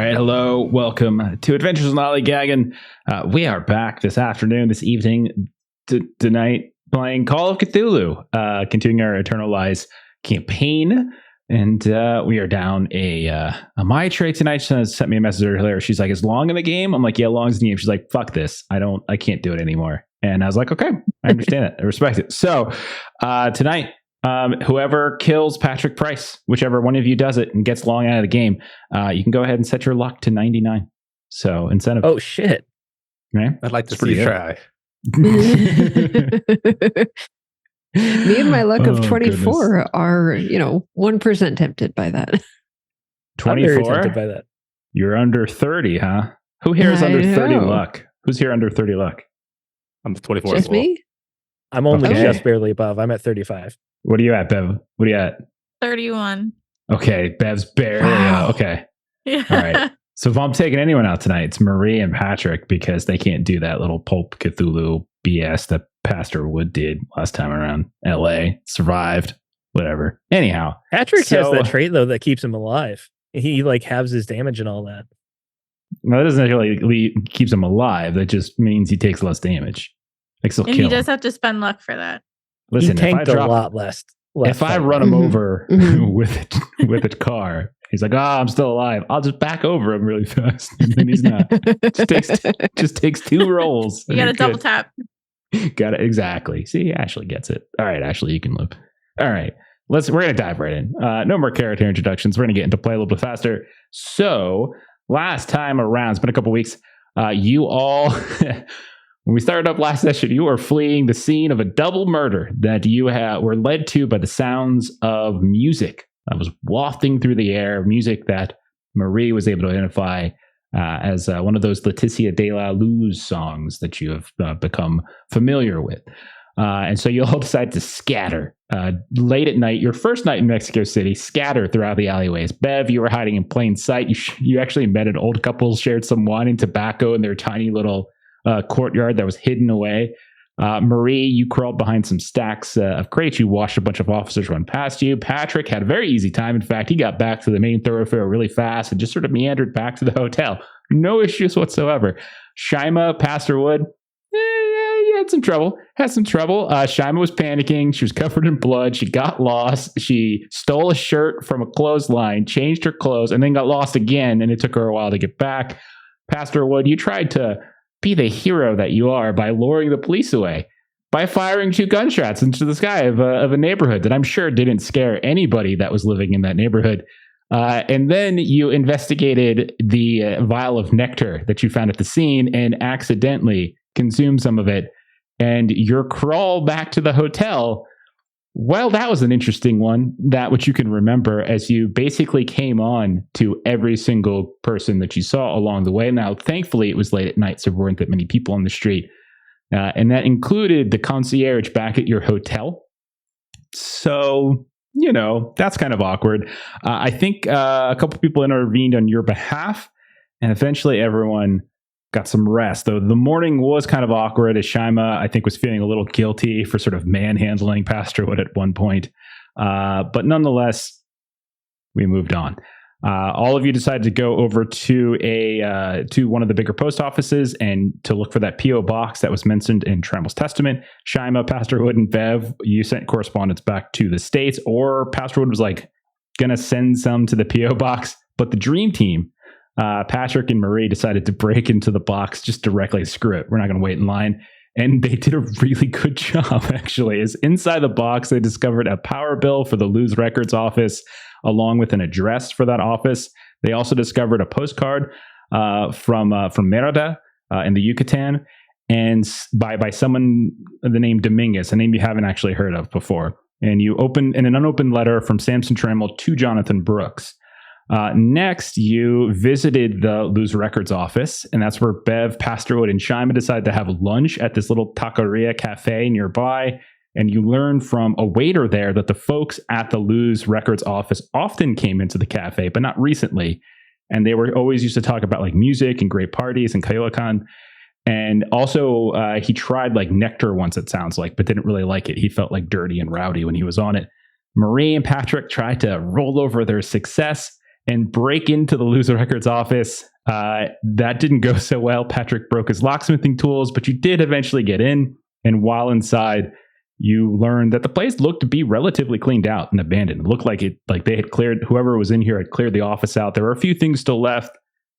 right, hello, welcome to Adventures in Lollygagging. We are back this afternoon, this evening, tonight, playing Call of Cthulhu, continuing our Eternal Lies campaign. And we are down a my tray tonight. She sent me a message earlier. She's like, "Is long in the game?" I'm like, "Yeah, long's in the game." She's like, "Fuck this. I can't do it anymore." And I was like, "Okay, I understand it. I respect it." So tonight, whoever kills Patrick Price, whichever one of you does it and gets long out of the game, you can go ahead and set your luck to 99. So incentive. Oh shit! Right? I'd like to see you try. Me and my luck of 24 goodness. are, 1% tempted by that. 24? 24? Tempted by that. You're under 30, huh? Who here is I under 30 know. luck? Who's here under 30 luck? I'm 24 Just as well. me? I'm only Okay. just barely above. I'm at 35. What are you at, Bev? What are you at? 31. Okay, Bev's barely. Wow. Okay. Yeah. All right. So if I'm taking anyone out tonight, it's Marie and Patrick because they can't do that little pulp Cthulhu BS that Pastor Wood did last time around. LA survived, whatever. Anyhow, Patrick has So- that trait though that keeps him alive. He like halves his damage and all that. no, that doesn't really keeps him alive. That just means he takes less damage. Like still And kill he does him. have to spend luck for that. Listen, he if I tanked a drop, lot less. if I time. run him Mhm. over Mhm. with a car, he's like, I'm still alive. I'll just back over him really fast. And then he's not. Just takes 2 rolls. You got to double tap. Got it. Exactly. See, Ashley gets it. All right, Ashley, you can live. All right. We're going to dive right in. No more character introductions. We're going to get into play a little bit faster. So last time around, it's been a couple weeks. You all, when we started up last session, you were fleeing the scene of a double murder that you were led to by the sounds of music that was wafting through the air, music that Marie was able to identify as one of those Laetitia de la Luz songs that you have become familiar with. And so you all decide to scatter late at night, your first night in Mexico City, scatter throughout the alleyways. Bev, you were hiding in plain sight. You actually met an old couple, shared some wine and tobacco in their tiny little courtyard that was hidden away. Marie, you crawled behind some stacks of crates. You watched a bunch of officers run past you. Patrick had a very easy time. In fact, he got back to the main thoroughfare really fast and just sort of meandered back to the hotel. No issues whatsoever. Shima, Pastor Wood, he had some trouble. Shima was panicking. She was covered in blood. She got lost. She stole a shirt from a clothesline, changed her clothes, and then got lost again, and it took her a while to get back. Pastor Wood, you tried to be the hero that you are by luring the police away, by firing 2 gunshots into the sky of a neighborhood that I'm sure didn't scare anybody that was living in that neighborhood. And then you investigated the vial of nectar that you found at the scene and accidentally consumed some of it. And your crawl back to the hotel, well, that was an interesting one, that which you can remember as you basically came on to every single person that you saw along the way. Now, thankfully, it was late at night, so there weren't that many people on the street. And that included the concierge back at your hotel. So, that's kind of awkward. I think a couple people intervened on your behalf, and eventually everyone got some rest. Though the morning was kind of awkward, as Shima, I think, was feeling a little guilty for sort of manhandling Pastor Wood at one point. But nonetheless, we moved on. All of you decided to go over to one of the bigger post offices and to look for that P.O. box that was mentioned in Trammell's testament. Shima, Pastor Wood, and Bev, you sent correspondence back to the States, or Pastor Wood was like going to send some to the P.O. box. But the dream team, Patrick and Marie, decided to break into the box just directly. Screw it. We're not going to wait in line. And they did a really good job, actually. As inside the box, they discovered a power bill for the Luz Records office, along with an address for that office. They also discovered a postcard from Merida in the Yucatan, and by someone the name Dominguez, a name you haven't actually heard of before. And you opened in an unopened letter from Samson Trammell to Jonathan Brooks. Next, you visited the Luz Records office, and that's where Bev, Pastor Wood, and Shima decided to have lunch at this little taqueria cafe nearby. And you learned from a waiter there that the folks at the Luz Records office often came into the cafe, but not recently. And they were always used to talk about like music and great parties and Coyoacán. And also, he tried like nectar once, it sounds like, but didn't really like it. He felt like dirty and rowdy when he was on it. Marie and Patrick tried to roll over their success and break into the Loser Records office. That didn't go so well. Patrick broke his locksmithing tools, but you did eventually get in. And while inside, you learned that the place looked to be relatively cleaned out and abandoned. It looked like they had cleared, whoever was in here had cleared the office out. There were a few things still left.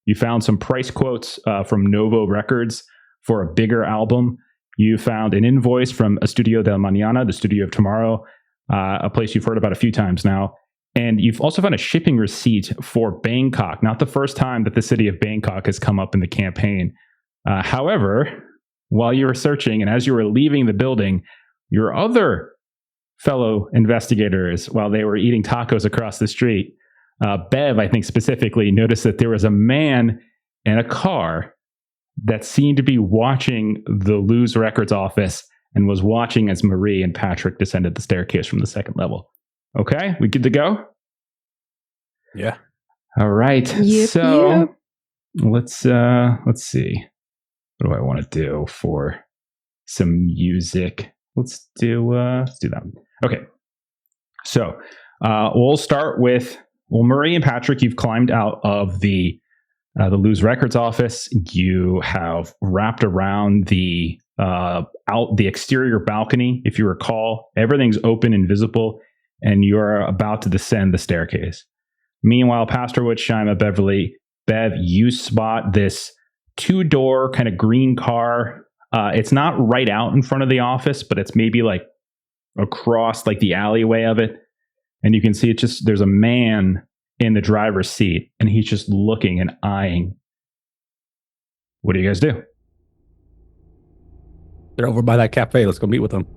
You found some price quotes from Novo Records for a bigger album. You found an invoice from Estudio del Mañana, the studio of tomorrow, a place you've heard about a few times now. And you've also found a shipping receipt for Bangkok. Not the first time that the city of Bangkok has come up in the campaign. However, while you were searching and as you were leaving the building, your other fellow investigators, while they were eating tacos across the street, Bev, I think specifically, noticed that there was a man in a car that seemed to be watching the Lose Records office and was watching as Marie and Patrick descended the staircase from the second level. Okay, we good to go? Yeah. All right. Yep, So yep. let's see. What do I want to do for some music? Let's do that. Okay. So we'll start with Marie and Patrick. You've climbed out of the Lose Records office. You have wrapped around the exterior balcony. If you recall, everything's open and visible, and you're about to descend the staircase. Meanwhile, Pastorwood, Shima, Bev, you spot this 2-door kind of green car. It's not right out in front of the office, but it's maybe like across like the alleyway of it. And you can see there's a man in the driver's seat, and he's just looking and eyeing. What do you guys do? They're over by that cafe. Let's go meet with them.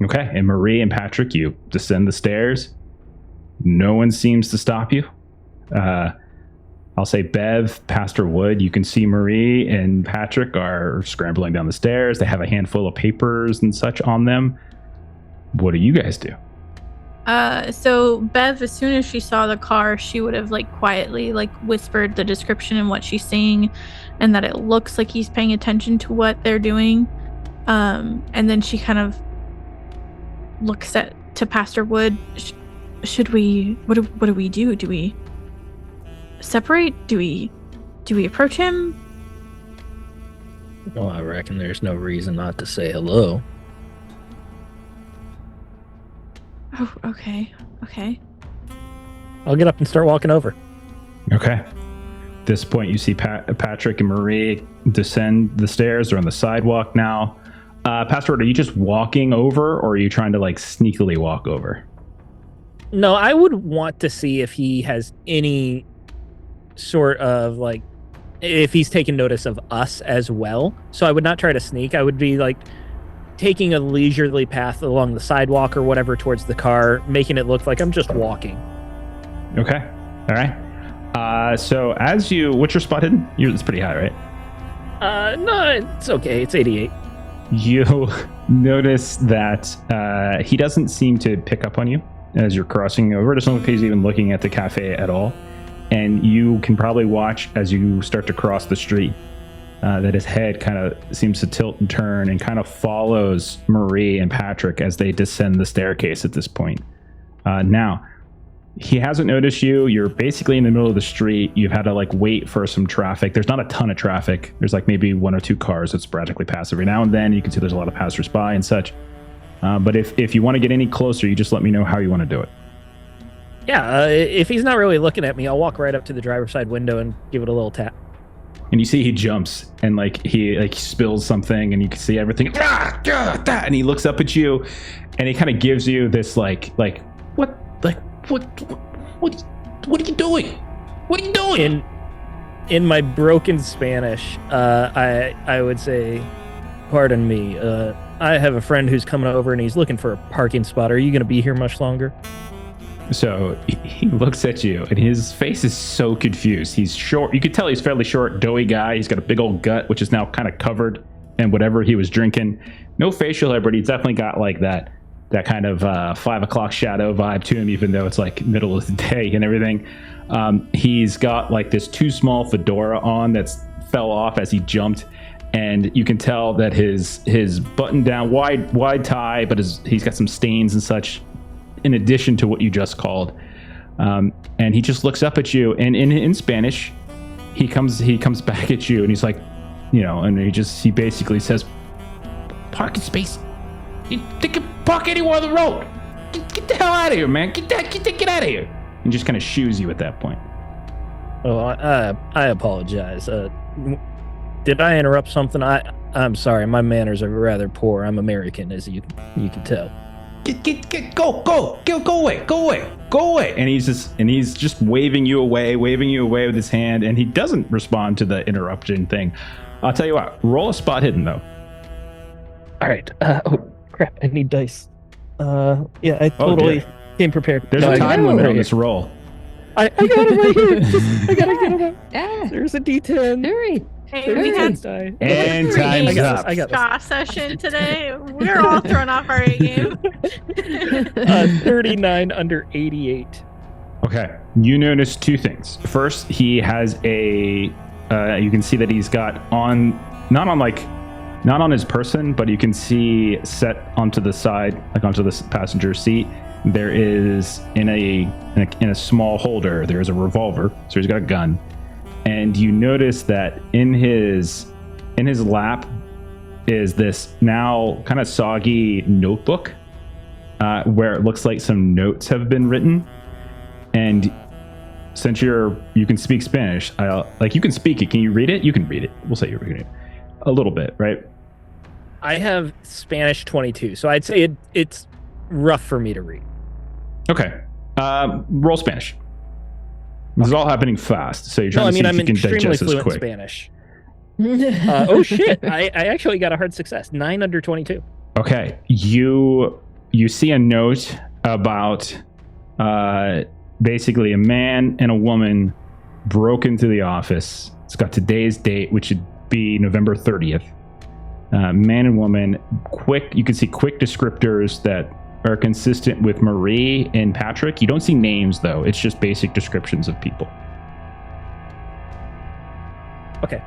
Okay, and Marie and Patrick, you descend the stairs. No one seems to stop you. I'll say Bev, Pastor Wood, you can see Marie and Patrick are scrambling down the stairs. They have a handful of papers and such on them. What do you guys do? So Bev, as soon as she saw the car, she would have like quietly like whispered the description and what she's seeing, and that it looks like he's paying attention to what they're doing. And then she kind of looks to Pastor Wood. Should we? What do we do? Do we separate? Do we approach him? Well, I reckon there's no reason not to say hello. Oh, okay. I'll get up and start walking over. Okay. At this point, you see Patrick and Marie descend the stairs. They're on the sidewalk now. Pastor Wood, are you just walking over, or are you trying to like sneakily walk over? No, I would want to see if he has any sort of like, if he's taken notice of us as well. So I would not try to sneak. I would be like taking a leisurely path along the sidewalk or whatever towards the car, making it look like I'm just walking. Okay. All right. So as what's your spot hidden? It's pretty high, right? No, it's okay. It's 88. You notice that he doesn't seem to pick up on you as you're crossing over. It doesn't look like he's even looking at the cafe at all. And you can probably watch as you start to cross the street that his head kind of seems to tilt and turn and kind of follows Marie and Patrick as they descend the staircase at this point. Now, he hasn't noticed you. You're basically in the middle of the street. You've had to like wait for some traffic. There's not a ton of traffic. There's like maybe 1 or 2 cars that sporadically pass every now and then. You can see there's a lot of passersby and such. But if you want to get any closer, you just let me know how you want to do it. Yeah, if he's not really looking at me, I'll walk right up to the driver's side window and give it a little tap. And you see he jumps and like he spills something, and you can see everything. And he looks up at you, and he kind of gives you this like what are you doing? What are you doing? In my broken Spanish, I would say, pardon me. I have a friend who's coming over and he's looking for a parking spot. Are you going to be here much longer? So he looks at you, and his face is so confused. He's short. You could tell he's fairly short, doughy guy. He's got a big old gut, which is now kind of covered in whatever he was drinking. No facial hair, but he's definitely got like that kind of 5 o'clock shadow vibe to him, even though it's like middle of the day and everything. He's got like this too small fedora on that's fell off as he jumped. And you can tell that his button down, wide tie, but he's got some stains and such. in addition to what you just called. And he just looks up at you, and in Spanish, he comes back at you, and he's like, and he basically says, "Parking space. They can park anywhere on the road. Get the hell out of here, man. Get out of here." And just kind of shoos you at that point. Oh, I apologize. Did I interrupt something? I'm sorry. My manners are rather poor. I'm American, as you can tell. Go away. And he's just waving you away with his hand, and he doesn't respond to the interruption thing. I'll tell you what, roll a spot hidden though. All right. Oh crap! I need dice. Yeah, I totally came prepared. There's a time limit on this roll. I got it right here. I gotta get it out. Yeah. There's a D10. Hurry. Hey, we had And time's up. I got Straw session today. We're all thrown off our A game. 39 under 88. Okay, you notice two things. First, he has you can see that he's got not on his person, but you can see set onto the side, like onto the passenger seat, there is in a small holder, there is a revolver. So he's got a gun. And you notice that in his lap is this now kind of soggy notebook where it looks like some notes have been written. And since you can speak Spanish, you can speak it. Can you read it? You can read it. We'll say you're reading it a little bit, right? I have Spanish 22, so I'd say it's rough for me to read. Okay. Roll Spanish. This is all happening fast, so you're trying to see if I'm you can extremely digest this fluent quick. in Spanish. Oh shit! I actually got a hard success. 9 under 22. Okay, you see a note about basically a man and a woman broke into the office. It's got today's date, which should be November 30th. Man and woman. You can see quick descriptors that are consistent with Marie and Patrick. You don't see names though. It's just basic descriptions of people. Okay.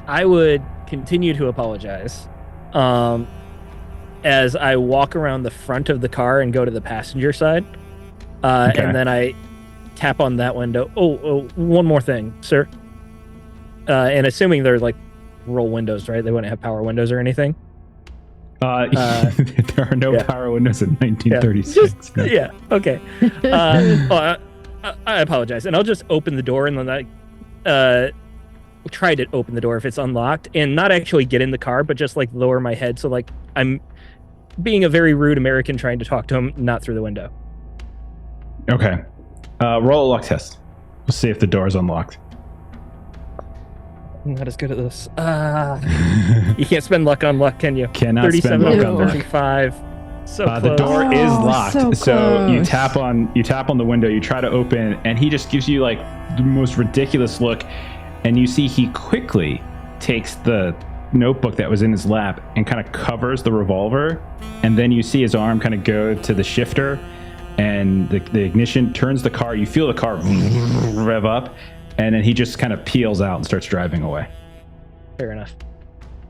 I would continue to apologize as I walk around the front of the car and go to the passenger side. Okay. And then I tap on that window. Oh, one more thing, sir. And assuming they're like roll windows, right? They wouldn't have power windows or anything. There are no power windows in 1936. Yeah. Okay. I apologize, and I'll just open the door and then try to open the door if it's unlocked, and not actually get in the car, but just like lower my head, so like I'm being a very rude American trying to talk to him, not through the window. Okay. Roll a luck test. We'll see if the door is unlocked. I'm not as good at this. You can't spend luck on luck, can you? Cannot spend luck on luck. 35. So close. The door is locked, so you close. tap on the window. You try to open, and he just gives you like the most ridiculous look. And you see he quickly takes the notebook that was in his lap and kind of covers the revolver. And then you see his arm kind of go to the shifter, and the ignition turns the car. You feel the car rev up, and then he just kind of peels out and starts driving away. Fair enough.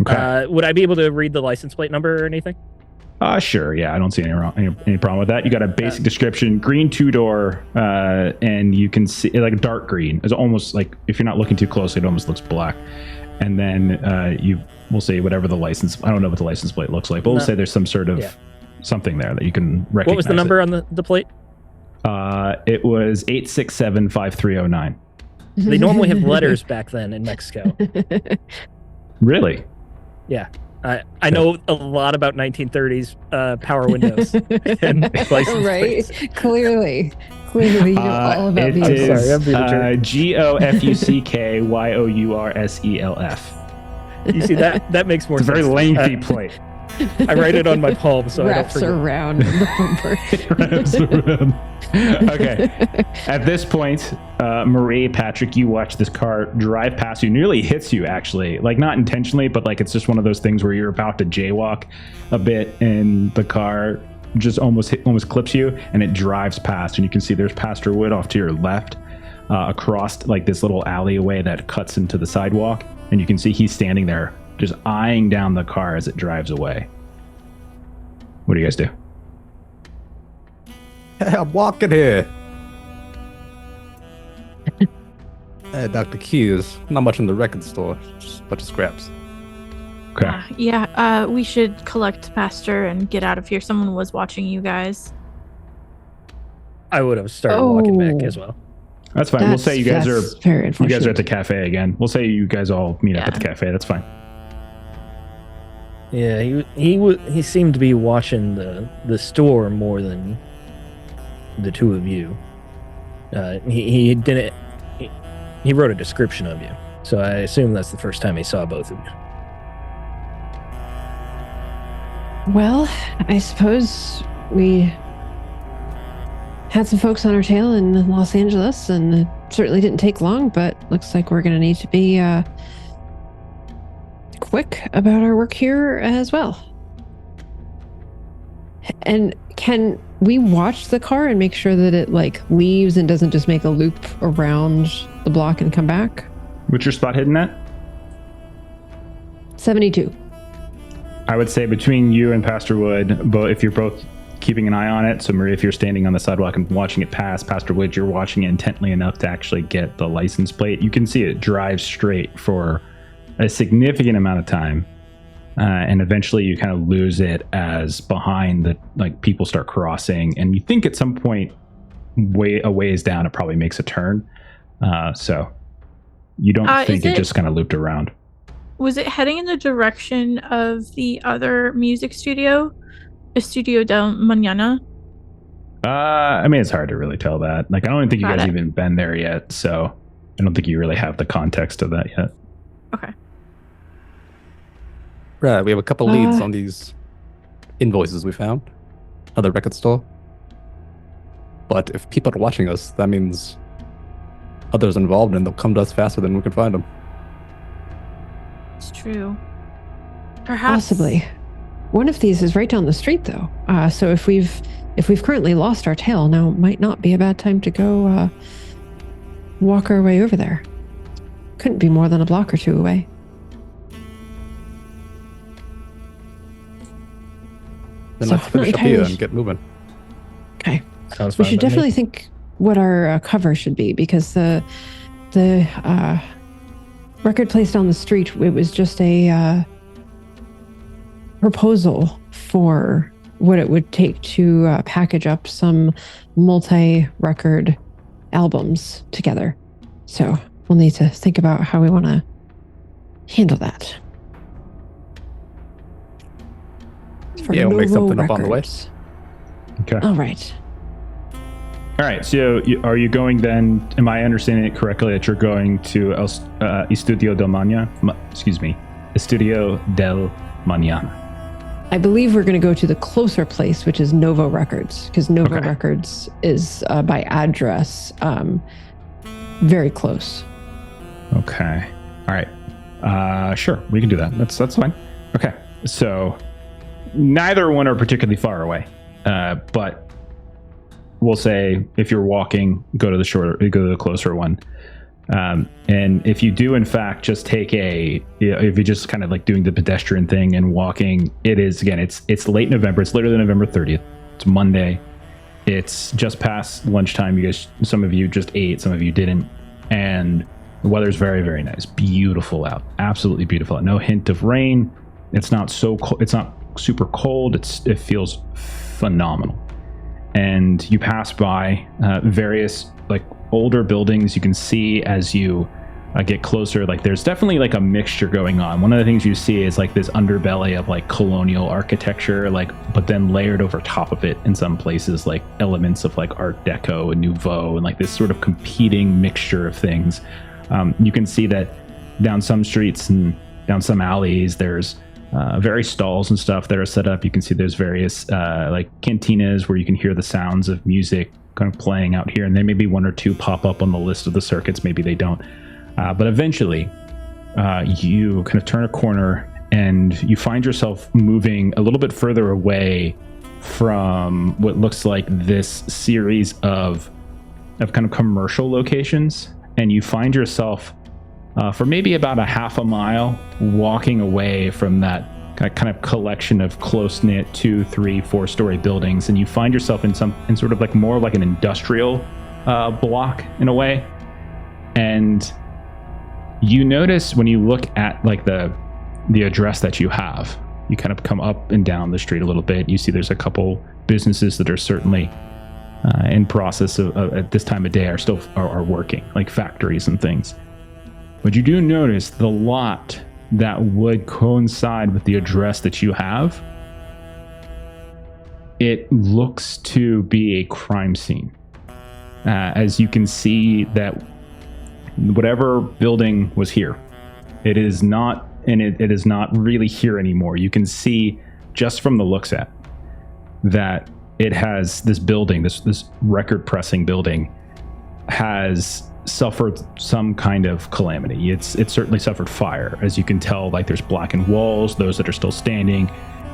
Okay. Would I be able to read the license plate number or anything? Sure. Yeah, I don't see any problem with that. You got a basic description, green two-door, and you can see like a dark green. It's almost like, if you're not looking too closely, it almost looks black. And then we'll say whatever the license. I don't know what the license plate looks like, but we'll say there's some sort of something there that you can recognize. What was the number on the plate? It was 8675309. They normally have letters back then in Mexico. Really? Yeah. I know a lot about 1930s power windows and license Right? plates. Clearly, you know all about it vehicles. is, Sorry, I'm being a jerk. GOFUCKYOURSELF. You see, that makes more It's a sense. very lengthy plate. I write it on my palm so Wraps I don't forget. around the bumper. Okay. At this point, Marie, Patrick, you watch this car drive past you, nearly hits you actually. Like not intentionally, but like it's just one of those things where you're about to jaywalk a bit and the car just almost clips you and it drives past, and you can see there's Pastor Wood off to your left across like this little alleyway that cuts into the sidewalk, and you can see he's standing there just eyeing down the car as it drives away. What do you guys do? Hey, I'm walking here. Dr. Keys, not much in the record store, just a bunch of scraps. Okay. We should collect Pastor and get out of here. Someone was watching you guys. I would have started walking back as well. That's fine. We'll say you guys are very you guys are at the cafe again. We'll say you guys all meet up at the cafe. That's fine. Yeah, he seemed to be watching the store more than the two of you. He didn't. He wrote a description of you, so I assume that's the first time he saw both of you. Well, I suppose we had some folks on our tail in Los Angeles, and it certainly didn't take long, but looks like we're going to need to be quick about our work here as well. And can we watch the car and make sure that it leaves and doesn't just make a loop around the block and come back? What's your spot hidden at? 72. I would say between you and Pastor Wood, if you're both keeping an eye on it. So Maria, if you're standing on the sidewalk and watching it pass, Pastor Wood, you're watching it intently enough to actually get the license plate. You can see it drive straight for a significant amount of time. And eventually you kind of lose it as behind the people start crossing, and you think at some point a ways down it probably makes a turn. So you don't think it just kind of looped around. Was it heading in the direction of the other music studio, Estudio del Mañana? I mean, it's hard to really tell that. I don't think you guys even been there yet, so I don't think you really have the context of that yet. Okay. Right, we have a couple leads on these invoices we found at the record store. But if people are watching us, that means others involved, and they'll come to us faster than we can find them. It's true. Perhaps. Possibly. One of these is right down the street, though. So if we've currently lost our tail, now might not be a bad time to go walk our way over there. Couldn't be more than a block or two away. Then let's finish up here and get moving. Okay. Sounds we fine should by me. definitely think what our cover should be, because the record placed on the street, it was just a proposal for what it would take to package up some multi-record albums together. So we'll need to think about how we want to handle that. Yeah, we'll make something up on the way. Okay. All right. All right. So are you going then? Am I understanding it correctly that you're going to Estudio del Mañana? Estudio del Mañana. I believe we're going to go to the closer place, which is Novo Records, because Novo Records is by address very close. Okay. All right. Sure, we can do that. That's fine. Okay. So neither one are particularly far away, but we'll say if you're walking, go to the closer one. And if you do, in fact, just take if you just kind of doing the pedestrian thing and walking, it is, again, it's late November. It's literally November 30th. It's Monday. It's just past lunchtime. You guys, some of you just ate, some of you didn't. And the weather's very, very nice. Beautiful out. Absolutely beautiful out. No hint of rain. It's not so cold. It's not super cold. It feels phenomenal. And you pass by various older buildings. You can see as you get closer, there's definitely a mixture going on. One of the things you see is this underbelly of colonial architecture, but then layered over top of it in some places elements of Art Deco and Nouveau and this sort of competing mixture of things. You can see that down some streets and down some alleys there's various stalls and stuff that are set up. You can see there's various cantinas where you can hear the sounds of music kind of playing out here, and then maybe one or two pop up on the list of the circuits. Maybe they don't. But eventually you kind of turn a corner and you find yourself moving a little bit further away from what looks like this series of kind of commercial locations, and you find yourself for maybe about a half a mile walking away from that kind of collection of close-knit 2, 3, 4-story buildings, and you find yourself in sort of like more like an industrial block in a way. And you notice when you look at like the address that you have, you kind of come up and down the street a little bit. You see there's a couple businesses that are certainly in process of at this time of day are working, like factories and things. But you do notice the lot that would coincide with the address that you have, it looks to be a crime scene. As you can see that whatever building was here, it is not, and it is not really here anymore. You can see just from the looks at that it has this building, this record pressing building has suffered some kind of calamity. It's certainly suffered fire. As you can tell, like there's blackened walls, those that are still standing.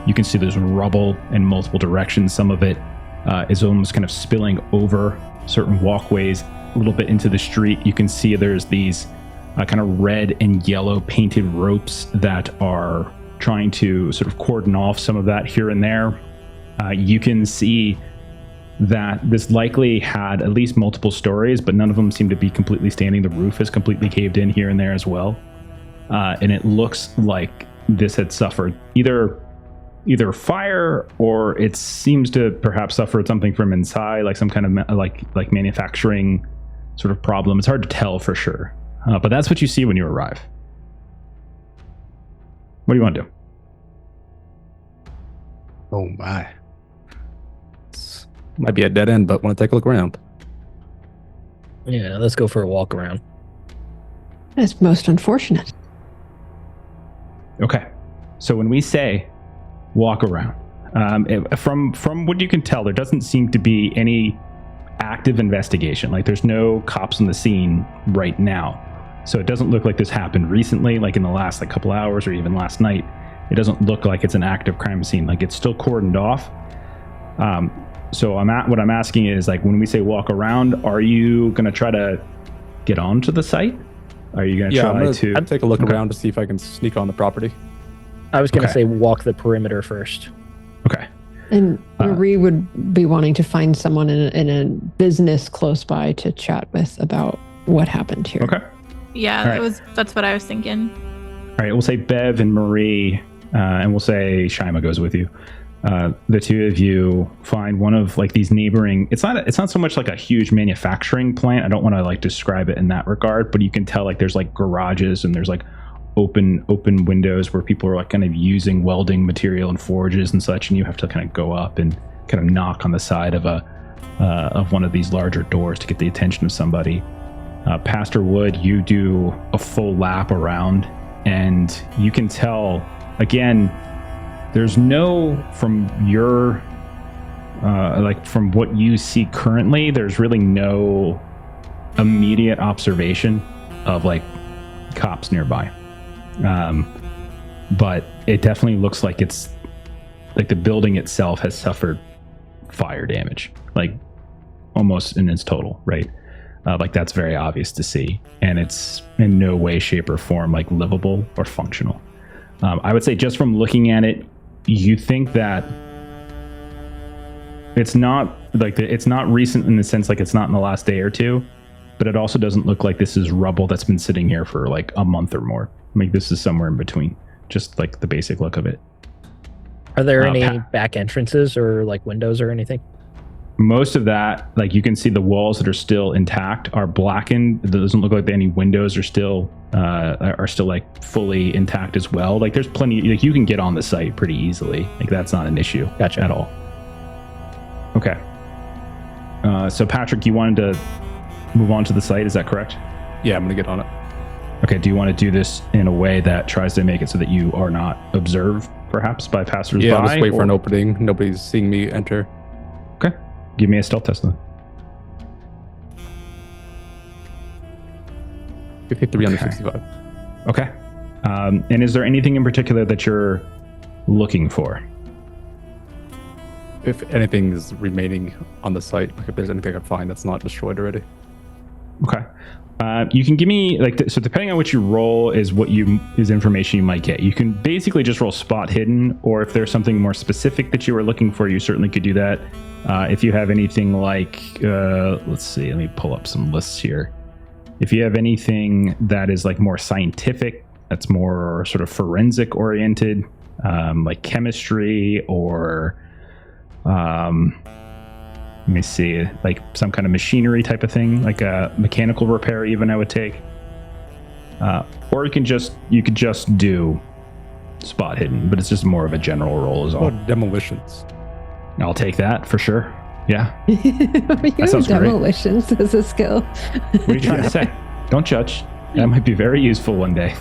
You can see there's rubble in multiple directions. Some of it is almost kind of spilling over certain walkways a little bit into the street. You can see there's these kind of red and yellow painted ropes that are trying to sort of cordon off some of that here and there. You can see that this likely had at least multiple stories, but none of them seem to be completely standing. The roof is completely caved in here and there as well. And it looks like this had suffered either fire, or it seems to perhaps suffered something from inside, like some kind of like manufacturing sort of problem. It's hard to tell for sure. But that's what you see when you arrive. What do you want to do? Oh my. Might be a dead end, but want to take a look around. Yeah, let's go for a walk around. That's most unfortunate. Okay. So when we say walk around, from what you can tell, there doesn't seem to be any active investigation. Like there's no cops on the scene right now. So it doesn't look like this happened recently, like in the last like couple hours or even last night. It doesn't look like it's an active crime scene. Like it's still cordoned off. So what I'm asking is, like, when we say walk around, are you going to try to get onto the site? Are you going to try to... I'd take a look around to see if I can sneak on the property. I was going to say walk the perimeter first. Okay. And Marie would be wanting to find someone in a business close by to chat with about what happened here. Okay. Yeah, that's what I was thinking. All right, we'll say Bev and Marie, and we'll say Shaima goes with you. The two of you find one of like these neighboring, it's not so much like a huge manufacturing plant. I don't want to like describe it in that regard, but you can tell like there's like garages and there's like open windows where people are like kind of using welding material and forges and such, and you have to kind of go up and kind of knock on the side of of one of these larger doors to get the attention of somebody. Pastor Wood, you do a full lap around, and you can tell again, there's no, from your, like from what you see currently, there's really no immediate observation of like cops nearby. But it definitely looks like it's like the building itself has suffered fire damage, like almost in its total, right? Like that's very obvious to see, and it's in no way, shape, or form like livable or functional. I would say just from looking at it, you think that it's not like it's not recent in the sense like it's not in the last day or two, but it also doesn't look like this is rubble that's been sitting here for like a month or more. Like this is somewhere in between, just like the basic look of it. Are there any back entrances or like windows or anything? Most of that, like you can see the walls that are still intact are blackened. It doesn't look like any windows are still like fully intact as well. Like there's plenty, like you can get on the site pretty easily. Like that's not an issue. Gotcha. At all. Okay. So Patrick, you wanted to move on to the site, is that correct? Yeah, I'm gonna get on it. Okay, do you want to do this in a way that tries to make it so that you are not observed perhaps by passersby? Yeah, I'll just wait for an opening. Nobody's seeing me enter. Okay. Give me a stealth test then. 53 under 65. Okay. And is there anything in particular that you're looking for? If anything is remaining on the site, like if there's anything I can find that's not destroyed already. Okay. You can give me so depending on what you roll is information you might get. You can basically just roll spot hidden, or if there's something more specific that you were looking for, you certainly could do that. If you have anything like, let's see, let me pull up some lists here. If you have anything that is like more scientific, that's more sort of forensic oriented, like chemistry or, let me see, like some kind of machinery type of thing, like a mechanical repair even I would take. Or you could just do spot hidden, but it's just more of a general roll is all. Or demolitions. I'll take that for sure. Yeah. That sounds great. demolitions as a skill. What are you trying to say? Don't judge. That might be very useful one day.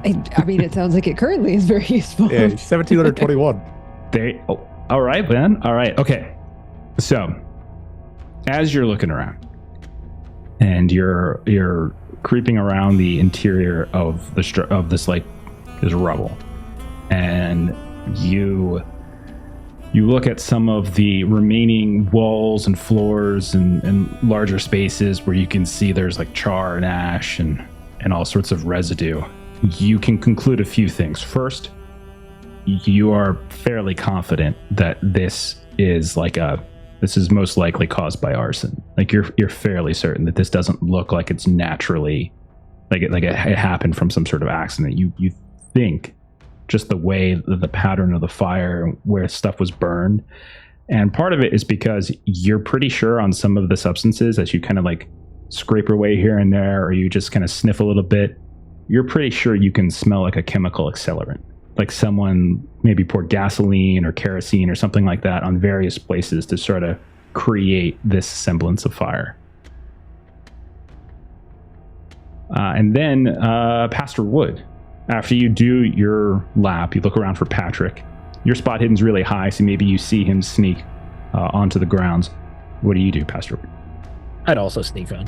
I mean, it sounds like it currently is very useful. Yeah, 1721. All right, Ben. All right. Okay. So, as you're looking around, and you're creeping around the interior of this rubble, and you look at some of the remaining walls and floors and larger spaces where you can see there's like char and ash and all sorts of residue. You can conclude a few things. First, you are fairly confident that this is most likely caused by arson. Like you're fairly certain that this doesn't look like it's naturally it happened from some sort of accident. You think just the way the pattern of the fire, where stuff was burned. And part of it is because you're pretty sure on some of the substances, as you kind of like scrape your way here and there, or you just kind of sniff a little bit, you're pretty sure you can smell like a chemical accelerant. Like someone maybe poured gasoline or kerosene or something like that on various places to sort of create this semblance of fire. And then Pastor Wood, after you do your lap, you look around for Patrick. Your spot hidden's really high, so maybe you see him sneak onto the grounds. What do you do, Pastor Wood? I'd also sneak on.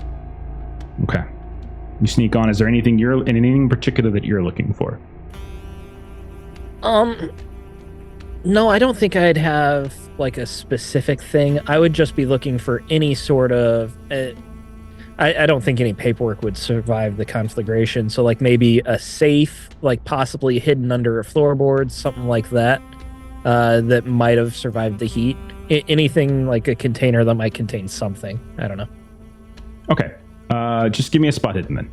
Okay. You sneak on. Is there anything in particular that you're looking for? No, I don't think I'd have like a specific thing. I would just be looking for any sort of. I don't think any paperwork would survive the conflagration. So like maybe a safe, like possibly hidden under a floorboard, something like that, that might have survived the heat. Anything like a container that might contain something. I don't know. Okay. Just give me a spot hidden then.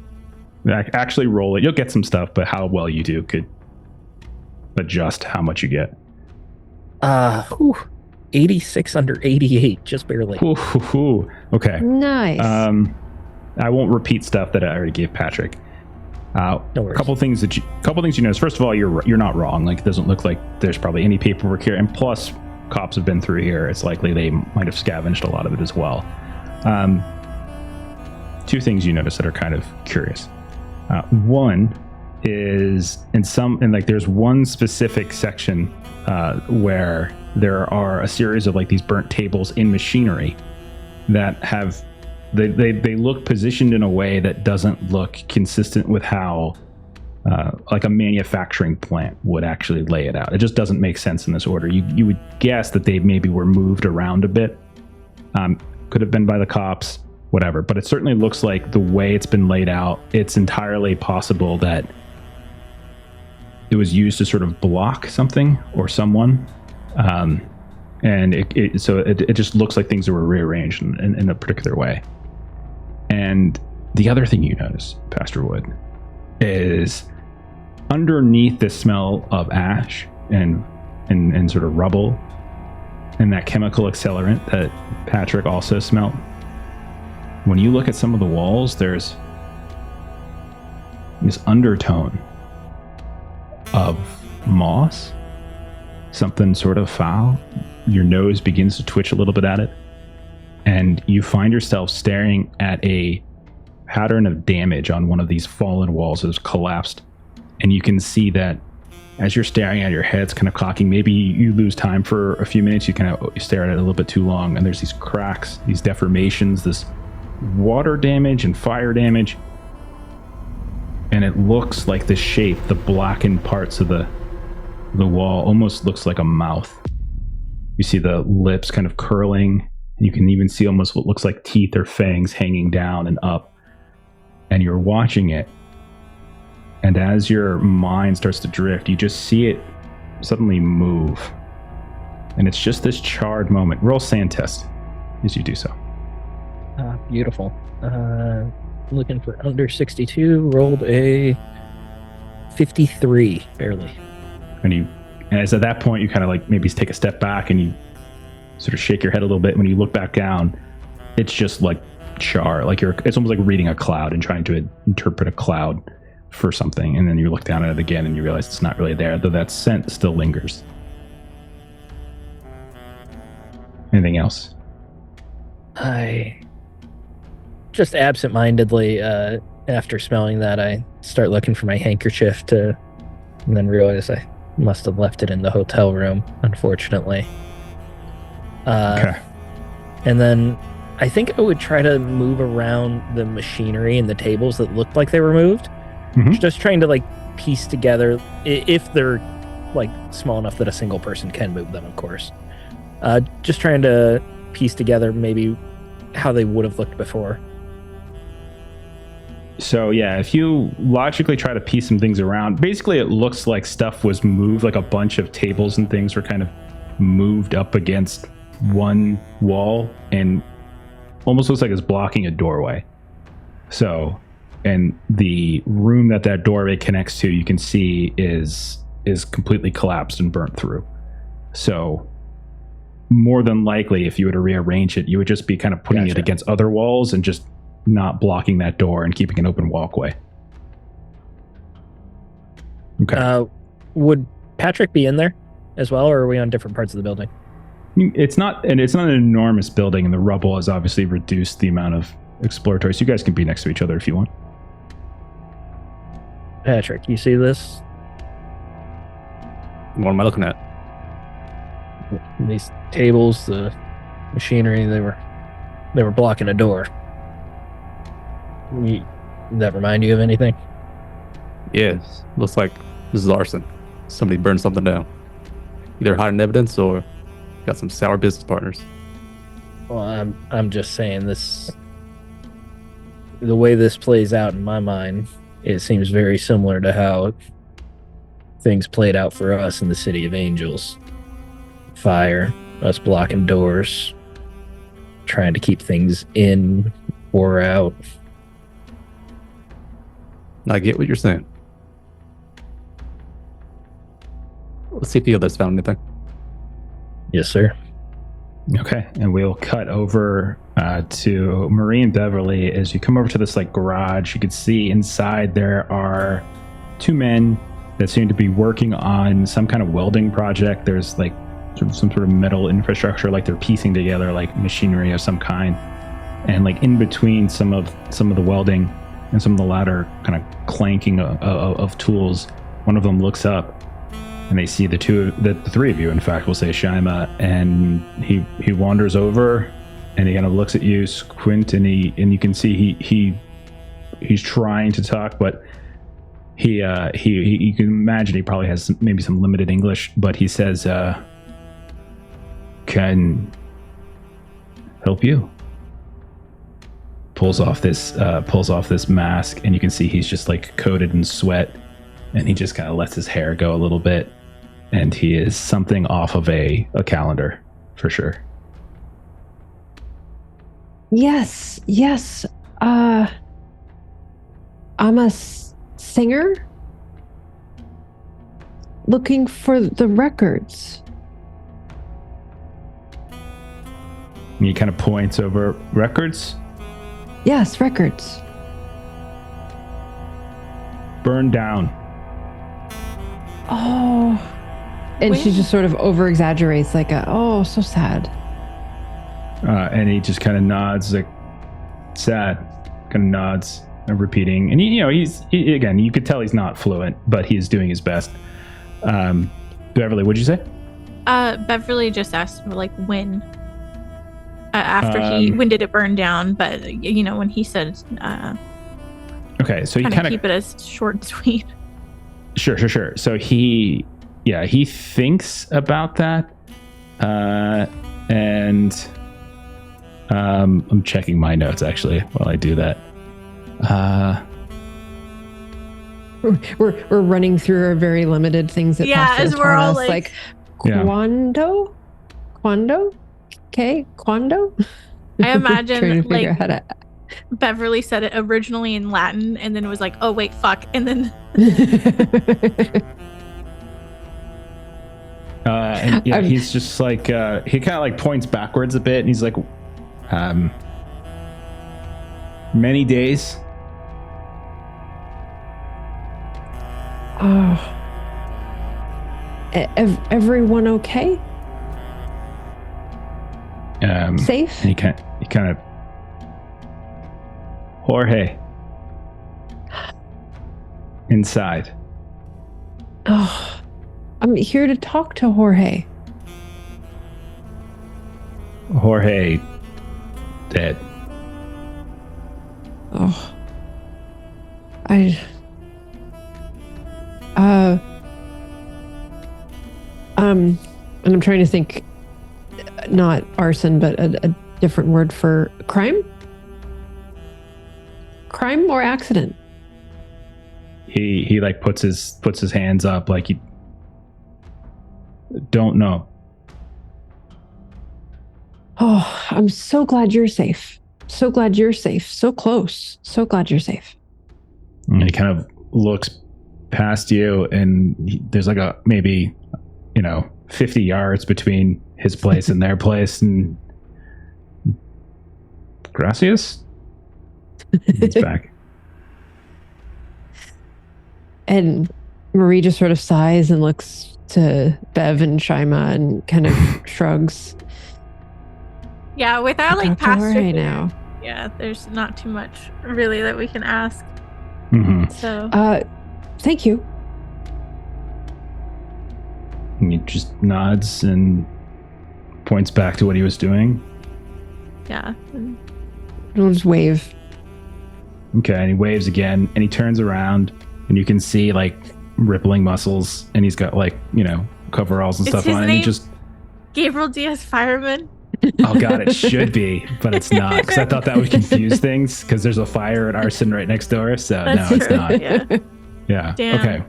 Actually roll it. You'll get some stuff, but how well you do could adjust how much you get. 86 under 88, just barely. Okay. Nice. I won't repeat stuff that I already gave Patrick. No worries. A couple things you notice. First of all, you're not wrong. Like it doesn't look like there's probably any paperwork here, and plus cops have been through here. It's likely they might have scavenged a lot of it as well. Two things you notice that are kind of curious. One is there's one specific section where there are a series of like these burnt tables in machinery that have they look positioned in a way that doesn't look consistent with how like a manufacturing plant would actually lay it out. It just doesn't make sense in this order. You would guess that they maybe were moved around a bit. Could have been by the cops, whatever, but it certainly looks like the way it's been laid out, it's entirely possible that it was used to sort of block something or someone. And it just looks like things were rearranged in a particular way. And the other thing you notice, Pastor Wood, is underneath the smell of ash and sort of rubble and that chemical accelerant that Patrick also smelled, when you look at some of the walls, there's this undertone of moss, something sort of foul. Your nose begins to twitch a little bit at it, and you find yourself staring at a pattern of damage on one of these fallen walls that has collapsed. And you can see that as you're staring at it, your head's kind of cocking. Maybe you lose time for a few minutes. You stare at it a little bit too long, and there's these cracks, these deformations, this water damage and fire damage. And it looks like the shape, the blackened parts of the wall almost looks like a mouth. You see the lips kind of curling You can even see almost what looks like teeth or fangs hanging down and up. And you're watching it. And as your mind starts to drift, you just see it suddenly move. And it's just this charred moment. Roll sand test as you do so. Beautiful. Looking for under 62. Rolled a 53, barely. And as at that point, you kind of like maybe take a step back and you sort of shake your head a little bit. When you look back down, it's just like char. Like it's almost like reading a cloud and trying to interpret a cloud for something. And then you look down at it again and you realize it's not really there, though that scent still lingers. Anything else? I just absentmindedly, after smelling that, I start looking for my handkerchief and then realize I must have left it in the hotel room, unfortunately. Okay. And then I think I would try to move around the machinery and the tables that looked like they were moved. Mm-hmm. Just trying to like piece together, if they're like small enough that a single person can move them, of course. Just trying to piece together maybe how they would have looked before. So yeah, if you logically try to piece some things around, basically it looks like stuff was moved, like a bunch of tables and things were kind of moved up against one wall and almost looks like it's blocking a doorway. So, and the room that doorway connects to, you can see is completely collapsed and burnt through. So more than likely, if you were to rearrange it, you would just be kind of putting it against other walls and just not blocking that door and keeping an open walkway. Okay. Would Patrick be in there as well, or are we on different parts of the building? It's not an enormous building, and the rubble has obviously reduced the amount of exploratory. So you guys can be next to each other if you want. Patrick, you see this? What am I looking at? These tables, the machinery, they were blocking a door. Does that remind you of anything? Yes. Looks like this is arson. Somebody burned something down. Either hiding evidence or got some sour business partners. Well, I'm just saying this. The way this plays out in my mind, it seems very similar to how things played out for us in the City of Angels. Fire, us blocking doors, trying to keep things in or out. I get what you're saying. Let's see if the others found anything. Yes, sir. Okay, and we'll cut over to Marie and Beverly. As you come over to this like garage, you can see inside there are two men that seem to be working on some kind of welding project. There's like some sort of metal infrastructure, like they're piecing together like machinery of some kind, and like in between some of the welding and some of the louder kind of clanking of tools, one of them looks up and they see the three of you, in fact, we'll say Shaima, and he wanders over and he kind of looks at you, squint, and you can see he's trying to talk, but he you can imagine he probably has maybe some limited English, but he says, "Can help you." Pulls off this mask, and you can see he's just like coated in sweat, and he just kind of lets his hair go a little bit, and he is something off of a calendar for sure. Yes. I'm a singer looking for the records. And he kind of points over records. Yes, records. Burned down. Oh. And she just sort of over exaggerates, like, so sad. And he just kind of nods, like, sad, kind of nods and repeating. And, again, you could tell he's not fluent, but he's doing his best. Beverly, what'd you say? Beverly just asked, like, when. When did it burn down? But, when he said... okay, so you kind of keep it as short and sweet. Sure. So he thinks about that, and I'm checking my notes actually while I do that. We're running through our very limited things that Pastor as has we're taught all us, like Yeah. quando, okay, quando. I imagine Trying to figure like out how to. Beverly said it originally in Latin and then it was like, oh wait, fuck, and then And yeah, he's just like he kind of like points backwards a bit, and he's like, many days. Oh, everyone okay? Safe? And he kind of Jorge inside. Oh, I'm here to talk to Jorge. Jorge dead. Oh, and I'm trying to think, not arson, but a different word for crime or accident. He like puts his hands up like you don't know. Oh, I'm so glad you're safe. So glad you're safe. So close. So glad you're safe. And he kind of looks past you, and there's like a maybe 50 yards between his place and their place, and gracias. He's back. And Marie just sort of sighs and looks to Bev and Shima and kind of shrugs. yeah, without like Talk to Pastor Jorge here, now. yeah, there's not too much really that we can ask. Mm-hmm. So Thank you. And he just nods and points back to what he was doing. yeah. We'll just wave. Okay, and he waves again, and he turns around, and you can see like rippling muscles, and he's got like coveralls and Is stuff his on, and he name- just Gabriel Diaz Fireman. oh god, it should be, but it's not, because I thought that would confuse things, because there's a fire and arson right next door. So That's no, it's true. not. Yeah. Yeah. Damn. Okay.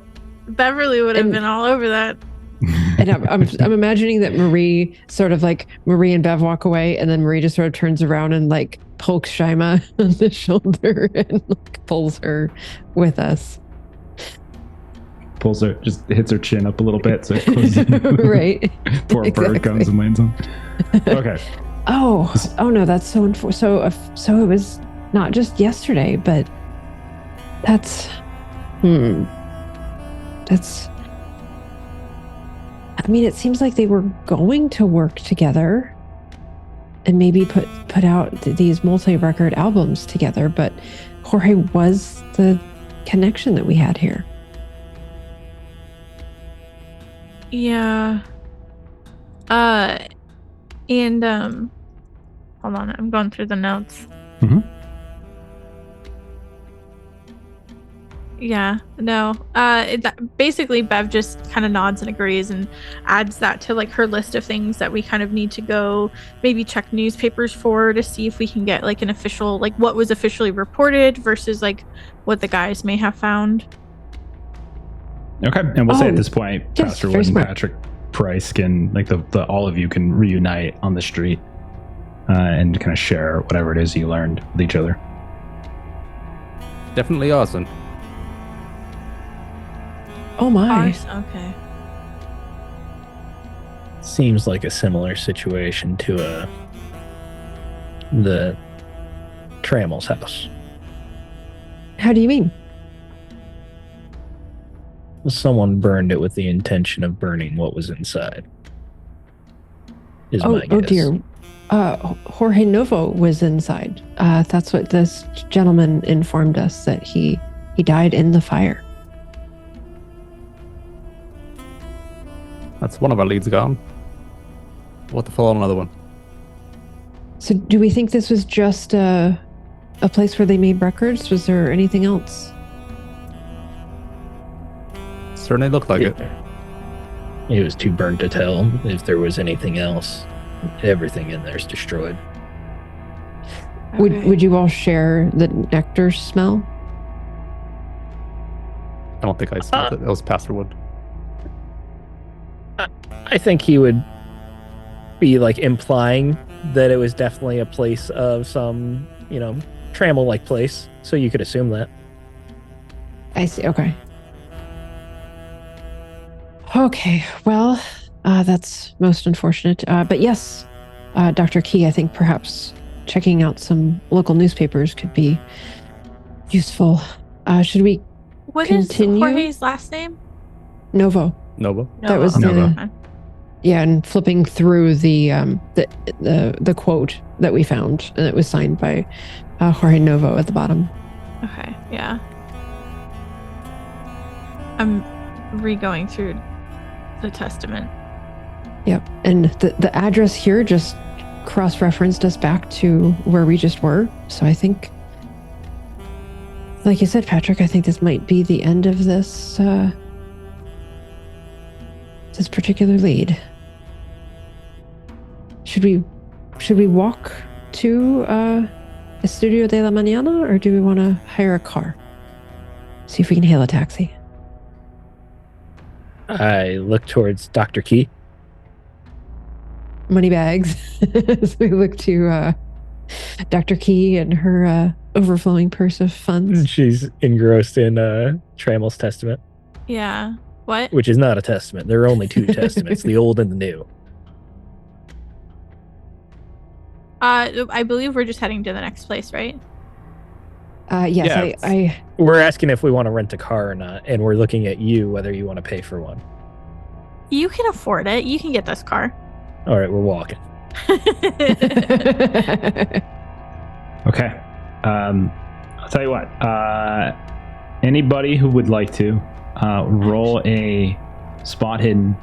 Beverly would have And- been all over that. And I'm imagining that Marie and Bev walk away, and then Marie just sort of turns around and like pokes Shima on the shoulder and like pulls her with us. Pulls her, just hits her chin up a little bit, so it closes. Right. Poor bird Exactly. comes and lands on. Okay. Oh no, that's so so it was not just yesterday, but that's I mean, it seems like they were going to work together and maybe put out these multi-record albums together, but Jorge was the connection that we had here. Yeah. And hold on, I'm going through the notes. Mhm. Yeah, no. Basically Bev just kind of nods and agrees and adds that to like her list of things that we kind of need to go maybe check newspapers for to see if we can get like an official, like what was officially reported versus like what the guys may have found. Okay, and we'll say Oh, at this point, yes, Pastor very Wood and smart. Patrick Price can, like the all of you can reunite on the street and kind of share whatever it is you learned with each other. Definitely arson. Oh my. Okay. Seems like a similar situation to the Trammell's house. How do you mean? Someone burned it with the intention of burning what was inside. Is my guess. Oh dear. Jorge Novo was inside. That's what this gentleman informed us, that he died in the fire. That's one of our leads gone. What the follow another one? So do we think this was just a place where they made records? Was there anything else? Certainly looked like it. It was too burnt to tell if there was anything else. Everything in there's destroyed. Okay. Would you all share the nectar smell? I don't think I smelled it. It was Pastor Wood. I think he would be like implying that it was definitely a place of some, trammel-like place. So you could assume that. I see. Okay. Okay. Well, that's most unfortunate. But yes, Dr. Key, I think perhaps checking out some local newspapers could be useful. Should we What is continue? Jorge's last name? Novo? Nova? That was Nova. Yeah, and flipping through the quote that we found, and it was signed by Jorge Novo at the bottom. Okay, yeah. I'm re-going through the testament. Yep, and the address here just cross-referenced us back to where we just were. So I think, like you said, Patrick, I think this might be the end of this this particular lead. Should we walk to Estudio de la Mañana, or do we want to hire a car? See if we can hail a taxi. I look towards Dr. Key. Money bags. So we look to Dr. Key and her overflowing purse of funds. She's engrossed in Tramel's testament, Yeah. What? which is not a testament. There are only two testaments, the old and the new. I believe we're just heading to the next place, right? Yes, Yeah. We're asking if we want to rent a car or not, and we're looking at you whether you want to pay for one. You can afford it. You can get this car. All right, we're walking. Okay. I'll tell you what. Anybody who would like to roll a spot hidden.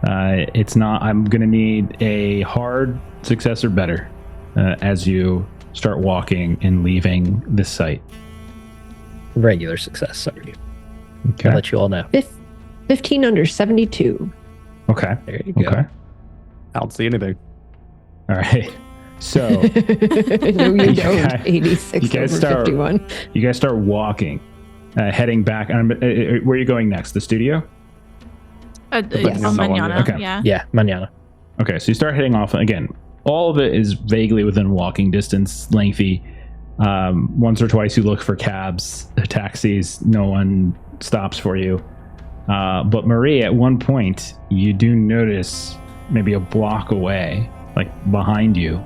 It's not. I'm gonna need a hard success or better as you start walking and leaving this site. Regular success, sorry. Okay. I'll let you all know. 15 under 72. Okay. There you go. Okay. I don't see anything. All right. So No, you don't. guys- 86 you guys over start- 51. you guys start walking, heading back. Where are you going next? The studio? Yes. Mañana one, Mañana. okay. Yeah. Yeah, mañana. Okay, so you start heading off again. All of it is vaguely within walking distance, lengthy. Once or twice you look for cabs, taxis. No one stops for you. But Marie, at one point, you do notice maybe a block away, like behind you,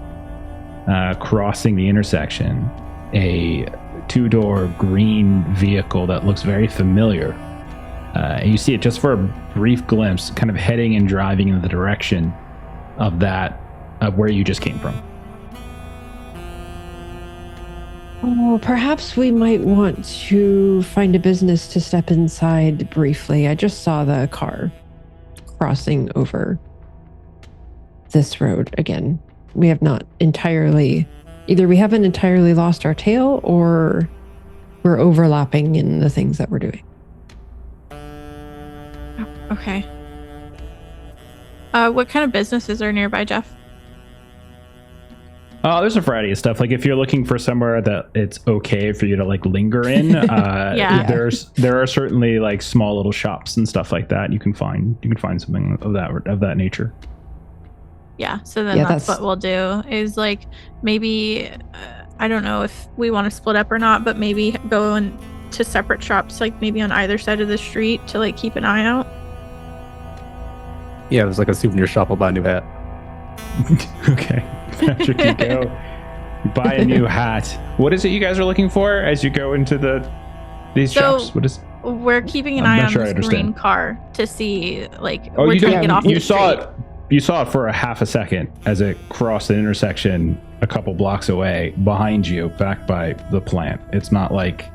crossing the intersection, a two-door green vehicle that looks very familiar. And you see it just for a brief glimpse, kind of heading and driving in the direction of where you just came from. Oh, perhaps we might want to find a business to step inside briefly. I just saw the car crossing over this road again. We have not entirely, either we haven't entirely lost our tail, or we're overlapping in the things that we're doing. Okay. What kind of businesses are nearby, Jeff? There's a variety of stuff. Like if you're looking for somewhere that it's okay for you to like linger in, Yeah. there are certainly like small little shops and stuff like that. You can find something of that nature. Yeah. So then Yeah, that's that's- what we'll do. Is like maybe I don't know if we want to split up or not, but maybe go to separate shops, like maybe on either side of the street to like keep an eye out. Yeah, there's like a souvenir shop. I'll buy a new hat. Okay, Patrick, you go buy a new hat. What is it you guys are looking for as you go into these So- shops? What is? We're keeping an I'm eye not on sure I this understand. green car to see like Oh, we're you trying to did. get off You the saw street. it. You saw it for a half a second as it crossed the intersection a couple blocks away behind you, back by the plant. It's not like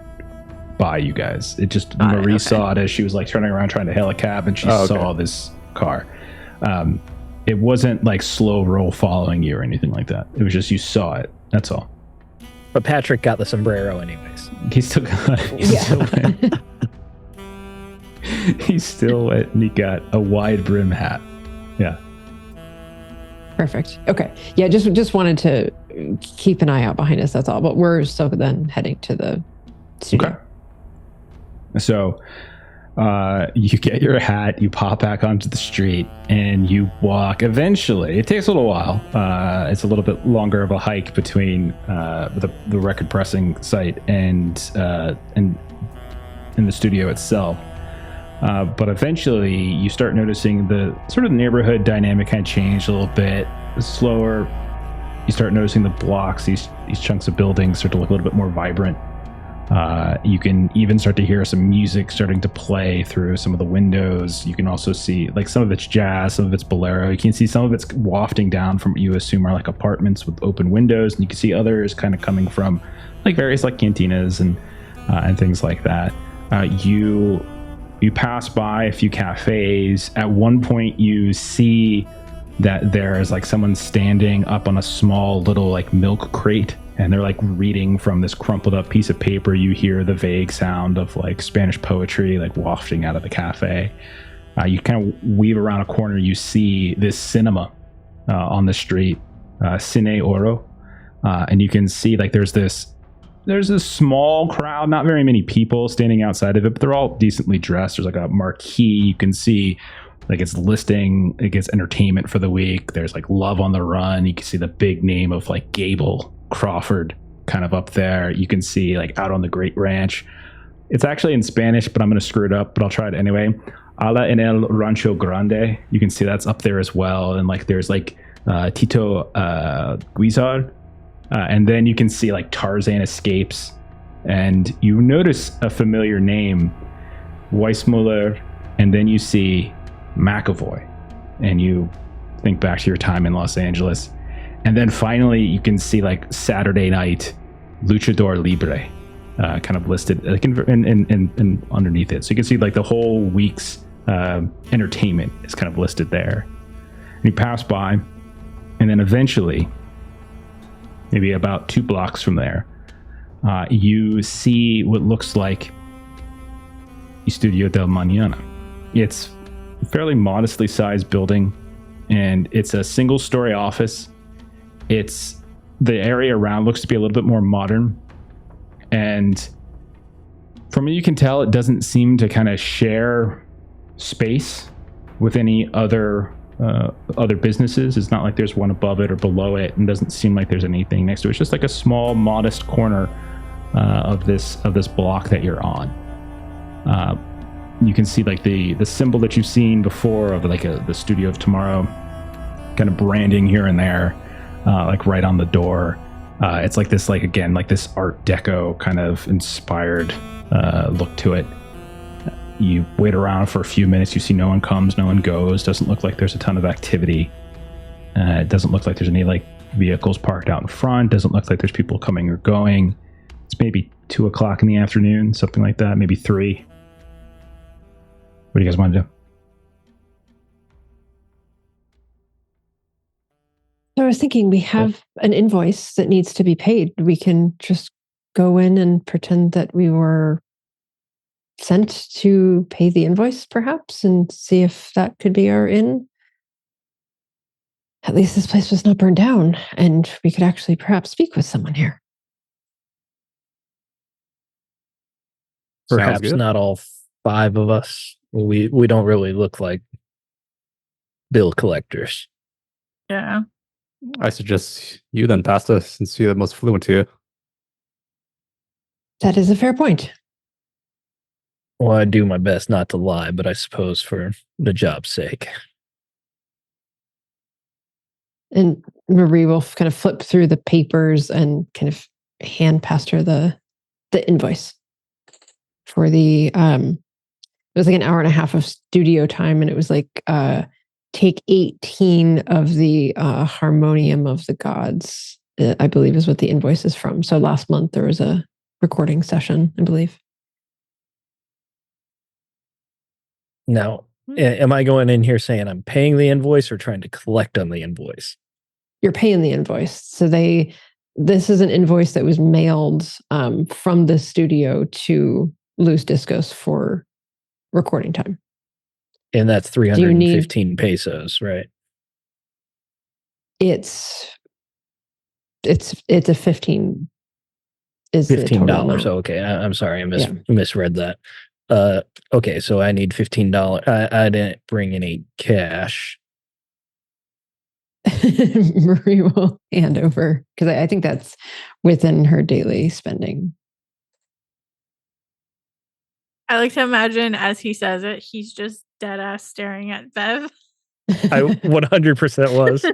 by you guys. It just Got it, Marie okay. saw it as she was like turning around trying to hail a cab, and she Oh, okay. saw this car. It wasn't like slow roll following you or anything like that. It was just you saw it. That's all. But Patrick got the sombrero anyways. He's still got it. He's still wet. He's still wet, and he got a wide brim hat. Yeah. Perfect. Okay. Yeah, just wanted to keep an eye out behind us. That's all. But we're still then heading to the studio. Okay. So you get your hat, you pop back onto the street, and you walk. Eventually, it takes a little while. It's a little bit longer of a hike between the record pressing site and the studio itself. But eventually, you start noticing the sort of neighborhood dynamic kind of change a little bit. Slower. You start noticing the blocks, these chunks of buildings start to look a little bit more vibrant. You can even start to hear some music starting to play through some of the windows. You can also see, like, some of it's jazz, some of it's bolero. You can see some of it's wafting down from what you assume are like apartments with open windows, and you can see others kind of coming from like various like cantinas and things like that. You pass by a few cafes. At one point, you see that there's like someone standing up on a small little like milk crate, and they're like reading from this crumpled up piece of paper. You hear the vague sound of like Spanish poetry like wafting out of the cafe. You kind of weave around a corner. You see this cinema on the street, Cine Oro, and you can see like there's this small crowd, not very many people standing outside of it, but they're all decently dressed. There's like a marquee. You can see like it's listing, it gets entertainment for the week. There's like Love on the Run. You can see the big name of like Gable Crawford kind of up there. You can see like Out on the Great Ranch. It's actually in Spanish, but I'm going to screw it up, but I'll try it anyway. Ala en el Rancho Grande. You can see that's up there as well. And like there's like Tito Guizar. And then you can see like Tarzan Escapes. And you notice a familiar name, Weissmuller. And then you see McAvoy, and you think back to your time in Los Angeles. And then finally you can see like Saturday Night Luchador Libre kind of listed like in underneath it. So you can see like the whole week's entertainment is kind of listed there. And you pass by, and then eventually, maybe about 2 blocks from there, you see what looks like Estudio del Mañana. It's a fairly modestly sized building, and it's a single-story office. The area around looks to be a little bit more modern, and from what you can tell, it doesn't seem to kind of share space with any other businesses. It's not like there's one above it or below it, and doesn't seem like there's anything next to it. It's just like a small, modest corner of this block that you're on. You can see like the symbol that you've seen before of like the Studio of Tomorrow, kind of branding here and there, like right on the door. It's like this, like again, like this Art Deco kind of inspired look to it. You wait around for a few minutes. You see no one comes, no one goes. Doesn't look like there's a ton of activity. It doesn't look like there's any like vehicles parked out in front. Doesn't look like there's people coming or going. It's maybe 2 o'clock in the afternoon, something like that. Maybe 3. What do you guys want to do? So I was thinking, we have an invoice that needs to be paid. We can just go in and pretend that we were sent to pay the invoice, perhaps, and see if that could be our in. At least this place was not burned down, and we could actually perhaps speak with someone here. Perhaps not all 5 of us. We don't really look like bill collectors. Yeah. I suggest you then, Pasta, since you're the most fluent here. That is a fair point. Well, I do my best not to lie, but I suppose for the job's sake. And Marie will kind of flip through the papers and kind of hand past her the invoice for the it was like an hour and a half of studio time, and it was like take 18 of the Harmonium of the Gods, I believe is what the invoice is from. So last month there was a recording session, I believe. Now, am I going in here saying I'm paying the invoice or trying to collect on the invoice? You're paying the invoice. So this is an invoice that was mailed from the studio to Luz Discos for recording time. And that's 315 pesos, right? It's it's a 15 is the total $15. amount. Okay, I'm sorry, I misread that. Okay, so I need $15. I didn't bring any cash. Marie will hand over because I think that's within her daily spending. I like to imagine as he says it, he's just dead ass staring at Bev. I 100% was.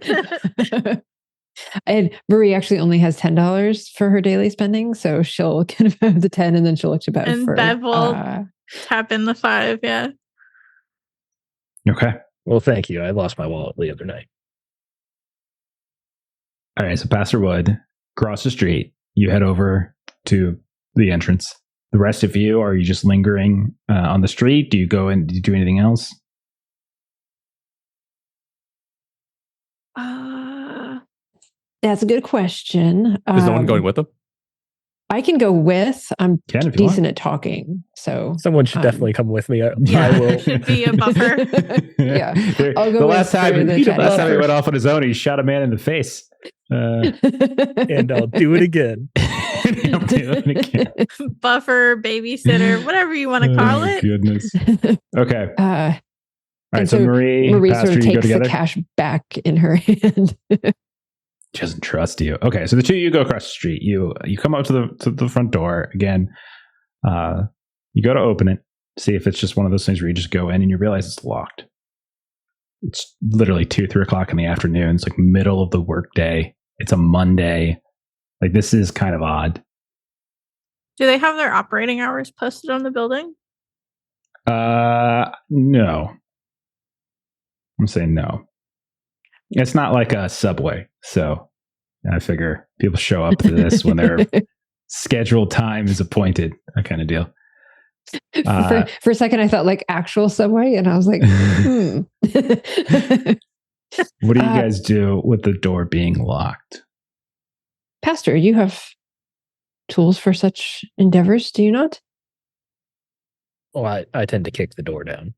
And Marie actually only has $10 for her daily spending, so she'll give Bev the 10 and then she'll look to Bev And for Bev will tap in the 5, yeah. Okay. Well, thank you. I lost my wallet the other night. All right. So Pastor Wood, cross the street. You head over to the entrance. The rest of you, are you just lingering on the street? Do you go and do you do anything else? That's a good question. Is no one going with them? I can go with. I'm Can, if you decent want. at talking, so Someone should definitely come with me. I will. Should be a buffer. Yeah. I'll go the with last time, for the chat last time he buffer. went off on his own, he shot a man in the face. And I'll do it again. He'll do it again. Buffer, babysitter, whatever you want to call it. Goodness. Okay. All right. and So Marie sort Pastor, of you go takes the together. cash back in her hand. She doesn't trust you. Okay, so the two of you go across the street. You come up to the front door again. You go to open it, see if it's just one of those things where you just go in and you realize it's locked. It's literally 2-3 o'clock in the afternoon. It's like middle of the workday. It's a Monday. Like, this is kind of odd. Do they have their operating hours posted on the building? No. I'm saying no. It's not like a Subway, so I figure people show up to this when their scheduled time is appointed, that kind of deal. For a second, I thought like actual Subway, and I was like, What do you guys do with the door being locked? Pastor, you have tools for such endeavors, do you not? Well, I tend to kick the door down.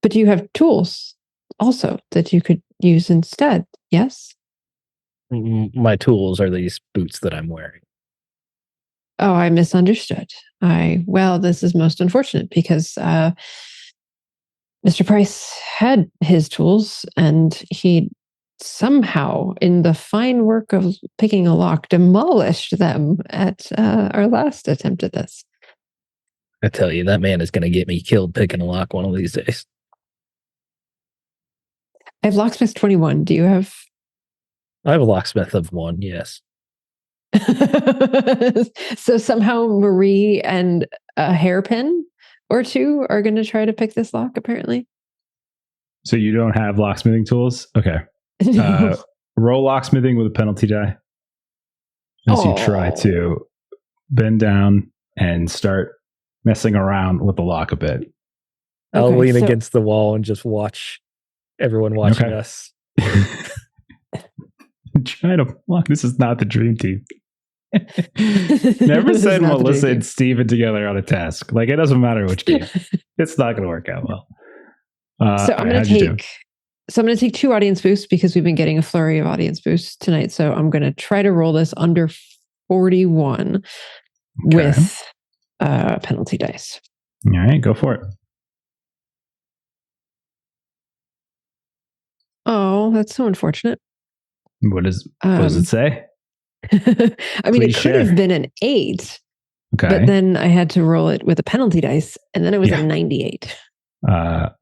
But you have tools also that you could use instead, yes? My tools are these boots that I'm wearing. Oh, I misunderstood. Well, this is most unfortunate because Mr. Price had his tools and he somehow, in the fine work of picking a lock, demolished them at our last attempt at this. I tell you, that man is going to get me killed picking a lock one of these days. I have Locksmith 21. Do you have? I have a locksmith of 1, yes. So somehow Marie and a hairpin or 2 are going to try to pick this lock, apparently. So you don't have locksmithing tools? Okay. No. Roll locksmithing with a penalty die as you try to bend down and start messing around with the lock a bit. I'll Okay, lean so- against the wall and just watch everyone watching Okay. us. Try to lock. This is not the dream team. Never This is send not the Melissa dream and Steven together on a task. Like, it doesn't matter which game. It's not going to work out well. So I'm going to take 2 audience boosts because we've been getting a flurry of audience boosts tonight. So I'm going to try to roll this under 41 with penalty dice. All right, go for it. Oh, that's so unfortunate. What does it say? I mean, Please it could have share. been an 8, Okay. but then I had to roll it with a penalty dice, and then it was a 98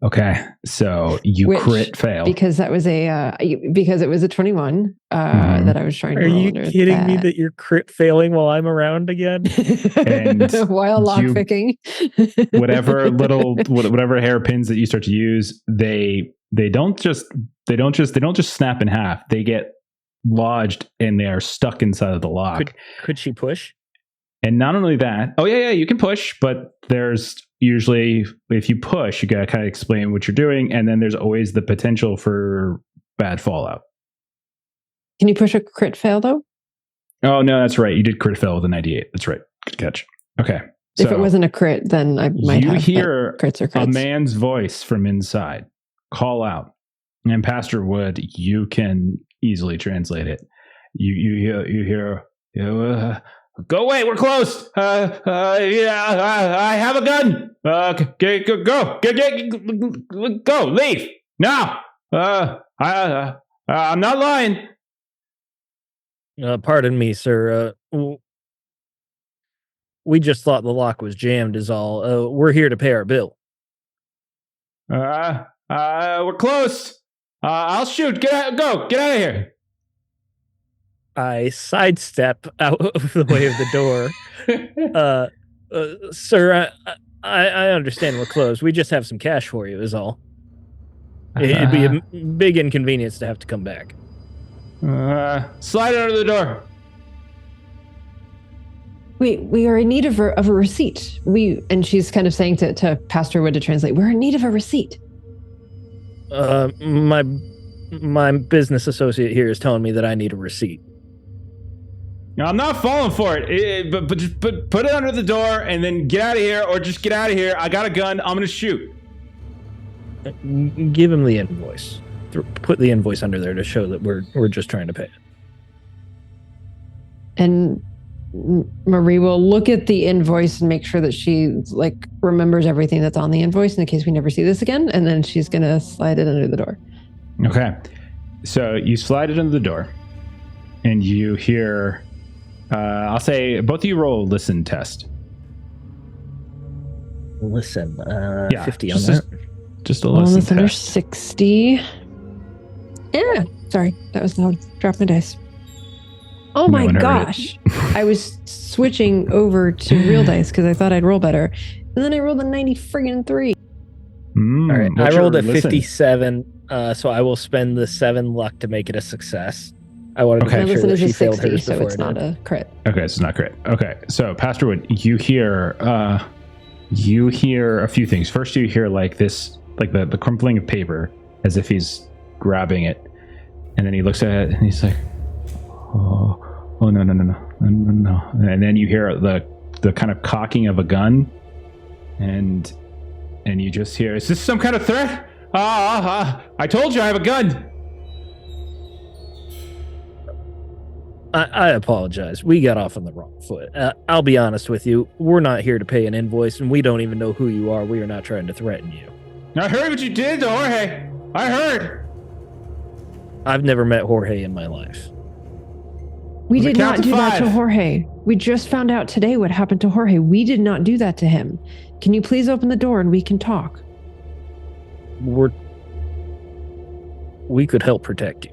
Okay. So you Which- crit fail. because that was because it was a 21 Mhm. that I was trying to Are roll. you under kidding me that you're crit failing while I'm around again? And while you- lockpicking? whatever hairpins that you start to use, they don't just snap in half. They get lodged and they are stuck inside of the lock. Could she push? And not only that, you can push, but there's usually, if you push, you got to kind of explain what you're doing, and then there's always the potential for bad fallout. Can you push a crit fail though? Oh no, that's right. You did crit fail with a 98. That's right. Good catch. Okay. If it wasn't a crit, then I might you have hear crits or a crits. man's voice from inside call out, and Pastor Wood, you can easily translate it. You hear. Go away. We're close. I have a gun. Go. Leave now. I'm not lying. Pardon me, sir. We just thought the lock was jammed is all. We're here to pay our bill. We're close. I'll shoot. Get out of here. I sidestep out of the way of the door. Sir, I understand we're closed. We just have some cash for you is all. It'd be a big inconvenience to have to come back. Slide under the door. We are in need of a receipt. And she's kind of saying to Pastor Wood to translate, we're in need of a receipt. My business associate here is telling me that I need a receipt. I'm not falling for it, but just put it under the door and then get out of here, or just get out of here. I got a gun. I'm going to shoot. Give him the invoice. Put the invoice under there to show that we're just trying to pay it. And Marie will look at the invoice and make sure that she remembers everything that's on the invoice in case we never see this again. And then she's going to slide it under the door. Okay. So you slide it under the door and you hear, I'll say both of you roll a listen test. Listen, 50 on just that. Just a listen under test. 60. Yeah. Sorry. That was loud. Drop my dice. Oh my gosh. I was switching over to real dice because I thought I'd roll better. And then I rolled a 93. All right. I rolled a 57, so I will spend the 7 luck to make it a success. I wanted to make sure that she failed hers so before it's not a crit. Okay, so it's not crit. Okay, so Pastor Wood, you hear a few things. First, you hear the crumpling of paper as if he's grabbing it, and then he looks at it and he's like, "Oh no!" And then you hear the kind of cocking of a gun, and you just hear, "Is this some kind of threat? I told you I have a gun." I apologize. We got off on the wrong foot. I'll be honest with you. We're not here to pay an invoice, and we don't even know who you are. We are not trying to threaten you. I heard what you did to Jorge. I heard. I've never met Jorge in my life. We did not do that to Jorge. We just found out today what happened to Jorge. We did not do that to him. Can you please open the door and we can talk? We could help protect you.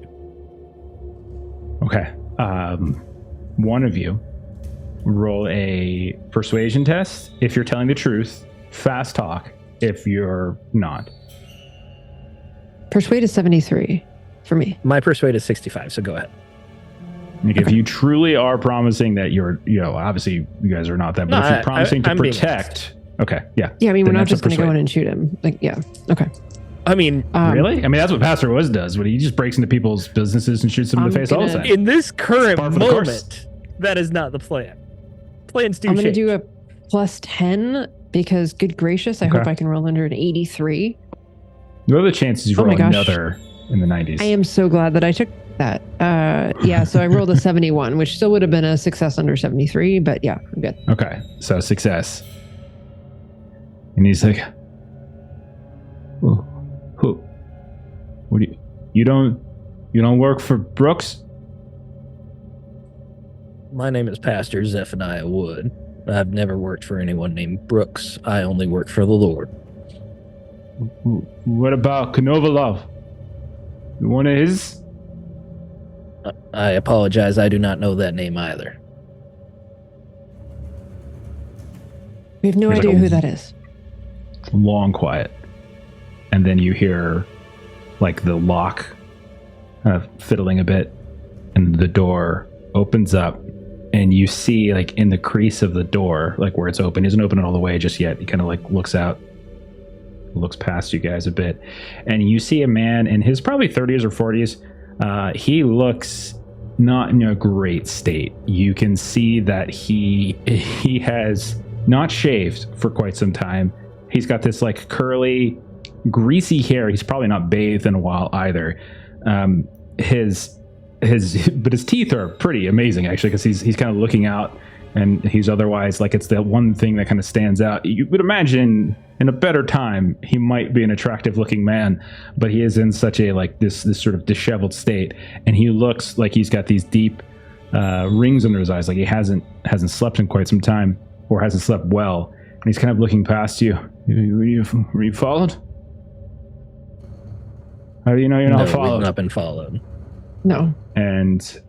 Okay. One of you roll a persuasion test if you're telling the truth. Fast talk if you're not. Persuade is 73 for me. My persuade is 65, so go ahead. Like if you truly are promising that you're, obviously you guys are not that, but if you're promising to protect. Okay, yeah. Yeah, I mean, we're not just going to go in and shoot him. Yeah, okay. I mean, really? I mean, that's what Pastor Wiz does. When he just breaks into people's businesses and shoots them in the face all the time. In this current moment, that is not the plan. Plans do change. I'm going to do a plus 10 because, good gracious, I hope I can roll under an 83. What are the chances you roll another in the 90s? I am so glad that I took that. So I rolled a 71, which still would have been a success under 73, but yeah, I'm good. Okay, so success. And he's like, Who? What do you don't work for Brooks? My name is Pastor Zephaniah Wood. I've never worked for anyone named Brooks. I only work for the Lord. What about Konovalov? One of his? I apologize. I do not know that name either. We have no idea who that is. Long quiet. And then you hear the lock fiddling a bit, and the door opens up, and you see in the crease of the door, where it's open, he isn't open all the way just yet. He kind of looks out, looks past you guys a bit, and you see a man in his probably 30s or 40s. He looks not in a great state. You can see that he has not shaved for quite some time. He's got this curly, greasy hair. He's probably not bathed in a while either. His his teeth are pretty amazing actually, because he's kind of looking out, and he's otherwise like it's the one thing that kind of stands out. You would imagine in a better time he might be an attractive looking man, but he is in such a like this sort of disheveled state, and he looks like he's got these deep rings under his eyes, like he hasn't slept in quite some time, or hasn't slept well, and he's kind of looking past you. Were you followed? How do you know you're not followed? We've not been followed. No. And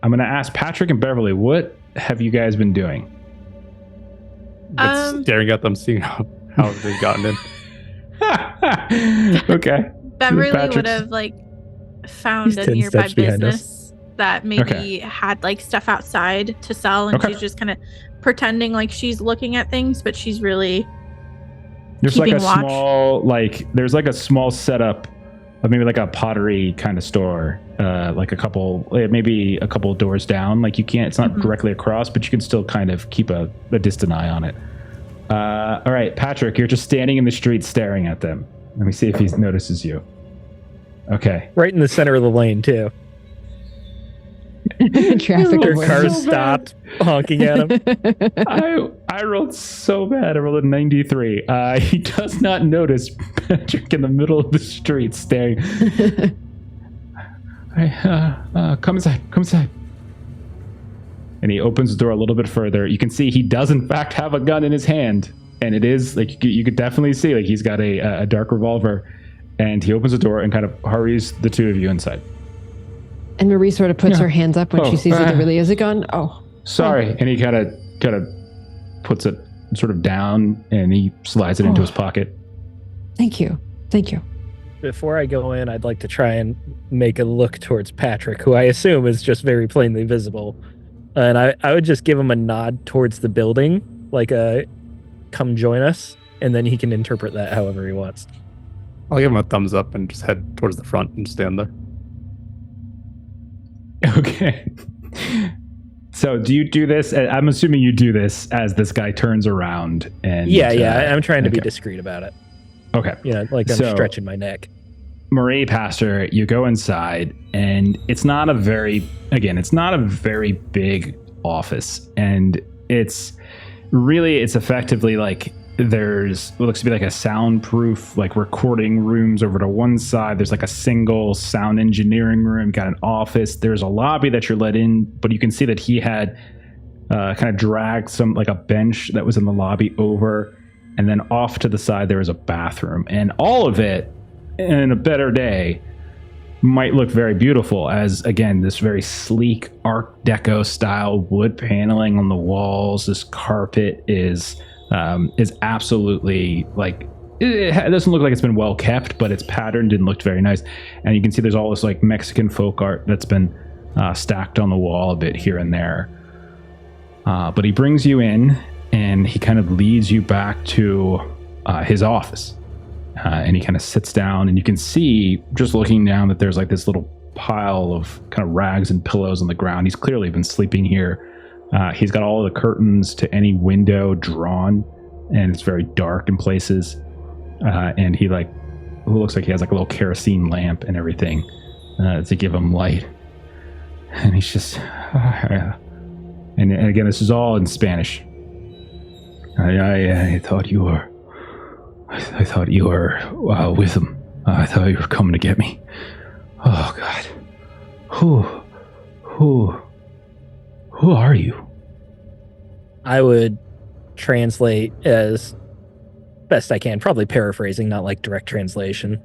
I'm going to ask Patrick and Beverly, what have you guys been doing? Staring at them, seeing how they've gotten in. Okay. Beverly Patrick's- would have like found He's a 10 nearby steps behind us. business that maybe had like stuff outside to sell, and she's just kind of pretending like she's looking at things, but she's really There's like a keeping watch. small, there's like a small setup of maybe like a pottery kind of store, maybe a couple doors down. Like you can't, it's not directly across, but you can still kind of keep a distant eye on it. All right, Patrick, you're just standing in the street staring at them. Let me see if he notices you. Okay. Right in the center of the lane, too. Traffic Their avoidance. cars so stopped honking at him. I rolled so bad. I rolled a 93. He does not notice Patrick in the middle of the street staring. Come inside. And he opens the door a little bit further. You can see he does in fact have a gun in his hand, and it is like you could definitely see like he's got a dark revolver, and he opens the door and kind of hurries the two of you inside. And Marie sort of puts her hands up when she sees that there really is a gun. Oh, sorry. And he kind of puts it sort of down, and he slides it into his pocket. thank you. Before I go in, I'd like to try and make a look towards Patrick, who I assume is just very plainly visible. And I would just give him a nod towards the building, like a come join us, and then he can interpret that however he wants. I'll give him a thumbs up and just head towards the front and stand there. Okay. So do you do this? I'm assuming you do this as this guy turns around and... Yeah, I'm trying to be discreet about it. Okay. Like I'm So- stretching my neck. Marie Pastor, you go inside, and it's not a very big office, and it's effectively like there's what looks to be like a soundproof like recording rooms over to one side. There's like a single sound engineering room, got an office. There's a lobby that you're let in, but you can see that he had kind of dragged some like a bench that was in the lobby over, and then off to the side there was a bathroom, and all of it in a better day might look very beautiful, as again this very sleek Art Deco style wood paneling on the walls. This carpet is absolutely like, it doesn't look like it's been well kept, but it's patterned and looked very nice. And you can see there's all this like Mexican folk art that's been stacked on the wall a bit here and there. But he brings you in, and he kind of leads you back to his office. And he kind of sits down, and you can see just looking down that there's like this little pile of kind of rags and pillows on the ground. He's clearly been sleeping here. He's got all of the curtains to any window drawn, and it's very dark in places. And he looks like he has like a little kerosene lamp and everything to give him light. And he's just, and again, this is all in Spanish. I thought you were. I thought you were with him. I thought you were coming to get me. Oh God. Who are you? I would translate as best I can, probably paraphrasing, not like direct translation.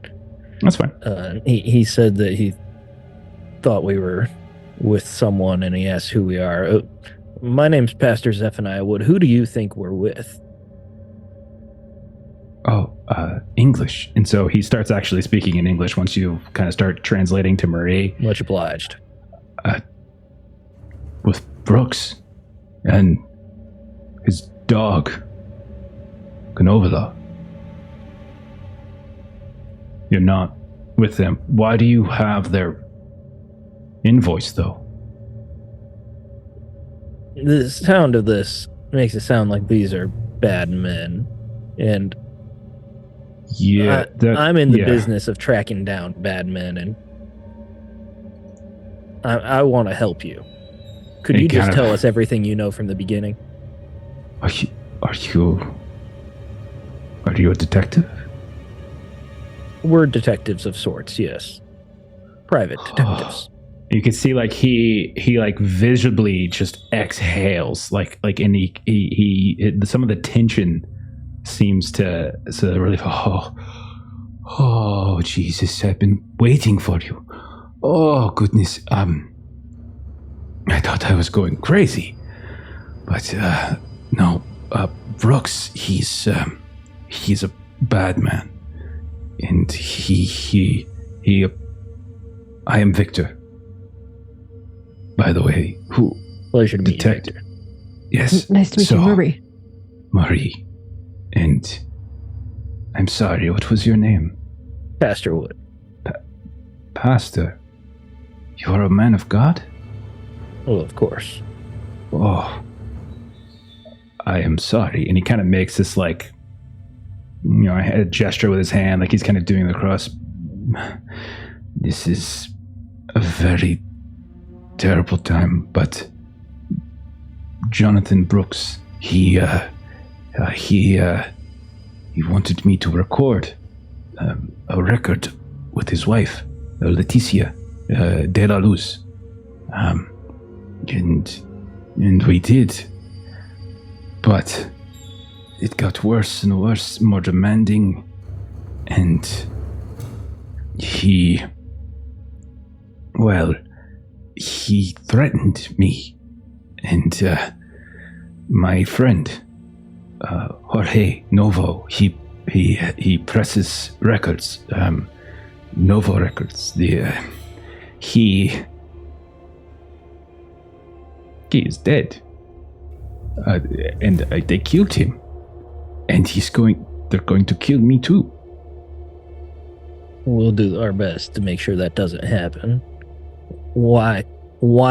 That's fine. He said that he thought we were with someone, and he asked who we are. My name's Pastor Zephaniah Wood. Who do you think we're with? English. And so he starts actually speaking in English once you kind of start translating to Marie. Much obliged. With Brooks and his dog, Canovala. You're not with them. Why do you have their invoice, though? The sound of this makes it sound like these are bad men. And Yeah, I'm in the business of tracking down bad men, and I want to help you. Could You you just gotta- tell us everything you know from the beginning? Are you a detective? We're detectives of sorts, yes. Private detectives. You can see like he like visibly just exhales and he some of the tension seems to really oh Jesus, I've been waiting for you. Oh goodness, I thought I was going crazy, but no, Brooks, he's a bad man, and he I am Victor. By the way, who? Pleasure to meet you, Detective. Victor. Yes. Nice to meet you, Murray. Marie. And I'm sorry, what was your name? Pastor Wood. Pastor. You're a man of God? Well, of course. Oh. I am sorry. And he kind of makes this like, a gesture with his hand, like he's kind of doing the cross. This is a very terrible time, but Jonathan Brooks, he wanted me to record a record with his wife, Leticia de la Luz, and we did, but it got worse and worse, more demanding, and he threatened me and my friend Jorge Novo. He presses records, Novo Records. He is dead, and they killed him, and they're going to kill me too. We'll do our best to make sure that doesn't happen. Why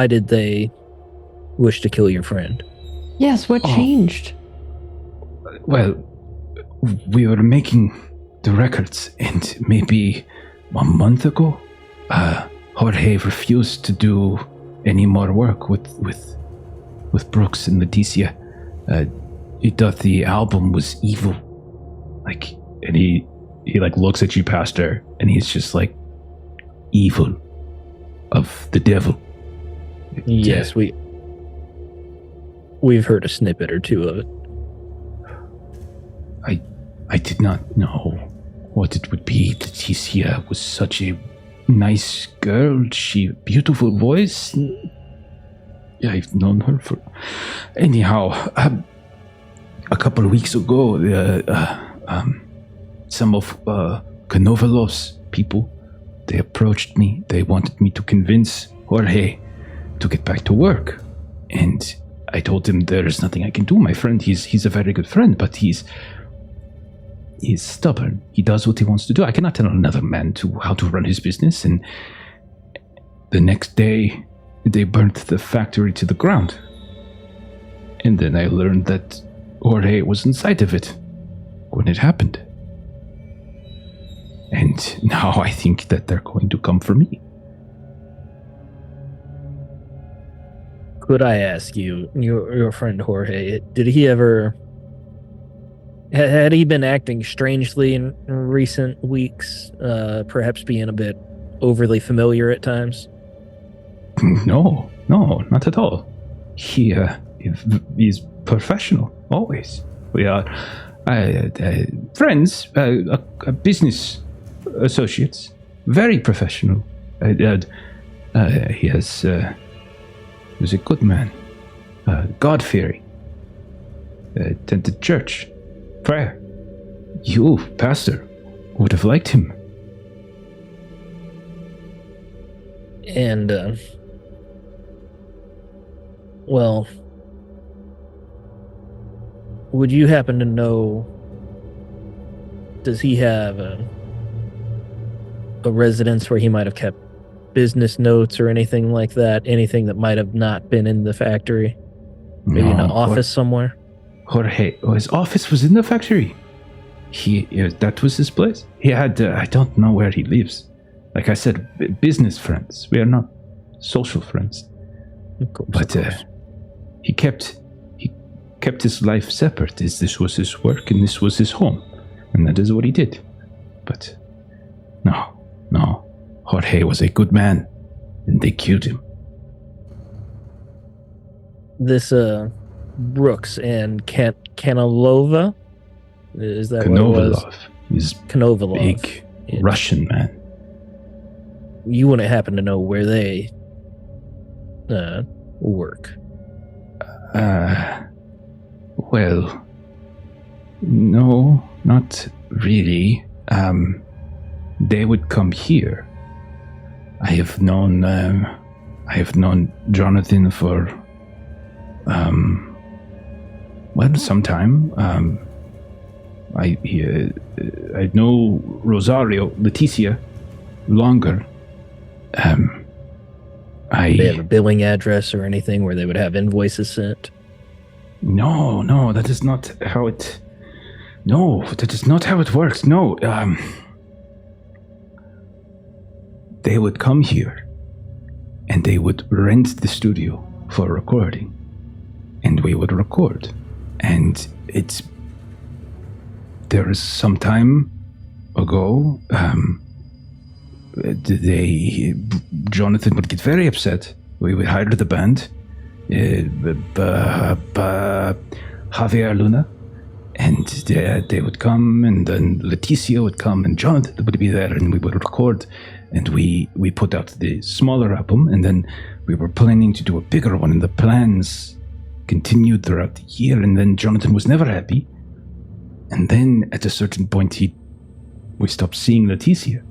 did they wish to kill your friend? Yes, what changed? Well, we were making the records, and maybe a month ago, Jorge refused to do any more work with Brooks and Leticia. He thought the album was evil. And he looks at you, Pastor, and he's just like, evil of the devil. Yes, we've heard a snippet or two of it. I did not know what it would be. Leticia was such a nice girl. Beautiful voice. I've known her for... Anyhow, a couple of weeks ago, some of Konovalov's people, they approached me. They wanted me to convince Jorge to get back to work. And I told him there's nothing I can do. My friend, he's a very good friend, but he's stubborn. He does what he wants to do. I cannot tell another man how to run his business. And the next day, they burnt the factory to the ground. And then I learned that Jorge was inside of it when it happened. And now I think that they're going to come for me. Could I ask you, your friend Jorge, did he ever... Had he been acting strangely in recent weeks, perhaps being a bit overly familiar at times? No, not at all. He's professional, always. We are friends, business associates, very professional. He was a good man, God-fearing, attended church, prayer. You, Pastor, would have liked him. And, well, would you happen to know, does he have a residence where he might have kept business notes or anything like that? Anything that might have not been in the factory? Maybe in an office somewhere? Jorge, his office was in the factory. That was his place. He had, I don't know where he lives. Like I said, business friends. We are not social friends. Of course, But of course. he kept his life separate. As this was his work and this was his home, and that is what he did. But no, Jorge was a good man, and they killed him. This Brooks and Kanalova, is that what it was? Konovalov. He's Konovalov. big Yeah. Russian man. You wouldn't happen to know where they work? Well, no, not really. They would come here. I have known Jonathan for some time. I know Rosario, Leticia, longer. They have a billing address or anything where they would have invoices sent? No, that is not how it. No, that is not how it works. No, they would come here, and they would rent the studio for recording, and we would record, and there is some time ago. Jonathan would get very upset. We would hire the band, Javier Luna, and they would come, and then Leticia would come, and Jonathan would be there, and we would record, and we put out the smaller album, and then we were planning to do a bigger one, and the plans continued throughout the year, and then Jonathan was never happy, and then at a certain point we stopped seeing Leticia.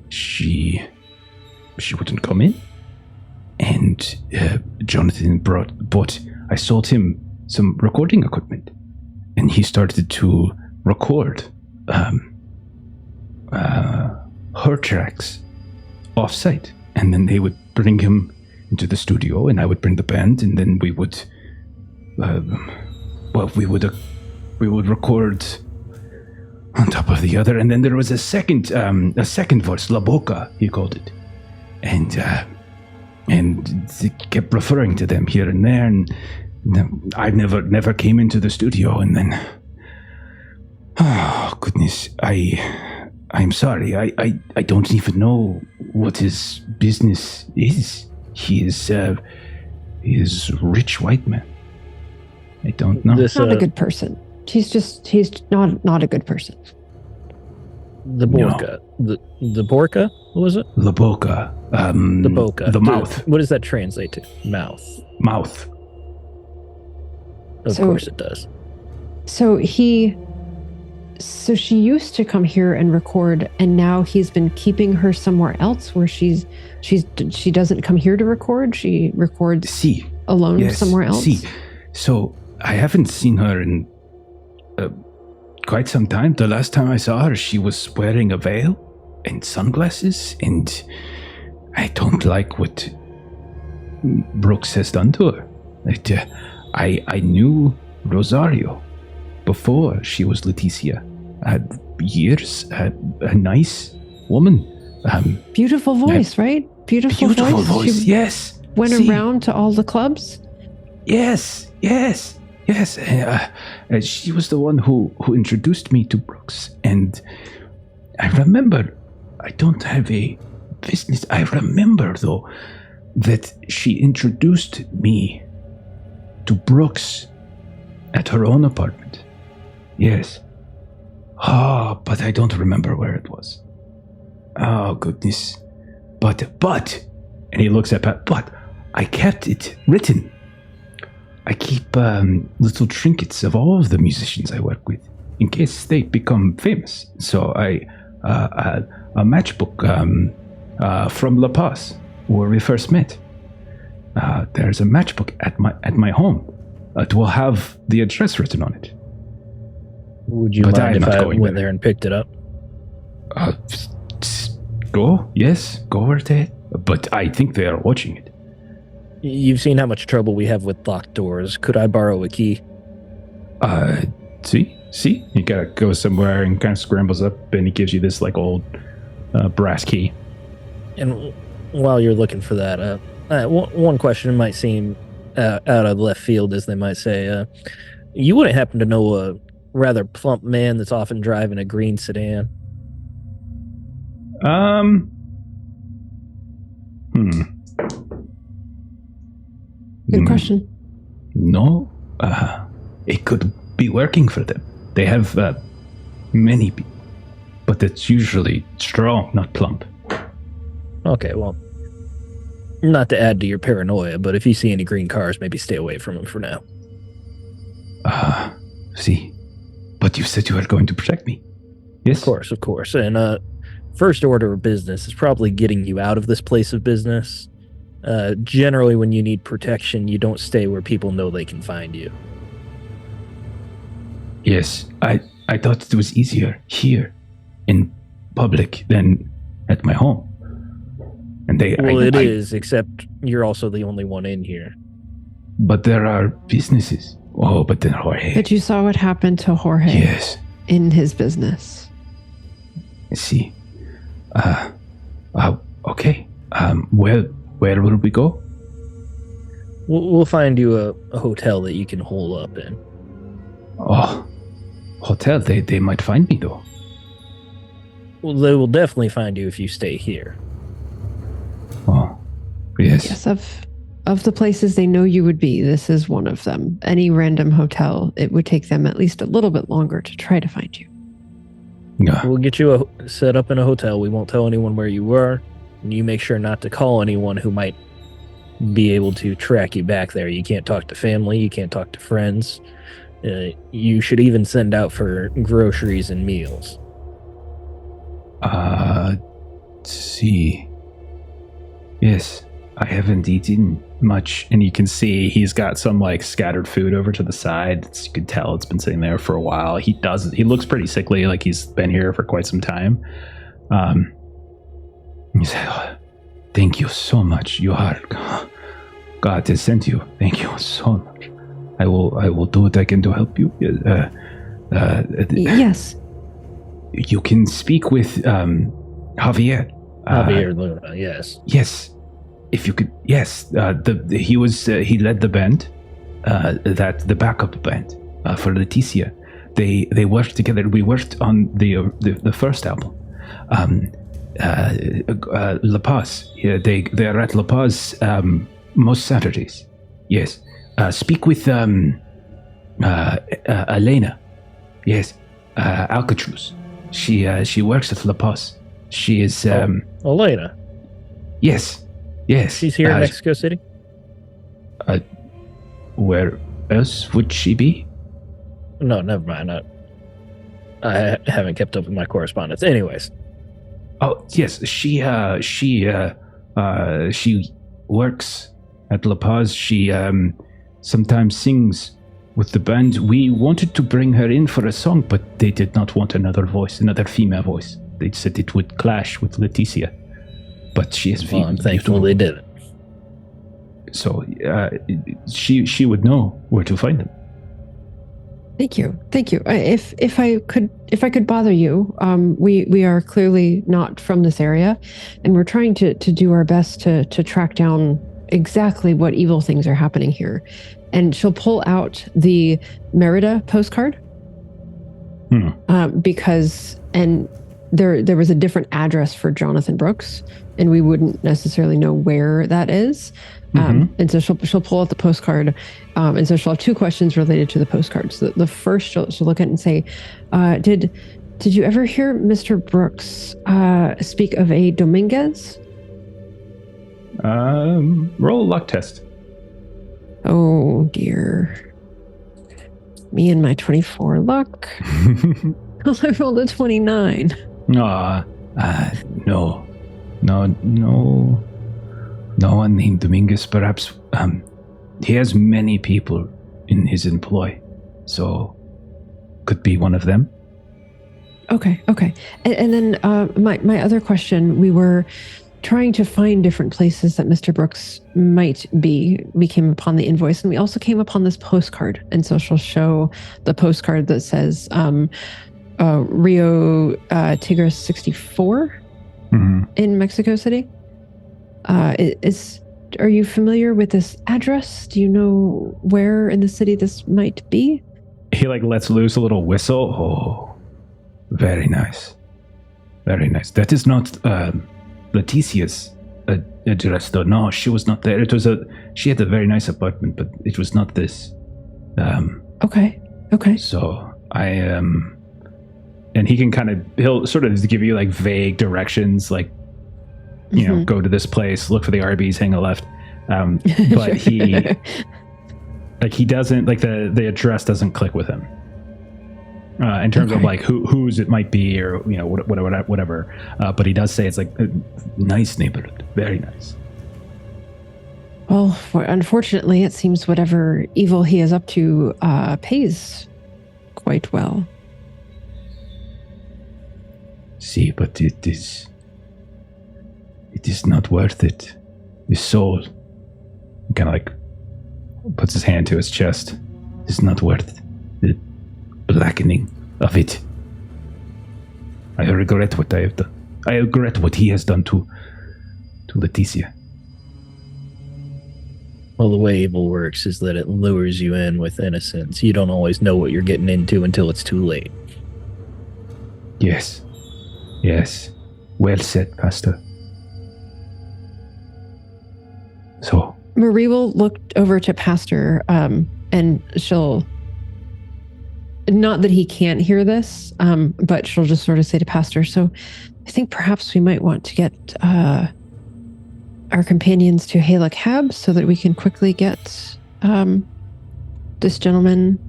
She wouldn't come in, and Jonathan I sold him some recording equipment, and he started to record her tracks off-site, and then they would bring him into the studio, and I would bring the band, and then we would record on top of the other, and then there was a second voice, La Boca, he called it, and he kept referring to them here and there, and I never came into the studio, and then, oh goodness, I'm sorry, I don't even know what his business is. He is a rich white man. I don't know. Not a good person. He's not a good person. The Borka. No. The Borka? What was it? La Boca. The Boca. The mouth. What does that translate to? Mouth. Mouth. Of course it does. So she used to come here and record, and now he's been keeping her somewhere else where she doesn't come here to record. She records alone somewhere else. So I haven't seen her in quite some time. The last time I saw her, she was wearing a veil and sunglasses, and I don't like what Brooks has done to her. I knew Rosario before she was Leticia. Years, a nice woman. Beautiful voice, right? Beautiful voice. She yes. Went around to all the clubs. Yes. She was the one who introduced me to Brooks, and I remember. I don't have a business. I remember though that she introduced me to Brooks at her own apartment. Yes. But I don't remember where it was. Oh goodness. But, and he looks at Pat. But I kept it written. I keep little trinkets of all of the musicians I work with in case they become famous. So a matchbook from La Paz, where we first met. There's a matchbook at my home. It will have the address written on it. Would you mind if I went there and picked it up? Go right ahead. But I think they are watching it. You've seen how much trouble we have with locked doors. Could I borrow a key? See? He kind of goes somewhere and kind of scrambles up, and he gives you this like old brass key. And while you're looking for that, One question might seem out of left field, as they might say. You wouldn't happen to know a rather plump man that's often driving a green sedan? Good question. No. It could be working for them. They have many people. But it's usually strong, not plump. Okay, well, not to add to your paranoia, but if you see any green cars, maybe stay away from them for now. See. But you said you were going to protect me. Yes? Of course. And first order of business is probably getting you out of this place of business. Generally, when you need protection, you don't stay where people know they can find you. Yes, I thought it was easier here in public than at my home. And it is, except you're also the only one in here. But there are businesses. Oh, but then Jorge. But you saw what happened to Jorge. Yes. In his business. I see. Okay. Where will we go? We'll find you a hotel that you can hole up in. Oh, hotel. They might find me though. Well, they will definitely find you if you stay here. Oh, yes. Yes, of the places they know you would be, this is one of them. Any random hotel, it would take them at least a little bit longer to try to find you. Yeah. We'll get you set up in a hotel. We won't tell anyone where you were. And you make sure not to call anyone who might be able to track you back there. You can't talk to family. You can't talk to friends. You should even send out for groceries and meals. See. Yes, I haven't eaten much. And you can see he's got some like scattered food over to the side. You can tell it's been sitting there for a while. He looks pretty sickly, like he's been here for quite some time. He said, oh, thank you so much. You are God has sent you. Thank you so much. I will do what I can to help you. Yes. You can speak with Javier. Javier Luna, yes. Yes. If you could, yes. He led the band, the backup band for Leticia. They worked together. We worked on the first album. La Paz. Yeah, they are at La Paz most Saturdays. Yes. Speak with Elena. Yes. Alcatraz. She works at La Paz. She is Elena. Yes. She's here in Mexico City. Where else would she be? No, never mind. I haven't kept up with my correspondence. Anyways. Oh yes, she works at La Paz. She sometimes sings with the band. We wanted to bring her in for a song, but they did not want another female voice. They said it would clash with Leticia. But she is I'm thankful they did it. So she would know where to find them. Thank you. If I could bother you, we are clearly not from this area, and we're trying to do our best to track down exactly what evil things are happening here. And she'll pull out the Merida postcard because there was a different address for Jonathan Brooks, and we wouldn't necessarily know where that is. And so she'll pull out the postcard, and so she'll have two questions related to the postcard. So the first, she'll look at it and say, "Did you ever hear Mr. Brooks speak of a Dominguez?" Roll a luck test. Oh dear, me and my 24 luck. I rolled a 29. No one named Dominguez. Perhaps he has many people in his employ, so could be one of them. Okay. And then my other question, we were trying to find different places that Mr. Brooks might be. We came upon the invoice, and we also came upon this postcard. And so she'll show the postcard that says Rio Tigres 64 in Mexico City. are you familiar with this address? Do you know where in the city this might be? He like lets loose a little whistle. Oh, very nice. Very nice. That is not Leticia's address, though. No, she was not there. She had a very nice apartment, but it was not this. Okay. So I and he can he'll sort of give you like vague directions, like, you know, go to this place, look for the Arby's, hang a left. But he doesn't, like, the address doesn't click with him. In terms of like whose it might be, or, you know, whatever. But he does say it's like a nice neighborhood, very nice. Well, unfortunately, it seems whatever evil he is up to pays quite well. See, but it is not worth it. His soul kind of like puts his hand to his chest. It's not worth the blackening of it. I regret what I have done. I regret what he has done to Leticia. Well, the way evil works is that it lures you in with innocence. You don't always know what you're getting into until it's too late. Yes. Well said, Pastor. So Marie will look over to Pastor, and she'll, not that he can't hear this, but she'll just sort of say to Pastor, so I think perhaps we might want to get our companions to hail a cab so that we can quickly get this gentleman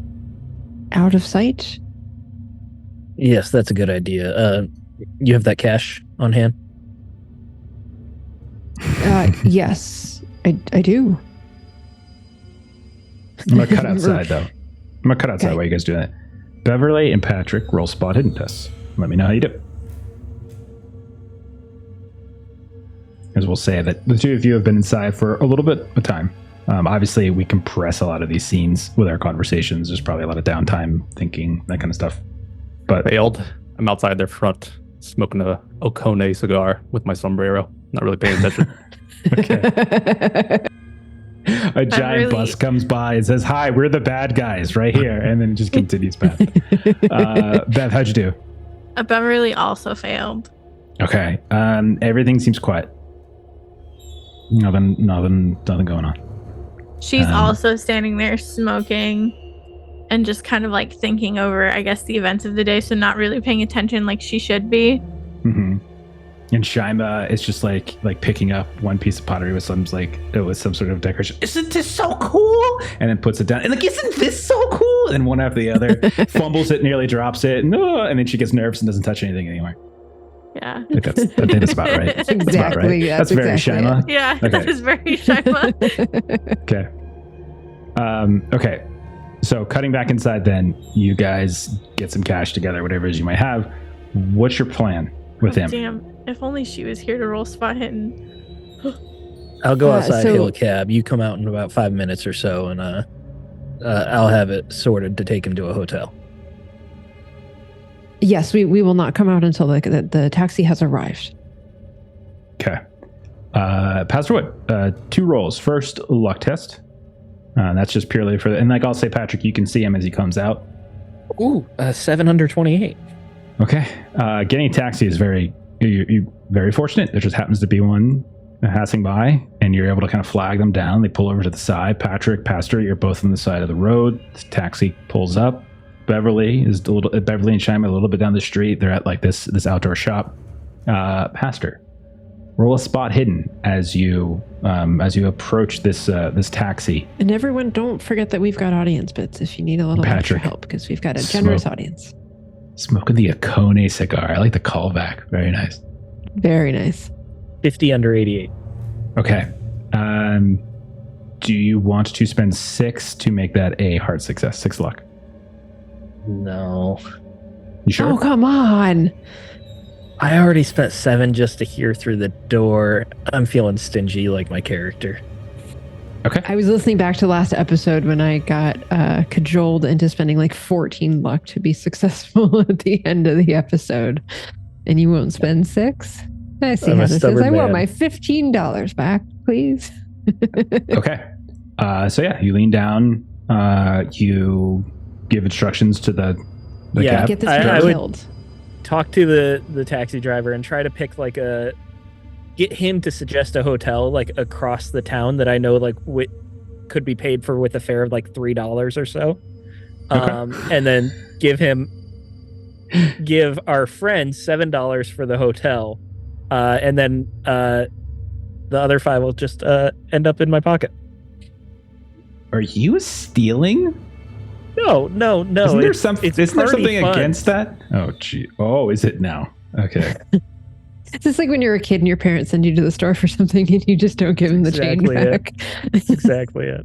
out of sight. Yes, that's a good idea. You have that cash on hand? Yes, I do. I'm going to cut outside, though. I'm going to cut outside while you guys do that. Beverly and Patrick roll spot hidden tests. Let me know how you do. As we'll say that the two of you have been inside for a little bit of time. Obviously, we compress a lot of these scenes with our conversations. There's probably a lot of downtime, thinking, that kind of stuff. But Failed. I'm outside their front, smoking a Okone cigar with my sombrero. Not really paying attention. Okay. A giant bus comes by and says, "Hi, we're the bad guys right here," and then it just continues past. Beth, how'd you do? Beverly also failed. Okay. Everything seems quiet. Nothing going on. She's also standing there smoking and just kind of like thinking over, I guess, the events of the day, so not really paying attention like she should be. Mm-hmm. And Shima is just like picking up one piece of pottery with some sort of decoration. Isn't this so cool? And then puts it down. And like, isn't this so cool? And one after the other, fumbles it, nearly drops it, and then she gets nervous and doesn't touch anything anymore. Yeah. I think that's about right. Exactly. That's about right. That's very exactly Shima. Yeah, Okay. that is very Shima. Okay. Okay. So cutting back inside, then you guys get some cash together, whatever it is you might have. What's your plan with him? Damn, if only she was here to roll spot hidden. I'll go outside, so- hail a cab. You come out in about 5 minutes or so, and I'll have it sorted to take him to a hotel. Yes, we will not come out until the taxi has arrived. Okay. Pastor Wood, 2 rolls. First, luck test. That's just purely for and like I'll say, Patrick, you can see him as he comes out. Ooh, 7 under 28. Okay. Getting a taxi is you're very fortunate. There just happens to be one passing by, and you're able to kind of flag them down. They pull over to the side. Patrick, Pastor, you're both on the side of the road. The taxi pulls up. Beverly and Shima a little bit down the street. They're at like this outdoor shop. Pastor, roll a spot hidden as you approach this taxi. And everyone, don't forget that we've got audience bits if you need a little extra help, because we've got a generous audience. Smoking the Okone cigar. I like the callback. Very nice. Very nice. 50 under 88. Okay. Do you want to spend 6 to make that a hard success? 6 luck. No. You sure? Oh, come on. I already spent 7 just to hear through the door. I'm feeling stingy like my character. Okay. I was listening back to last episode when I got cajoled into spending like 14 luck to be successful at the end of the episode. And you won't spend 6? I see I'm how a this is. stubborn I want man. my $15 back, please. Okay. So yeah, you lean down. You give instructions to the Yeah, cab. Get this I man would- killed. Talk to the taxi driver and try to pick like get him to suggest a hotel like across the town that I know like could be paid for with a fare of like $3 or so. And then give our friend $7 for the hotel, and then the other 5 will just end up in my pocket. Are you stealing? No. Isn't there, it's isn't there party something funds. against that? Oh, gee. Oh, is it now? Okay. It's just like when you're a kid and your parents send you to the store for something and you just don't give them the Exactly change it. back. That's exactly it.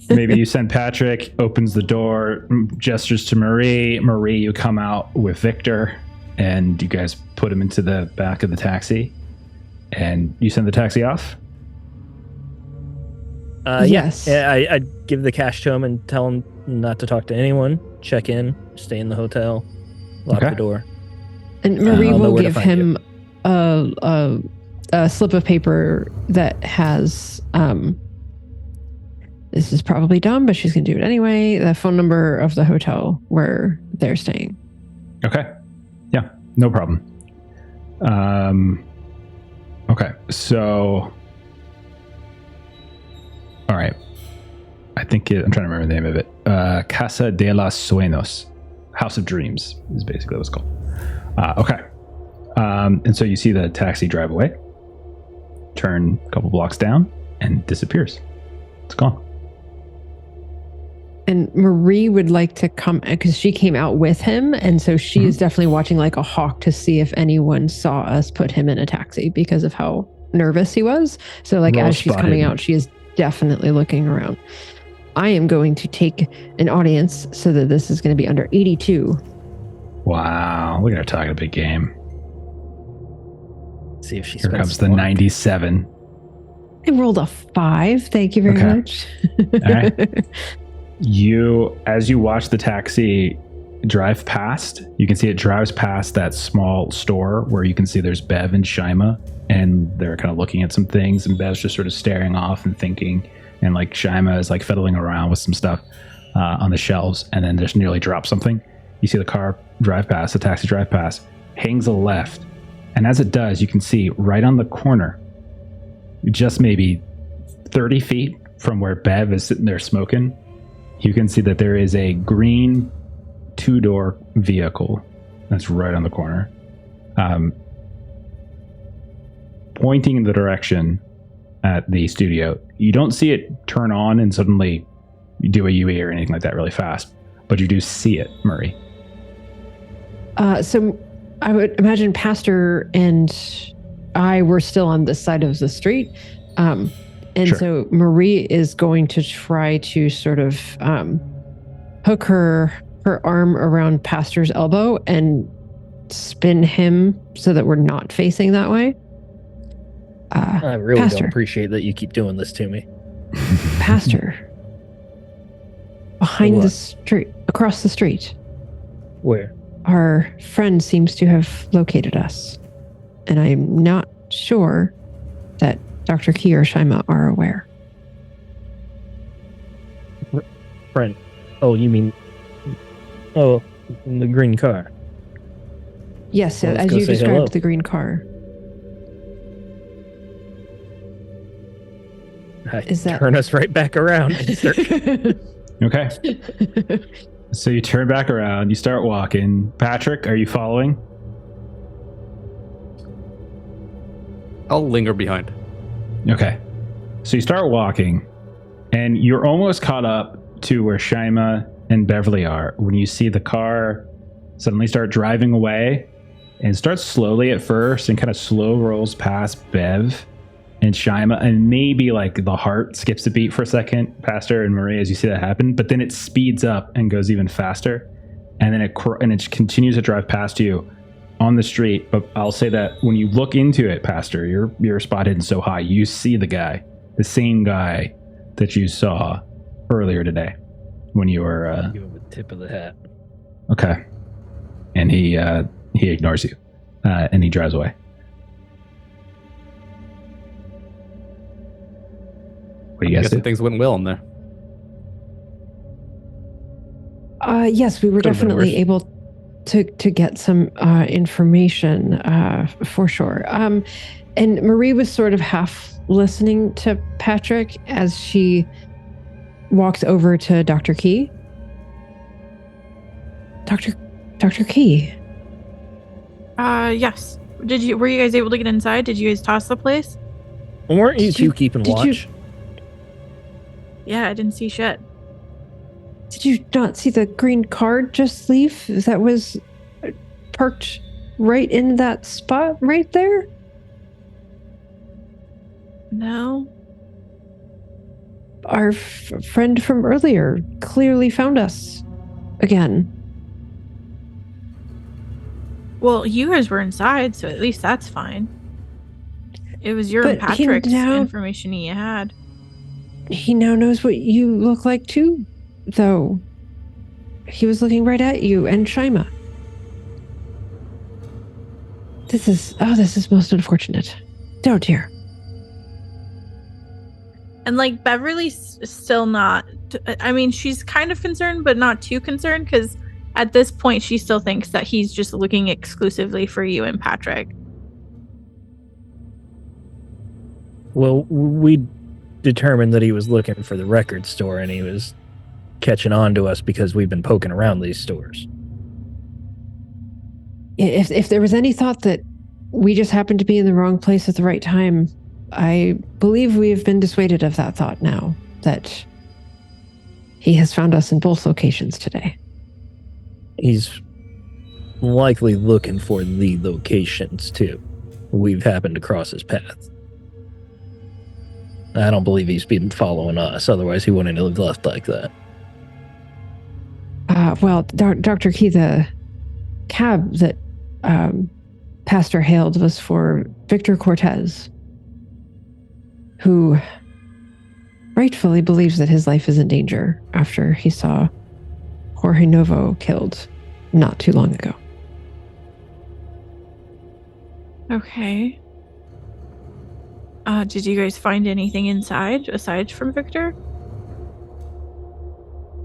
Maybe you send Patrick, opens the door, gestures to Marie. Marie, you come out with Victor, and you guys put him into the back of the taxi, and you send the taxi off. Yes. Yeah, I give the cash to him and tell him not to talk to anyone. Check in, stay in the hotel, lock Okay. the door. And Marie I'll know will where to give find him a slip of paper that has this is probably dumb, but she's gonna do it anyway. The phone number of the hotel where they're staying. Okay. Yeah, no problem. Okay, so all right. I'm trying to remember the name of it. Casa de los Sueños, House of Dreams is basically what it's called. Okay. And so you see the taxi drive away, turn a couple blocks down, and disappears. It's gone. And Marie would like to come because she came out with him. And so she is definitely watching like a hawk to see if anyone saw us put him in a taxi because of how nervous he was. So like Roll as she's spot coming hidden. out, she is definitely looking around. I am going to take an audience so that this is going to be under 82. Wow, look at her talking a big game. See if she Here spends comes the luck. 97. I rolled a 5. Thank you very Okay. much. All right. As you watch the taxi drive past, you can see it drives past that small store where you can see there's Bev and Shima, and they're kind of looking at some things, and Bev's just sort of staring off and thinking, and like Shima is like fiddling around with some stuff on the shelves, and then just nearly drops something. You see the car drive past, the taxi drive past, hangs a left, and as it does, you can see right on the corner, just maybe 30 feet from where Bev is sitting there smoking, you can see that there is a green 2-door vehicle that's right on the corner, pointing in the direction at the studio. You don't see it turn on and suddenly do a UE or anything like that really fast, but you do see it, Murray. So I would imagine Pastor and I were still on this side of the street. And Sure. so Marie is going to try to sort of hook her arm around Pastor's elbow and spin him so that we're not facing that way. I really Pastor. don't appreciate that you keep doing this to me. Pastor. Behind the What? street, across the street, Where? our friend seems to have located us. And I'm not sure that Dr. Key or Shima are aware. Friend. Oh, you mean... Oh, in the green car. Yes, Well, let's as go you say described hello. the green car. Is that- Turn us right back around. and start- Okay. So you turn back around, you start walking. Patrick, are you following? I'll linger behind. Okay. So you start walking, and you're almost caught up to where Shima and Beverly are when you see the car suddenly start driving away, and it starts slowly at first and kind of slow rolls past Bev and Shima, and maybe like the heart skips a beat for a second, Pastor and Maria, as you see that happen, but then it speeds up and goes even faster, and then it continues to drive past you on the street. But I'll say that when you look into it, Pastor, your spot hidden so high, you see the same guy that you saw earlier today when you were Give him a tip of the hat. okay, and he ignores you, and he drives away. do you guys do? Things went well in there. Yes, we were Could've been definitely worse. able to get some information for sure. And Marie was sort of half listening to Patrick as she walks over to Dr. Key. Dr. Key. Yes. Were you guys able to get inside? Did you guys toss the place? Weren't you Did two you- keeping did you- watch? Yeah, I didn't see shit. Did you not see the green card just leave? That was parked right in that spot right there? No. Our friend from earlier clearly found us again. Well, you guys were inside, so at least that's fine. It was your and But he Patrick's now- information he had. He now knows what you look like too, though. He was looking right at you and Shima. This is most unfortunate. Oh dear. And like Beverly's still not. I mean, she's kind of concerned, but not too concerned because at this point she still thinks that he's just looking exclusively for you and Patrick. Well, we determined that he was looking for the record store and he was catching on to us because we've been poking around these stores. If there was any thought that we just happened to be in the wrong place at the right time, I believe we have been dissuaded of that thought now, that he has found us in both locations today. He's likely looking for the locations too. We've happened to cross his path. I don't believe he's been following us, otherwise he wouldn't have left like that. Well, Dr. Key, the cab that Pastor hailed was for Victor Cortez, who rightfully believes that his life is in danger after he saw Jorge Novo killed not too long ago. Okay. Did you guys find anything inside aside from Victor?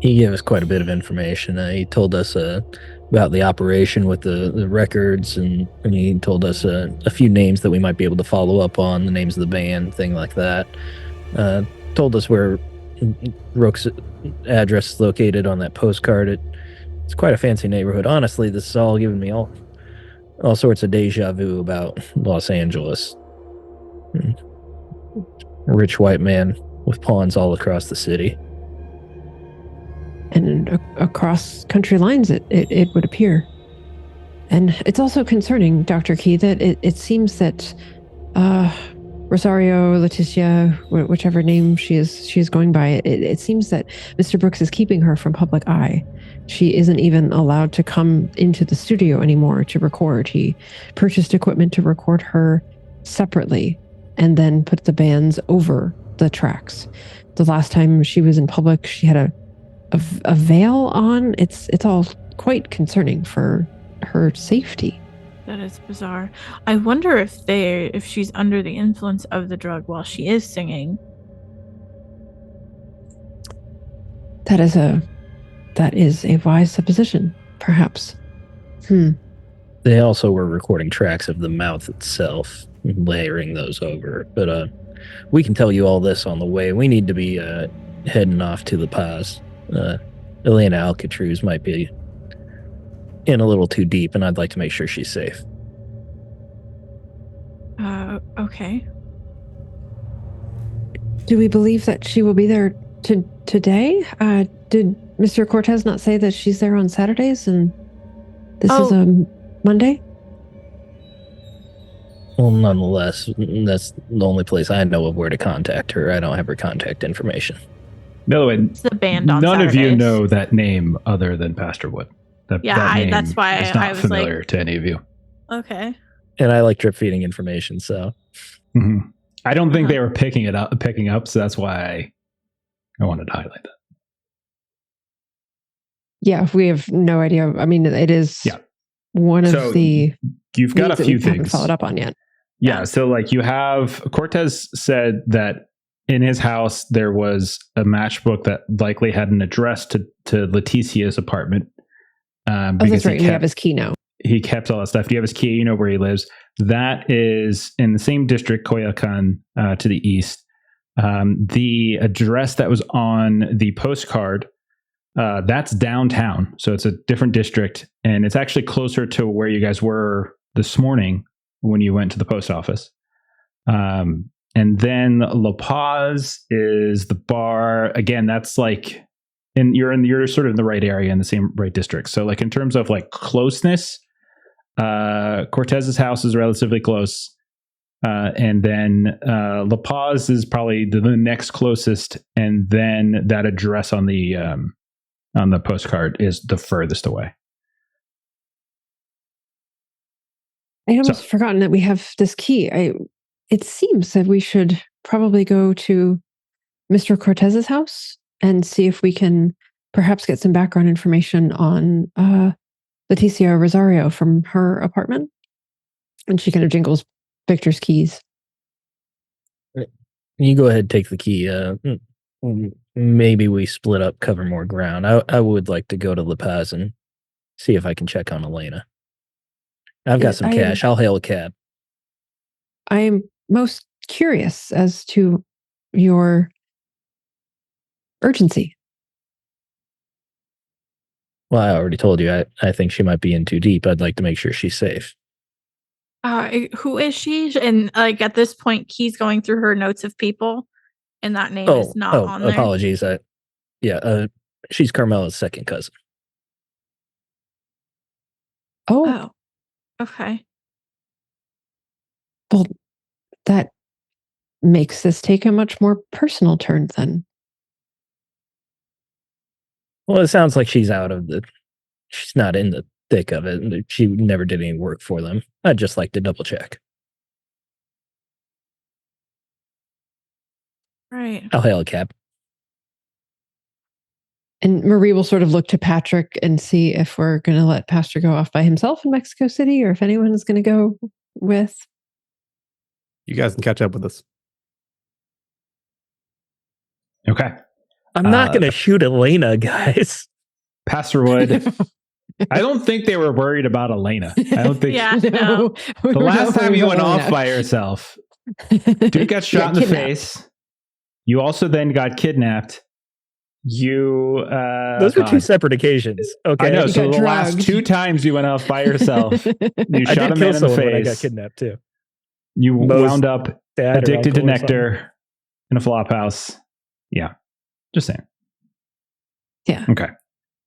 He gave us quite a bit of information. He told us about the operation with the records, and he told us a few names that we might be able to follow up on, the names of the band, thing like that. Told us where Rook's address is located on that postcard. It's quite a fancy neighborhood. Honestly, this is all giving me all sorts of deja vu about Los Angeles. A rich white man with pawns all across the city. And across country lines, it would appear. And it's also concerning, Dr. Key, that it seems that Rosario, Leticia, whichever name she is going by, it seems that Mr. Brooks is keeping her from public eye. She isn't even allowed to come into the studio anymore to record. He purchased equipment to record her separately and then put the bands over the tracks. The last time she was in public, she had a veil on. It's all quite concerning for her safety. That is bizarre. I wonder if she's under the influence of the drug while she is singing. That is a wise supposition, perhaps. They also were recording tracks of the mouth itself, layering those over. But we can tell you all this on the way. We need to be heading off to La Paz. Elena Alcatruz might be in a little too deep, and I'd like to make sure she's safe. Okay. Do we believe that she will be there today? Did Mr. Cortez not say that she's there on Saturdays and this is a Monday? Well, nonetheless, that's the only place I know of where to contact her. I don't have her contact information. No, It's the band on none of you Saturdays. know that name other than Pastor Wood. That name that's why is not I was like- familiar to any of you. Okay. And I like drip feeding information, so Mhm. I don't think they were picking up, so that's why I wanted to highlight that. Yeah, we have no idea. I mean, it is one of So the you've got leads a that few we haven't things followed up on yet. Yeah, so like you have Cortez said that in his house there was a matchbook that likely had an address to Leticia's apartment. That's right. We have his key now. He kept all that stuff. Do you have his key? You know where he lives. That is in the same district, Coyoacan, to the east. The address that was on the postcard, that's downtown. So it's a different district. And it's actually closer to where you guys were this morning when you went to the post office. And then La Paz is the bar. Again, that's like, and you're sort of in the right area in the same right district. So like in terms of like closeness, Cortez's house is relatively close. And then La Paz is probably the next closest. And then that address on the postcard is the furthest away. I almost forgotten that we have this key. It seems that we should probably go to Mr. Cortez's house and see if we can perhaps get some background information on Leticia Rosario from her apartment. And she kind of jingles Victor's keys. You go ahead, take the key. Maybe we split up, cover more ground. I would like to go to La Paz and see if I can check on Elena. I've got some cash. I'll hail a cab. I am most curious as to your urgency. Well, I already told you. I think she might be in too deep. I'd like to make sure she's safe. Who is she? And like at this point, Key's going through her notes of people, and that name is not on there. Apologies. She's Carmela's second cousin. Oh, okay. Well, that makes this take a much more personal turn then. Well, it sounds like she's she's not in the thick of it. She never did any work for them. I'd just like to double check. Right. I'll hail a cab. And Marie will sort of look to Patrick and see if we're going to let Pastor go off by himself in Mexico City or if anyone is going to go with. You guys can catch up with us. Okay. I'm not going to shoot Elena, guys. Pastor Wood. I don't think they were worried about Elena. I don't think. Yeah, no. The last time you went off by yourself, dude got shot in the face. You also then got kidnapped. Those were two separate occasions. Okay, I know. You So the got last drugged. 2 times you went off by yourself, you I shot did a man kill in the someone when I got face. kidnapped too. You wound up Dad addicted to or uncle or nectar in a flop house. Yeah, just saying. Yeah. Okay.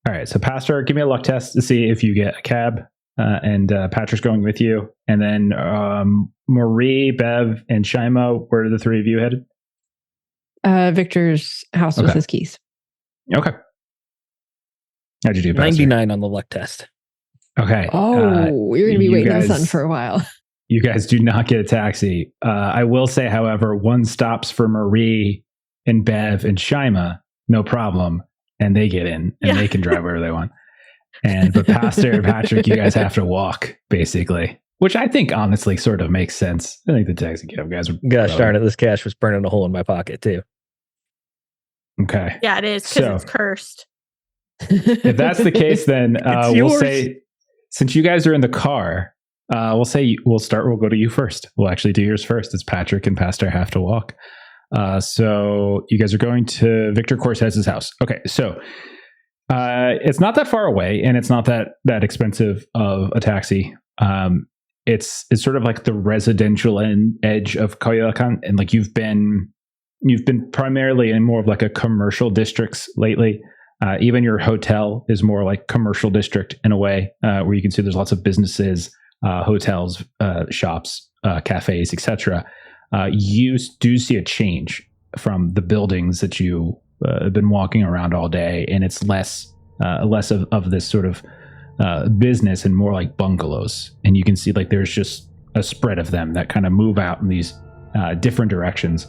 All right. So, Pastor, give me a luck test to see if you get a cab, and Patrick's going with you, and then Marie, Bev, and Shima. Where are the 3 of you headed? Victor's house with his keys. Okay. How'd you do, Pastor? 99 on the luck test. Okay. Oh, you're going to be waiting in the sun for a while. You guys do not get a taxi. I will say, however, one stops for Marie and Bev and Shima, no problem, and they get in and they can drive wherever they want. But Pastor and Patrick, you guys have to walk, basically, which I think honestly sort of makes sense. I think the taxi cab guys are. Gosh darn it, this cash was burning a hole in my pocket too. Okay. Yeah, it is because it's cursed. If that's the case, then we'll say, since you guys are in the car, we'll go to you first. We'll actually do yours first. It's Patrick and Pastor have to walk. So you guys are going to Victor Cortez's house. Okay, so it's not that far away, and it's not that expensive of a taxi. It's sort of like the residential edge of Coyoacan, and like you've been primarily in more of like a commercial districts lately. Even your hotel is more like commercial district in a way, where you can see there's lots of businesses, hotels, shops, cafes, etc. You do see a change from the buildings that you have been walking around all day, and it's less of this sort of business and more like bungalows. And you can see like there's just a spread of them that kind of move out in these different directions.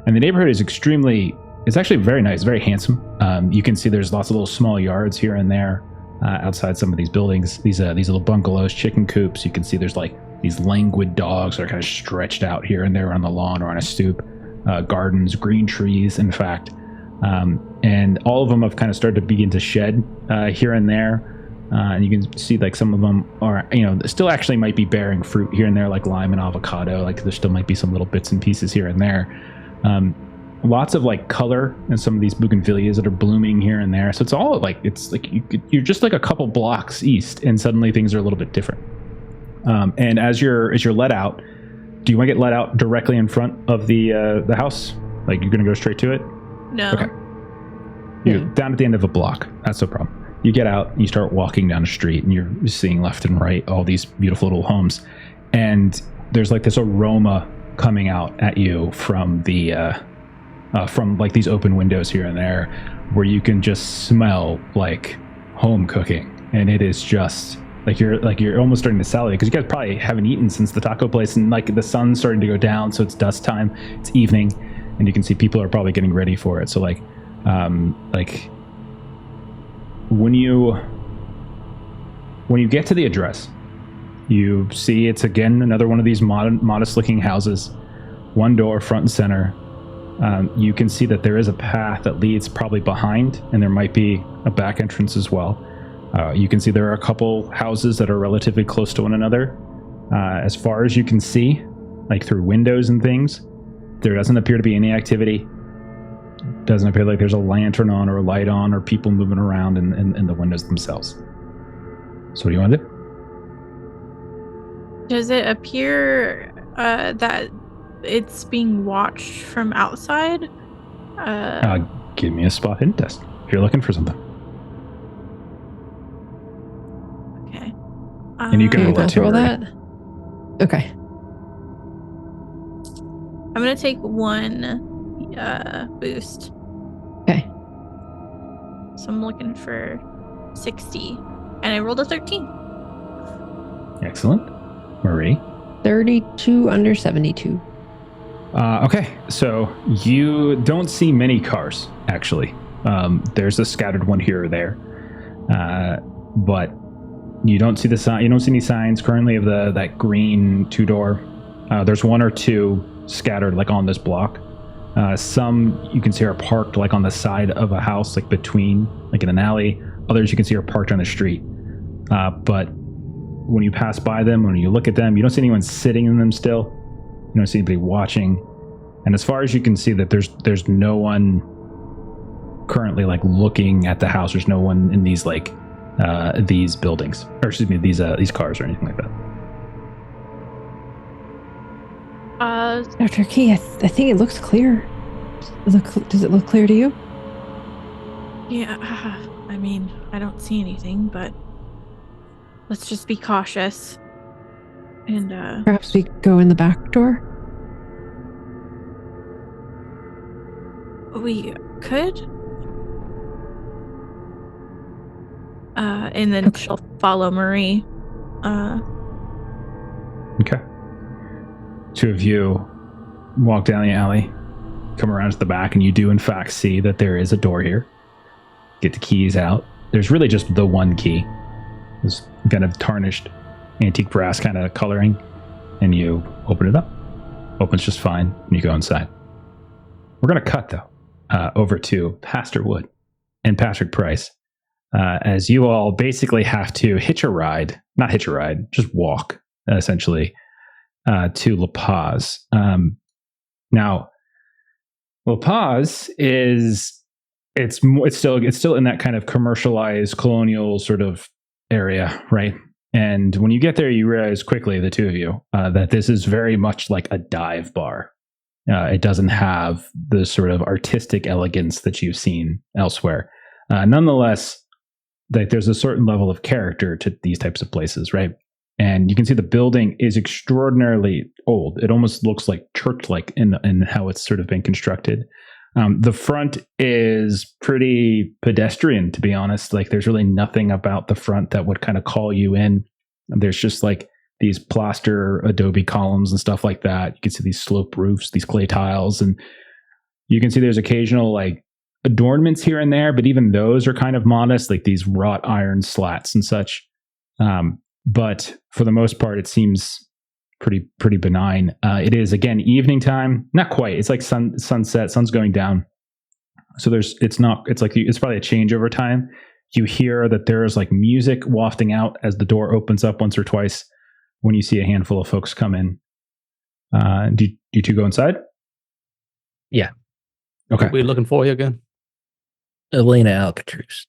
And the neighborhood is it's actually very nice, very handsome. You can see there's lots of little small yards here and there outside some of these buildings, these little bungalows, chicken coops. You can see there's like these languid dogs that are kind of stretched out here and there on the lawn or on a stoop. gardens, green trees, in fact. And all of them have kind of started to begin to shed here and there. And you can see like some of them are, still actually might be bearing fruit here and there, like lime and avocado. Like there still might be some little bits and pieces here and there. Lots of like color and some of these bougainvilleas that are blooming here and there. So it's all like, you're just like a couple blocks east and suddenly things are a little bit different. And as you're let out, do you want to get let out directly in front of the house? Like you're going to go straight to it? No. Okay. You're down at the end of a block. That's no problem. You get out and you start walking down the street and you're seeing left and right all these beautiful little homes. And there's like this aroma coming out at you from the from like these open windows here and there where you can just smell like home cooking. And it is just like you're almost starting to salivate because you guys probably haven't eaten since the taco place, and like the sun's starting to go down, so it's dusk time, it's evening, and you can see people are probably getting ready for it. So like when you get to the address, you see it's again another one of these modest looking houses, one door, front and center. You can see that there is a path that leads probably behind, and there might be a back entrance as well. You can see there are a couple houses that are relatively close to one another. As far as you can see, like through windows and things, there doesn't appear to be any activity. Doesn't appear like there's a lantern on or a light on or people moving around in the windows themselves. So what do you want to do? Does it appear that it's being watched from outside? Give me a spot hidden test if you're looking for something. Okay. And you can roll it too. Roll that. Okay. I'm gonna take one boost. Okay. So I'm looking for 60, and I rolled a 13. Excellent. Marie? 32 under 72. Okay, so you don't see many cars, actually. There's a scattered one here or there. But you don't see the sign. You don't see any signs currently of that green two-door. There's one or two scattered like on this block. Some you can see are parked like on the side of a house, like between, like in an alley. Others you can see are parked on the street. But when you pass by them, when you look at them, you don't see anyone sitting in them still. You don't see anybody watching. And as far as you can see, that there's no one currently like looking at the house. There's no one in these like these buildings, or excuse me, these cars or anything like that. Dr. Key, I think it looks clear. Does it look clear to you? Yeah, I mean, I don't see anything, but let's just be cautious. And Perhaps we go in the back door? we could. And then she'll follow Marie. Okay. Two of you walk down the alley, come around to the back, and you do in fact see that there is a door here. Get the keys out. There's really just the one key. This kind of tarnished antique brass kind of coloring, and you open it up. Opens just fine, and you go inside. We're going to cut, though, over to Pastor Wood and Patrick Price, as you all basically have to not hitch a ride, just walk, essentially, to La Paz. Now, La Paz is it's still in that kind of commercialized colonial sort of area, right? And when you get there, you realize quickly, the two of you, that this is very much like a dive bar. It doesn't have the sort of artistic elegance that you've seen elsewhere. Nonetheless, like there's a certain level of character to these types of places, right? And you can see the building is extraordinarily old. It almost looks like church-like in how it's sort of been constructed. The front is pretty pedestrian, to be honest. Like there's really nothing about the front that would kind of call you in. There's just like these plaster adobe columns and stuff like that. You can see these slope roofs, these clay tiles, and you can see there's occasional like adornments here and there, but even those are kind of modest, like these wrought iron slats and such. But for the most part, it seems pretty benign. It is again evening time, not quite. It's like sunset, sun's going down. So it's probably a changeover time. You hear that there is like music wafting out as the door opens up once or twice when you see a handful of folks come in. Do you two go inside? Yeah. Okay. What are we looking for you again? Elena Alcatraz.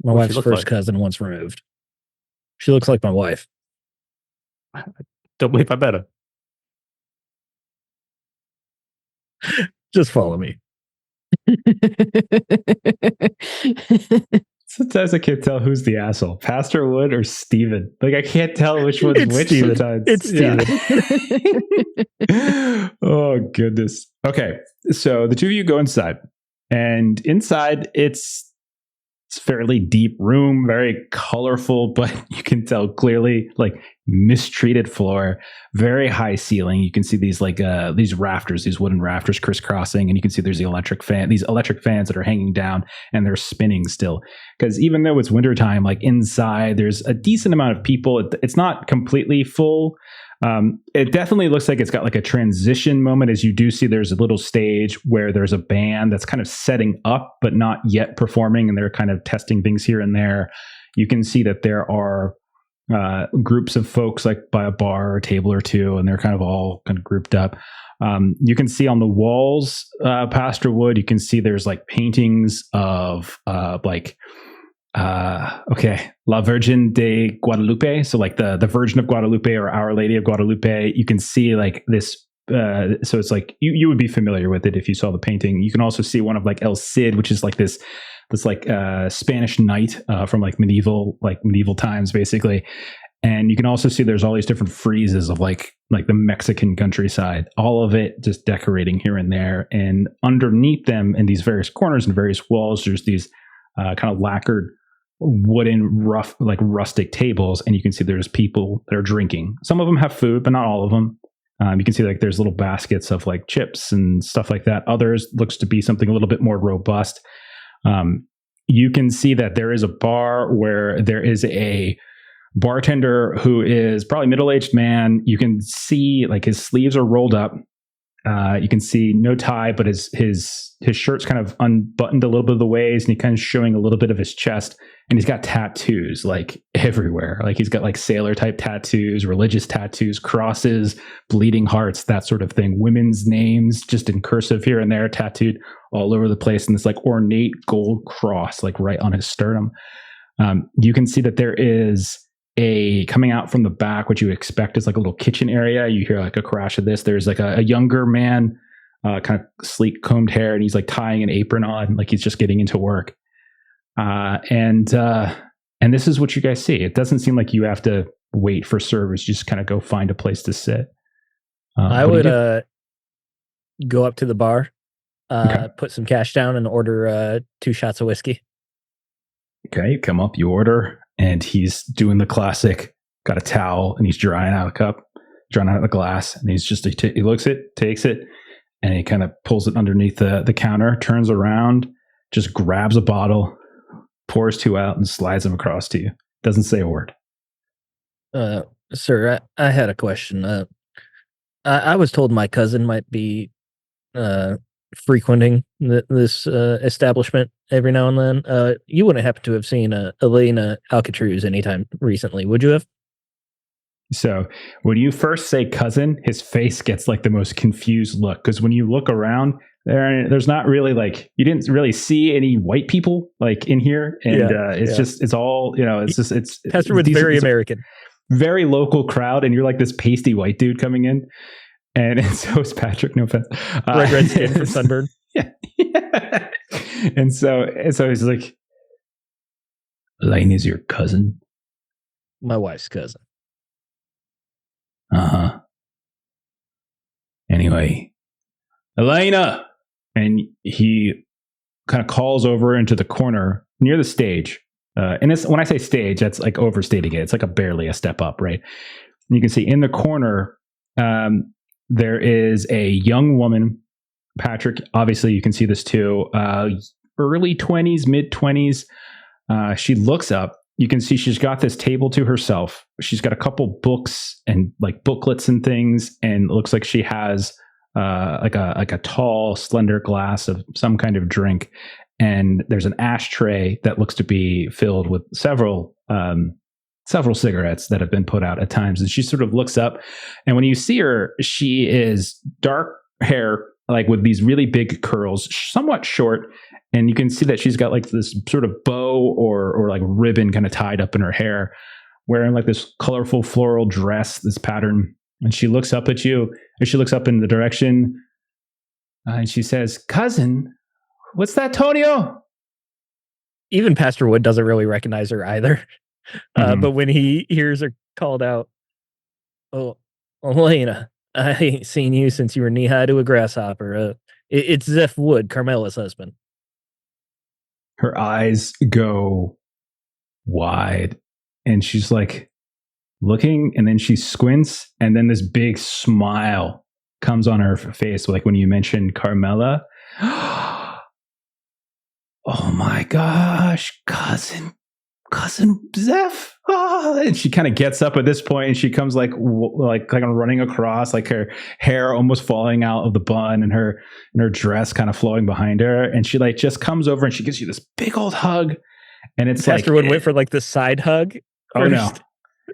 My What's she wife's look first like? cousin once removed. She looks like my wife. Don't believe I better. Just follow me. Sometimes I can't tell who's the asshole, Pastor Wood or Steven. Like I can't tell which one's It's which Steven. sometimes. It's Yeah. Oh goodness. Okay, so the two of you go inside, and inside it's fairly deep room, very colorful, but you can tell clearly like mistreated floor, very high ceiling. You can see these these rafters, these wooden rafters crisscrossing, and you can see there's these electric fans that are hanging down and they're spinning still. Because even though it's wintertime, like inside there's a decent amount of people. It's not completely full. It definitely looks like it's got like a transition moment, as you do see there's a little stage where there's a band that's kind of setting up but not yet performing, and they're kind of testing things here and there. You can see that there are groups of folks like by a bar or a table or two, and they're kind of all kind of grouped up. You can see on the walls, Pastor Wood, you can see there's like paintings of La Virgen de Guadalupe. So like the Virgin of Guadalupe or Our Lady of Guadalupe. You can see like this. So it's like you would be familiar with it if you saw the painting. You can also see one of like El Cid, which is like this Spanish knight from like medieval times, basically. And you can also see there's all these different friezes of like the Mexican countryside, all of it just decorating here and there. And underneath them in these various corners and various walls, there's these kind of lacquered wooden rustic tables, and you can see there's people that are drinking. Some of them have food, but not all of them. You can see like there's little baskets of like chips and stuff like that. Others looks to be something a little bit more robust. You can see that there is a bar where there is a bartender who is probably middle-aged man. You can see like his sleeves are rolled up. You can see no tie, but his shirt's kind of unbuttoned a little bit of the waist, and he kind of showing a little bit of his chest. And he's got tattoos like everywhere. Like he's got like sailor type tattoos, religious tattoos, crosses, bleeding hearts, that sort of thing. Women's names just in cursive here and there, tattooed all over the place. And this like ornate gold cross, like right on his sternum. You can see that there is coming out from the back, what you expect is like a little kitchen area. You hear like a crash of this. There's like a younger man, kind of sleek combed hair, and he's like tying an apron on, like he's just getting into work. And this is what you guys see. It doesn't seem like you have to wait for service. You just kind of go find a place to sit. I would go up to the bar, put some cash down, and order 2 shots of whiskey. Okay, you come up, you order, and he's doing the classic, got a towel, and he's drying out a cup, drying out the glass, and he's just, he looks it, takes it, and he kind of pulls it underneath the counter, turns around, just grabs a bottle, pours 2 out, and slides them across to you. Doesn't say a word. Sir, I had a question. I was told my cousin might be frequenting this establishment every now and then. You wouldn't happen to have seen Elena Alcatraz anytime recently, would you have? So when you first say cousin, his face gets like the most confused look, because when you look around, there's not really like, you didn't really see any white people like in here, and it's all, you know, it's Pastor Wood's very American, very local crowd, and you're like this pasty white dude coming in, and so is Patrick. No offense, red skin from sunburn. Yeah. and so he's like, Elaine is your cousin? My wife's cousin. Uh-huh. Anyway, Elena. And he kind of calls over into the corner near the stage. And when I say stage, that's like overstating it. It's like barely a step up, right? And you can see in the corner, there is a young woman. Patrick, obviously you can see this too. Early 20s, mid 20s. She looks up you can see she's got this table to herself. She's got a couple books and like booklets and things, and it looks like she has like a tall, slender glass of some kind of drink. And there's an ashtray that looks to be filled with several cigarettes that have been put out at times. And she sort of looks up, and when you see her, she is dark hair, like with these really big curls, somewhat short. And you can see that she's got like this sort of bow or like ribbon kind of tied up in her hair, wearing like this colorful floral dress, this pattern. And she looks up at you, and she looks up in the direction, and she says, "Cousin, what's that, Tonio?" Even Pastor Wood doesn't really recognize her either. But when he hears her called out, "Oh, Elena, I ain't seen you since you were knee-high to a grasshopper. It's Zeph Wood, Carmela's husband." Her eyes go wide, and she's like looking, and then she squints, and then this big smile comes on her face, like when you mentioned Carmela. "Oh my gosh, cousin Zeph!" Oh, and she kind of gets up at this point, and she comes like running across, like her hair almost falling out of the bun, and her dress kind of flowing behind her, and she like just comes over and she gives you this big old hug, and it's Pastor like Wood went for like the side hug. Oh no.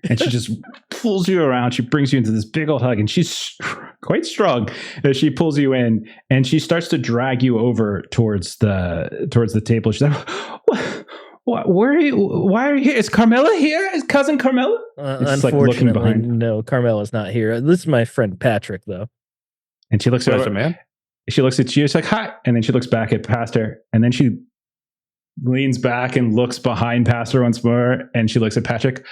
And she just pulls you around. She brings you into this big old hug, and she's quite strong as she pulls you in, and she starts to drag you over towards the table. She's like, where are you? Why are you here? Is Carmela here? Is cousin Carmela? Unfortunately, no, Carmela's not here. This is my friend Patrick, though. And she looks over. Man. She looks at you. She's like, "Hi," and then she looks back at Pastor, and then she leans back and looks behind Pastor once more, and she looks at Patrick.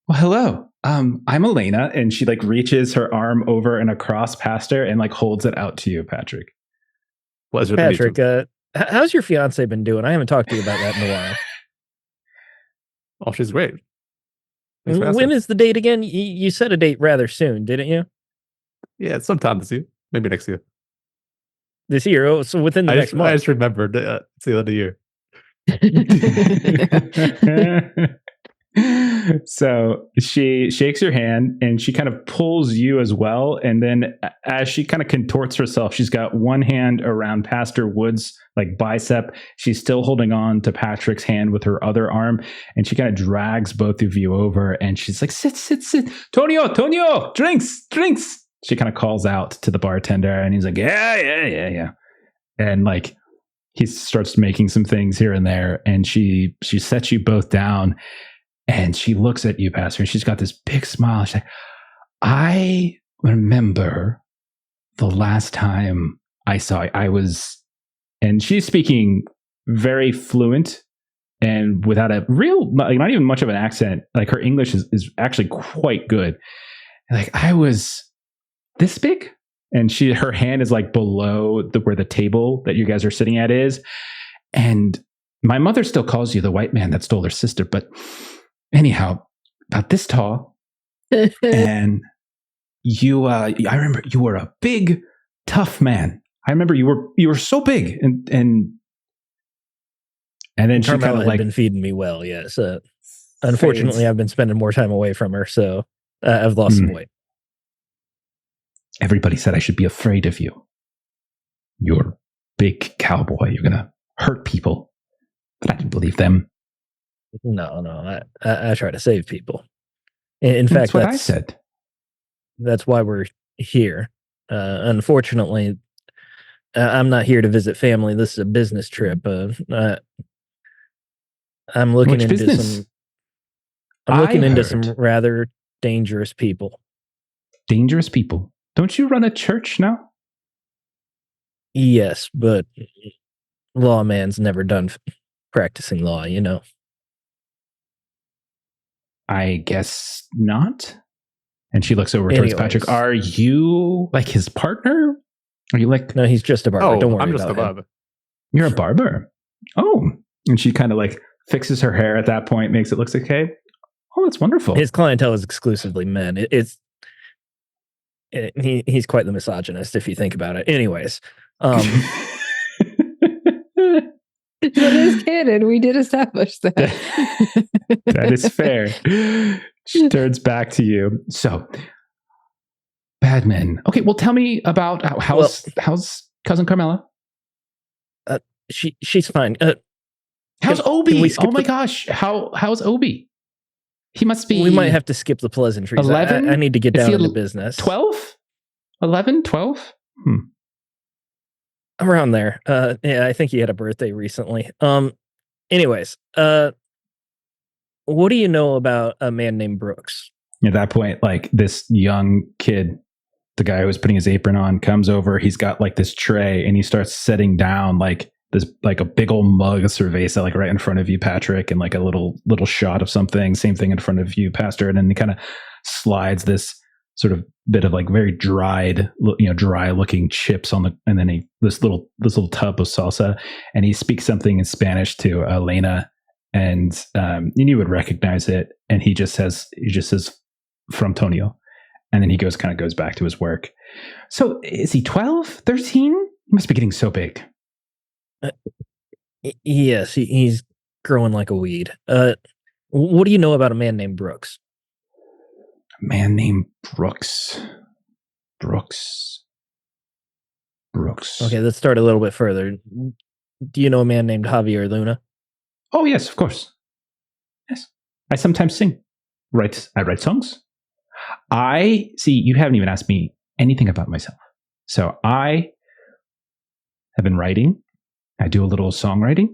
"Well, hello. I'm Elena," and she like reaches her arm over and across Pastor and like holds it out to you, Patrick. Pleasure, Patrick. How's your fiance been doing? I haven't talked to you about that in a while. Oh, she's great. When is the date again? You said a date rather soon, didn't you? Yeah, sometime this year, maybe next year. This year, oh, so within the next month. I just remembered it's the end of the year. So she shakes your hand, and she kind of pulls you as well. And then as she kind of contorts herself, she's got one hand around Pastor Wood's like bicep. She's still holding on to Patrick's hand with her other arm, and she kind of drags both of you over, and she's like, sit. Tonio, drinks. She kind of calls out to the bartender, and he's like, yeah. And like, he starts making some things here and there, and she sets you both down. And she looks at you, Pastor, and she's got this big smile. She's like, "I remember the last time I saw you. I was," and she's speaking very fluent and without a real, like, not even much of an accent. Like, her English is actually quite good. Like, "I was this big," and her hand is like below where the table that you guys are sitting at is. "And my mother still calls you the white man that stole her sister, but anyhow, about this tall, and you, I remember you were a big, tough man. I remember you were so big, and then she kind of like been feeding me well. Yes, unfortunately, I've been spending more time away from her, so I've lost some weight. Everybody said I should be afraid of you. You're a big cowboy. You're gonna hurt people, but I didn't believe them." No, I try to save people. In fact, that's what I said. That's why we're here. Unfortunately, I'm not here to visit family. This is a business trip. I'm looking into business? Some rather dangerous people. Dangerous people? Don't you run a church now? Yes, but lawman's never done practicing law, you know. I guess not. And she looks over towards Patrick. Are you like his partner? Are you like... No, he's just a barber. Don't worry, I'm just a barber. You're a barber? Oh. And she kind of like fixes her hair at that point, makes it look okay. Oh, that's wonderful. His clientele is exclusively men. He's quite the misogynist if you think about it. Anyways. That is canon. We did establish that. That is fair. She turns back to you. So, Badman. Okay, well, tell me about how's cousin Carmela? She's fine. How's can Obi? we skip Oh my gosh, how's Obi? He must be. We might have to skip the pleasantries. 11? I need to get down to business. 12? 11? 12? Around there. Yeah, I think he had a birthday recently. Anyways, what do you know about a man named Brooks? At that point, like this young kid, the guy who was putting his apron on, comes over. He's got like this tray and he starts setting down like this, like a big old mug of cerveza, like right in front of you, Patrick, and like a little shot of something, same thing in front of you, Pastor. And then he kind of slides this sort of bit of like very dry looking chips on and then this little tub of salsa, and he speaks something in Spanish to Elena, and you would recognize it, and he just says from Tonio, and then he goes back to his work. So is he 12, 13? He must be getting so big. Yes, he's growing like a weed. What do you know about a man named Brooks? A man named Brooks. Brooks. Okay, let's start a little bit further. Do you know a man named Javier Luna? Oh, yes, of course. Yes. I sometimes sing. I write songs. I see, you haven't even asked me anything about myself. So I have been writing. I do a little songwriting.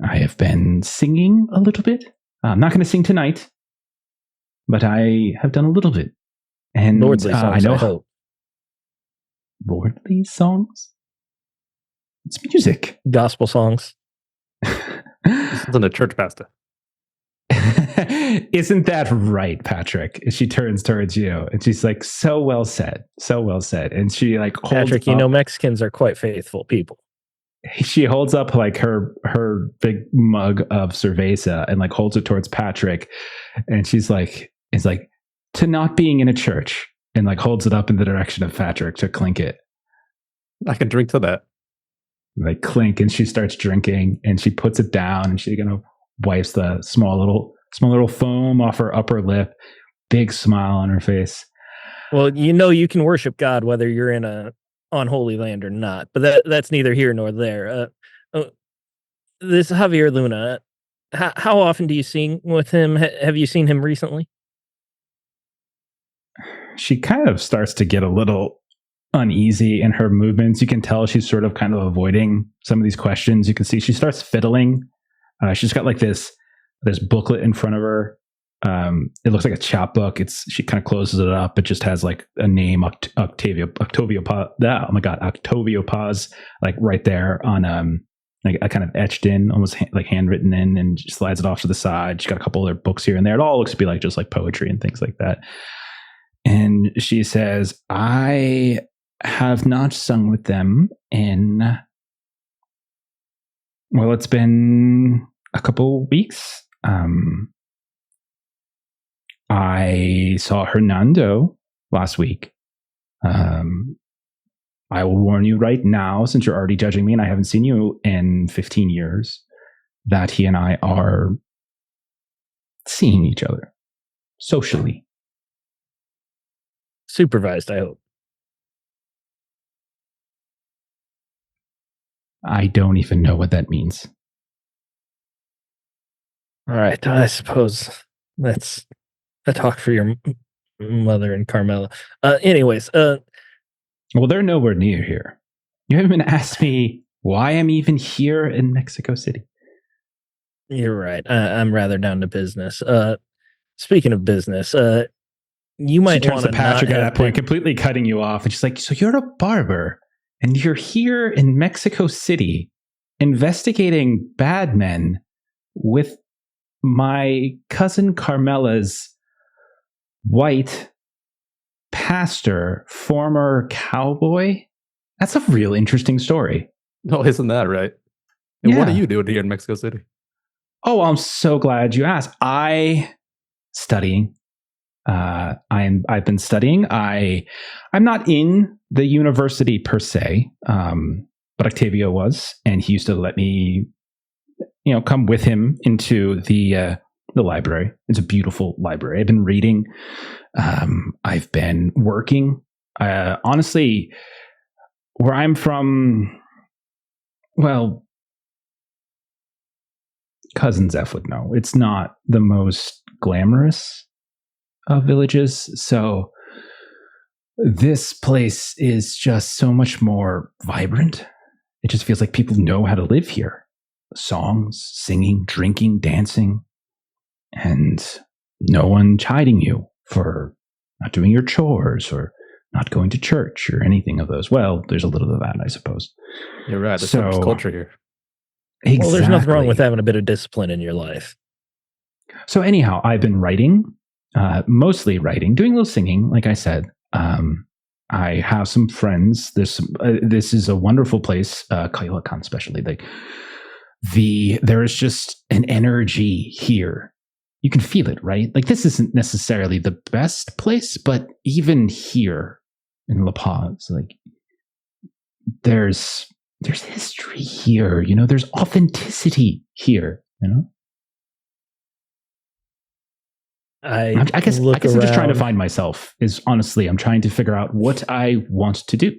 I have been singing a little bit. I'm not going to sing tonight, but I have done a little bit. And lordly songs, I know. I hope. Lordly songs? It's music. Gospel songs. This isn't a church pastor. Isn't that right, Patrick? She turns towards you and she's like, so well said. So well said. And she like holds Patrick, you know Mexicans are quite faithful people. She holds up like her big mug of cerveza and like holds it towards Patrick, and she's like, it's like, to not being in a church, and like holds it up in the direction of Patrick to clink it. I can drink to that. Like clink, and she starts drinking, and she puts it down, and she wipes the small little foam off her upper lip. Big smile on her face. Well, you can worship God whether you're in a unholy land or not, but that's neither here nor there. This Javier Luna, how often do you sing with him? Have you seen him recently? She kind of starts to get a little uneasy in her movements. You can tell she's sort of kind of avoiding some of these questions. You can see she starts fiddling. She's got like this booklet in front of her. It looks like a chapbook. She kind of closes it up. It just has like a name, Octavio Paz. Oh my God, Octavio Paz, like right there on like I kind of etched in, almost like handwritten in, and she slides it off to the side. She's got a couple other books here and there. It all looks to be like just like poetry and things like that. And she says, "I have not sung with them in, well, it's been a couple weeks. I saw Hernando last week. I will warn you right now, since you're already judging me and I haven't seen you in 15 years, that he and I are seeing each other socially. Supervised, I hope. I don't even know what that means. All right, I suppose that's a talk for your mother and Carmela. Anyways, well, they're nowhere near here. You haven't even asked me why I'm even here in Mexico City. You're right. I'm rather down to business. Speaking of business, you might want to. She turns to Patrick at that point, completely cutting you off, and she's like, "So you're a barber, and you're here in Mexico City, investigating bad men with my cousin Carmela's white pastor, former cowboy? That's a real interesting story." No, isn't that right? And Yeah. What are you doing here in Mexico City? Oh, I'm so glad you asked. Studying. I've been studying. I'm not in the university per se, but Octavio was, and he used to let me come with him into the library. It's a beautiful library. I've been reading. I've been working. Honestly, where I'm from, well, Cousin Zeph would know. It's not the most glamorous of villages. So this place is just so much more vibrant. It just feels like people know how to live here. Songs, singing, drinking, dancing, and no one chiding you for not doing your chores or not going to church or anything of those. Well, there's a little of that, I suppose. You're right. There's so much culture here. Exactly. Well, there's nothing wrong with having a bit of discipline in your life. So anyhow, I've been writing, mostly writing, doing a little singing, like I said. I have some friends. This is a wonderful place, Kayoakan especially. There is just an energy here. You can feel it, right? Like, this isn't necessarily the best place, but even here in La Paz, like, there's history here. There's authenticity here. I guess I'm just trying to find myself. I'm trying to figure out what I want to do.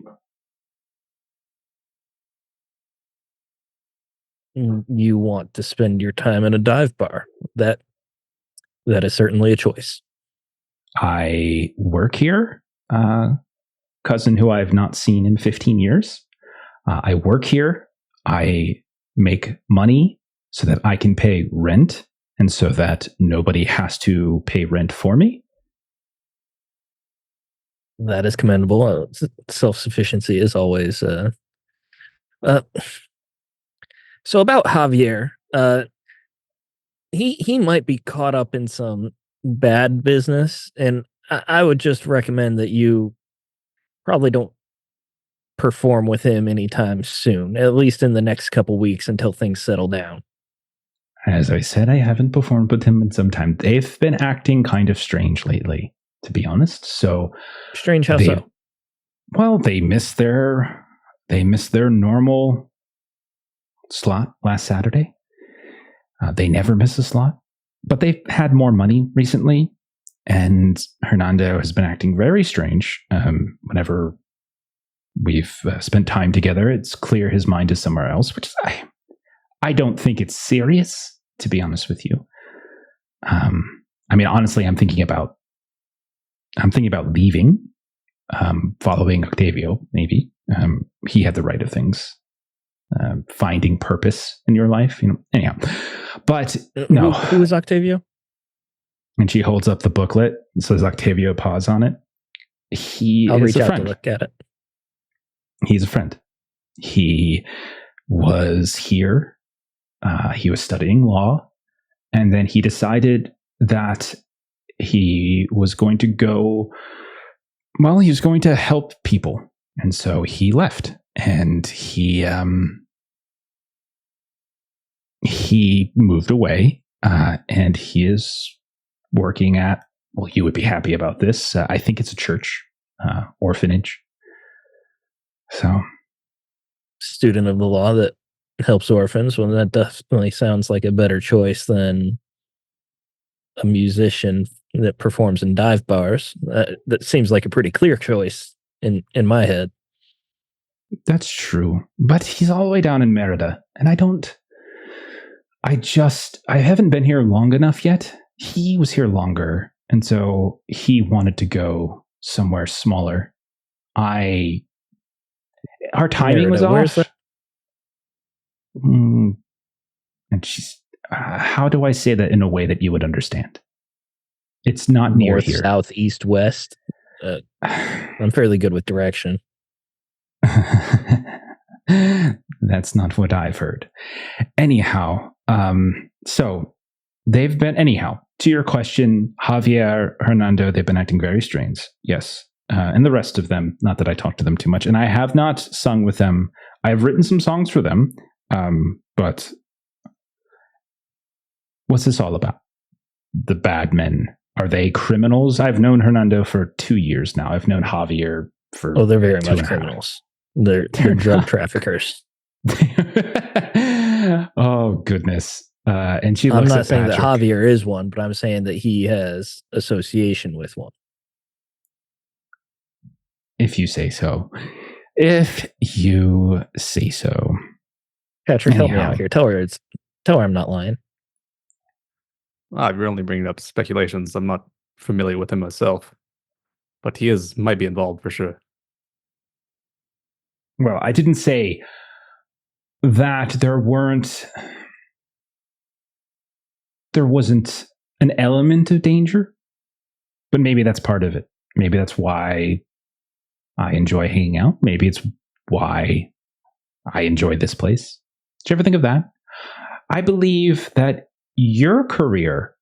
You want to spend your time in a dive bar. That is certainly a choice. I work here, cousin who I have not seen in 15 years. I work here. I make money so that I can pay rent and so that nobody has to pay rent for me. That is commendable. Self-sufficiency is always... So about Javier, he might be caught up in some bad business, and I would just recommend that you probably don't perform with him anytime soon, at least in the next couple weeks until things settle down. As I said, I haven't performed with him in some time. They've been acting kind of strange lately, to be honest. So strange how so? Well, they missed their normal slot last Saturday. They never miss a slot, but they've had more money recently, and Hernando has been acting very strange. Whenever we've spent time together, it's clear his mind is somewhere else, which is, I don't think it's serious, to be honest with you. Honestly, I'm thinking about leaving, following Octavio, maybe. He had the right of things. Finding purpose in your life, anyhow. But no. Who is Octavio? And she holds up the booklet. It says Octavio Paz on it. I'll reach out friend. to look at it. He's a friend. He was here. He was studying law, and then he decided that he was going to go. Well, he was going to help people, and so he left. And he moved away, and he is working at, well, you would be happy about this. I think it's a church, orphanage. So, student of the law that helps orphans. Well, that definitely sounds like a better choice than a musician that performs in dive bars. That seems like a pretty clear choice in my head. That's true, but he's all the way down in Merida, and I haven't been here long enough yet. He was here longer, and so he wanted to go somewhere smaller. Our timing was off. And she's, how do I say that in a way that you would understand? It's not near North, here. south, east, west. I'm fairly good with direction. That's not what I've heard. Anyhow, so they've been, to your question, Javier, Hernando, they've been acting very strange. Yes. And the rest of them, not that I talk to them too much. And I have not sung with them. I've written some songs for them. But what's this all about? The bad men. Are they criminals? I've known Hernando for 2 years now. I've known Javier for... Oh, they're very much criminals. They're drug traffickers. Oh goodness. And she I'm looks not at saying that Patrick. Javier is one, but I'm saying that he has association with one. If you say so. If you say so. Patrick, help me Anyhow. out here. Tell her I'm not lying. We're only bringing up speculations. I'm not familiar with him myself, but he might be involved for sure. Well, I didn't say that there wasn't an element of danger, but maybe that's part of it. Maybe that's why I enjoy hanging out. Maybe it's why I enjoy this place. Did you ever think of that? I believe that your career,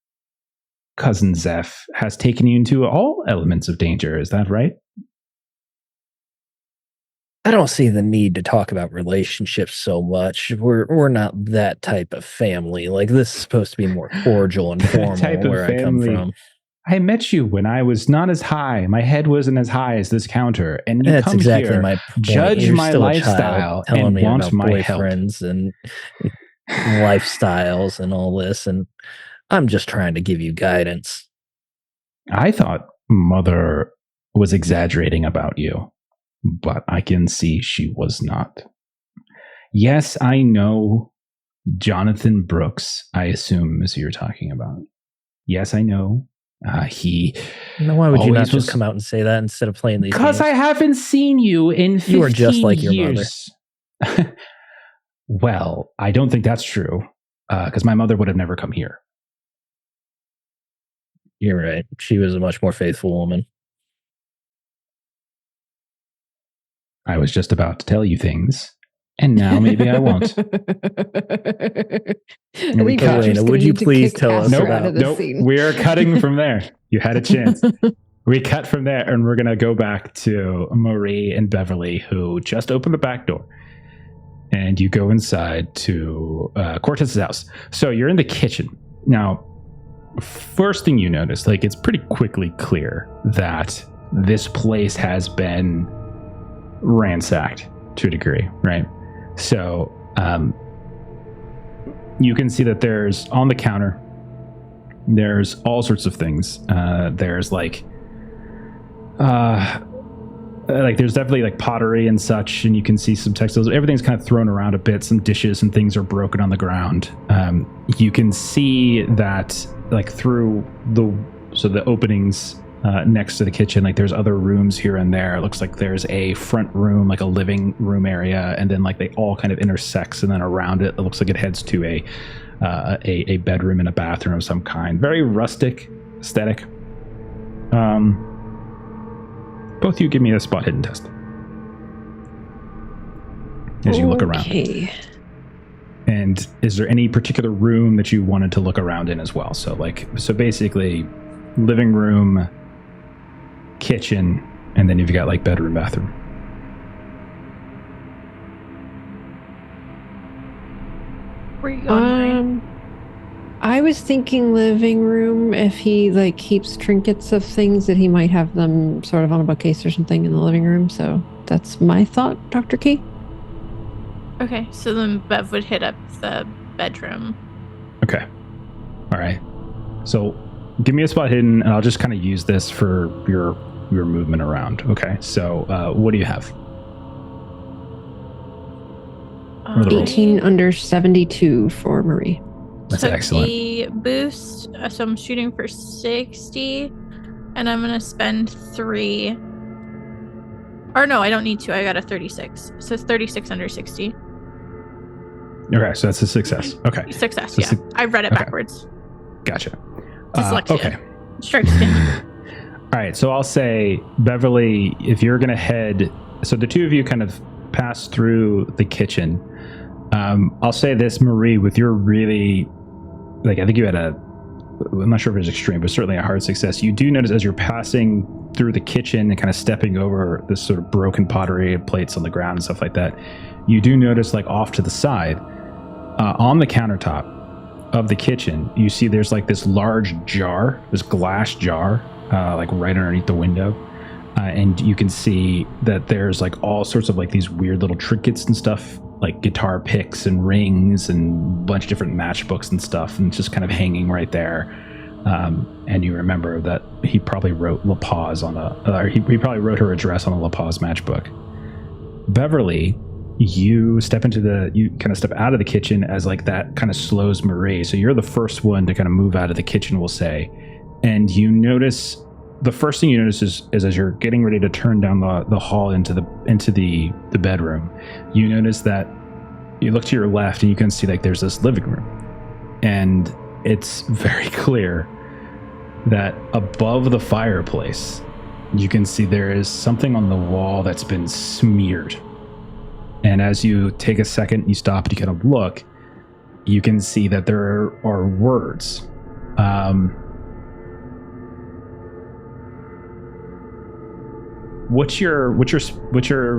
Cousin Zeph, has taken you into all elements of danger. Is that right? I don't see the need to talk about relationships so much. We're not that type of family. Like, this is supposed to be more cordial and formal Type of where I come family. from. I met you when I was not as high. My head wasn't as high as this counter. And you That's come exactly here, my point. judge You're my still a lifestyle, child telling and me want about my help. boyfriends and lifestyles and all this, and I'm just trying to give you guidance. I thought Mother was exaggerating about you, but I can see she was not. Yes, I know Jonathan Brooks, I assume is who you're talking about. Yes, I know. He. Now, why would you not always just come out and say that instead of playing these Because games? I haven't seen you in 15 You are just like your years. Well, I don't think that's true, because my mother would have never come here. You're right. She was a much more faithful woman. I was just about to tell you things, and now maybe I won't. I think cut. Patrick's Elena, gonna would you need to please kick tell us Casper Nope, out of this nope. scene. We're cutting from there. You had a chance. We cut from there, and we're going to go back to Marie and Beverly, who just opened the back door. And you go inside to Cortez's house. So you're in the kitchen. Now, first thing you notice, like, it's pretty quickly clear that this place has been ransacked to a degree, right? So you can see that there's on the counter, there's all sorts of things. There's there's definitely like pottery and such, and you can see some textiles. Everything's kind of thrown around a bit. Some dishes and things are broken on the ground. You can see that like through the openings next to the kitchen, like there's other rooms here and there. It looks like there's a front room, like a living room area, and then like they all kind of intersects, and then around it, it looks like it heads to a bedroom and a bathroom of some kind. Very rustic aesthetic. Both of you give me a spot hidden test as you look around. Okay. And is there any particular room that you wanted to look around in as well? So basically living room, kitchen, and then you've got like bedroom, bathroom. Where are you going, Marie? I was thinking living room. If he like keeps trinkets of things, that he might have them sort of on a bookcase or something in the living room. So that's my thought, Dr. Key. Okay, so then Bev would hit up the bedroom. Okay. All right. So give me a spot hidden, and I'll just kind of use this for your movement around. Okay. So what do you have? 18 under 72 for Marie. That's so excellent. The boost, so I'm shooting for 60, and I'm going to spend 3. Or no, I don't need to. I got a 36. So it's 36 under 60. Okay, so that's a success. Okay. Success, So yeah. I read it okay. backwards. Gotcha. Dyslexia. Okay. Strikes me. All right, so I'll say, Beverly, if you're going to head... So the two of you kind of pass through the kitchen. I'll say this, Marie, with your really... Like, I think you had I'm not sure if it was extreme, but certainly a hard success. You do notice as you're passing through the kitchen and kind of stepping over this sort of broken pottery and plates on the ground and stuff like that, you do notice, like, off to the side, on the countertop of the kitchen, you see there's like this large jar, this glass jar, like right underneath the window. And you can see that there's like all sorts of like these weird little trinkets and stuff like guitar picks and rings and a bunch of different matchbooks and stuff, and just kind of hanging right there. And you remember that he probably wrote La Paz on he probably wrote her address on a La Paz matchbook. Beverly, you kind of step out of the kitchen as like that kind of slows Marie. So you're the first one to kind of move out of the kitchen, we'll say. And you notice, the first thing you notice is as you're getting ready to turn down the hall into the bedroom, you notice that you look to your left and you can see like there's this living room. And it's very clear that above the fireplace, you can see there is something on the wall that's been smeared. And as you take a second, you stop and you kind of look, you can see that there are words. What's your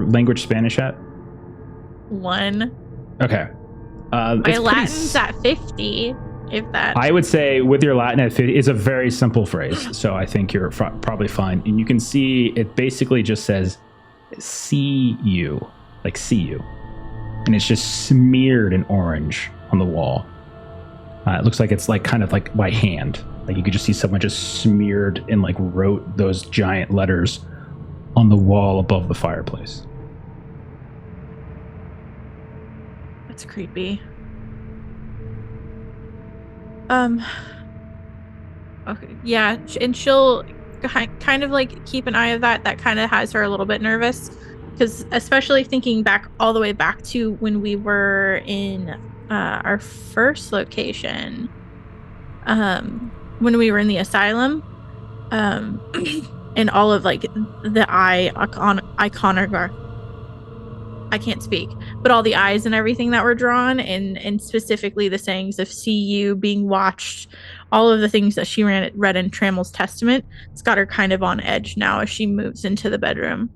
language Spanish at? 1. Okay. My Latin's at 50. If that, I would say with your Latin at 50, it's a very simple phrase. So I think you're probably fine. And you can see it basically just says, "See you," like "see you," and it's just smeared in orange on the wall. It looks like it's like kind of like by hand. Like you could just see someone just smeared and like wrote those giant letters on the wall above the fireplace. That's creepy. Okay, yeah, and she'll kind of like keep an eye of that. That kind of has her a little bit nervous, because especially thinking back all the way back to when we were in our first location, when we were in the asylum, and all of like the iconography. I can't speak, but all the eyes and everything that were drawn, and specifically the sayings of "see you," being watched, all of the things that she read in Trammell's testament, it's got her kind of on edge now as she moves into the bedroom.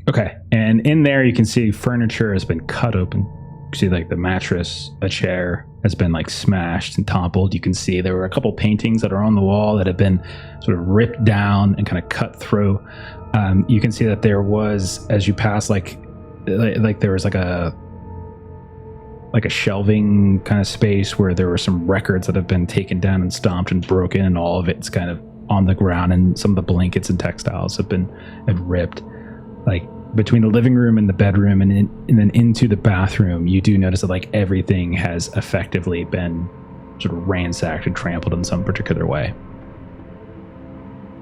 Okay, and in there you can see furniture has been cut open. You can see like the mattress, a chair has been like smashed and toppled. You can see there were a couple paintings that are on the wall that have been sort of ripped down and kind of cut through. You can see that there was, as you pass, like there was like a shelving kind of space where there were some records that have been taken down and stomped and broken, and all of it's kind of on the ground, and some of the blankets and textiles have ripped. Like between the living room and the bedroom and then into the bathroom, you do notice that like everything has effectively been sort of ransacked and trampled in some particular way.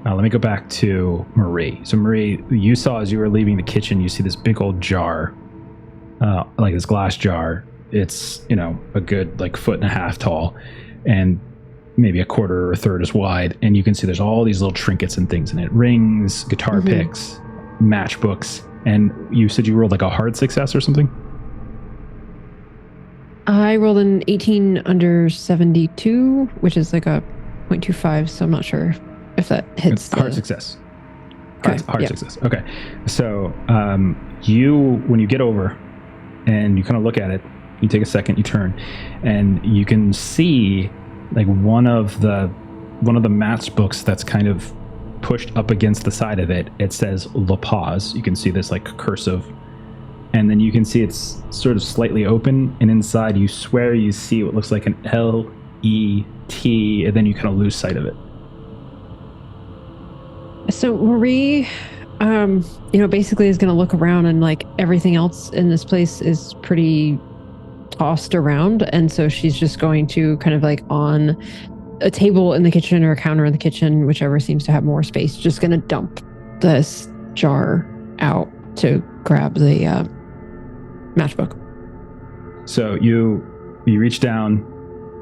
Let me go back to Marie. So Marie, you saw as you were leaving the kitchen, you see this big old jar, like this glass jar. It's, a good like 1.5 feet tall and maybe 1/4 or 1/3 as wide. And you can see there's all these little trinkets and things in it. Rings, guitar picks, matchbooks. And you said you rolled like a hard success or something? I rolled an 18 under 72, which is like a 0.25, so I'm not sure if that hits. It's hard success. Okay. Hard success. Okay. So when you get over and you kind of look at it, you take a second, you turn, and you can see like one of the matchbooks that's kind of pushed up against the side of it. It says La Paz. You can see this like cursive, and then you can see it's sort of slightly open, and inside you swear you see what looks like an L-E-T, and then you kind of lose sight of it. So Marie, basically is going to look around, and like everything else in this place is pretty tossed around. And so she's just going to kind of like on a table in the kitchen or a counter in the kitchen, whichever seems to have more space, just going to dump this jar out to grab the matchbook. So you reach down,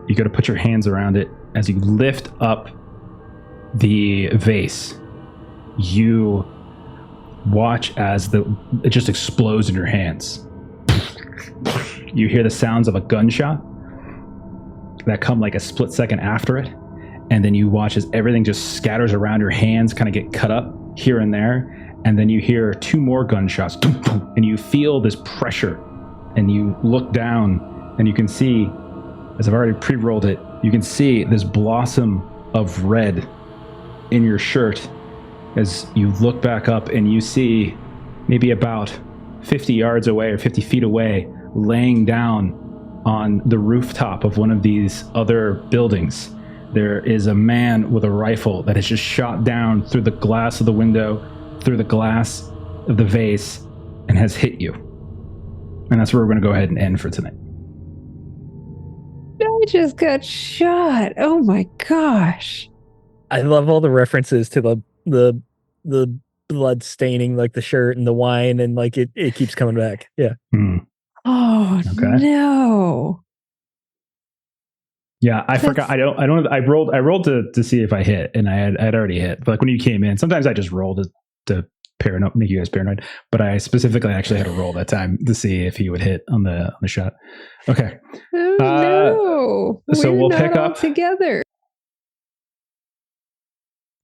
you go to put your hands around it. As you lift up the vase, you watch as it just explodes in your hands. You hear the sounds of a gunshot that come like a split second after it, and then you watch as everything just scatters around your hands, kind of get cut up here and there, and then you hear 2 more gunshots, and you feel this pressure, and you look down, and you can see, as I've already pre-rolled it, you can see this blossom of red in your shirt. As you look back up and you see maybe about 50 yards away or 50 feet away, laying down on the rooftop of one of these other buildings. There is a man with a rifle that has just shot down through the glass of the window, through the glass of the vase, and has hit you. And that's where we're going to go ahead and end for tonight. I just got shot. Oh my gosh. I love all the references to the blood staining like the shirt and the wine, and like it keeps coming back. Yeah. Oh no. Yeah, I forgot. I rolled to see if I hit, and I'd already hit. But like when you came in, sometimes I just roll to make you guys paranoid. But I specifically actually had to roll that time to see if he would hit on the shot. Okay. Oh no. So we'll not pick all up together.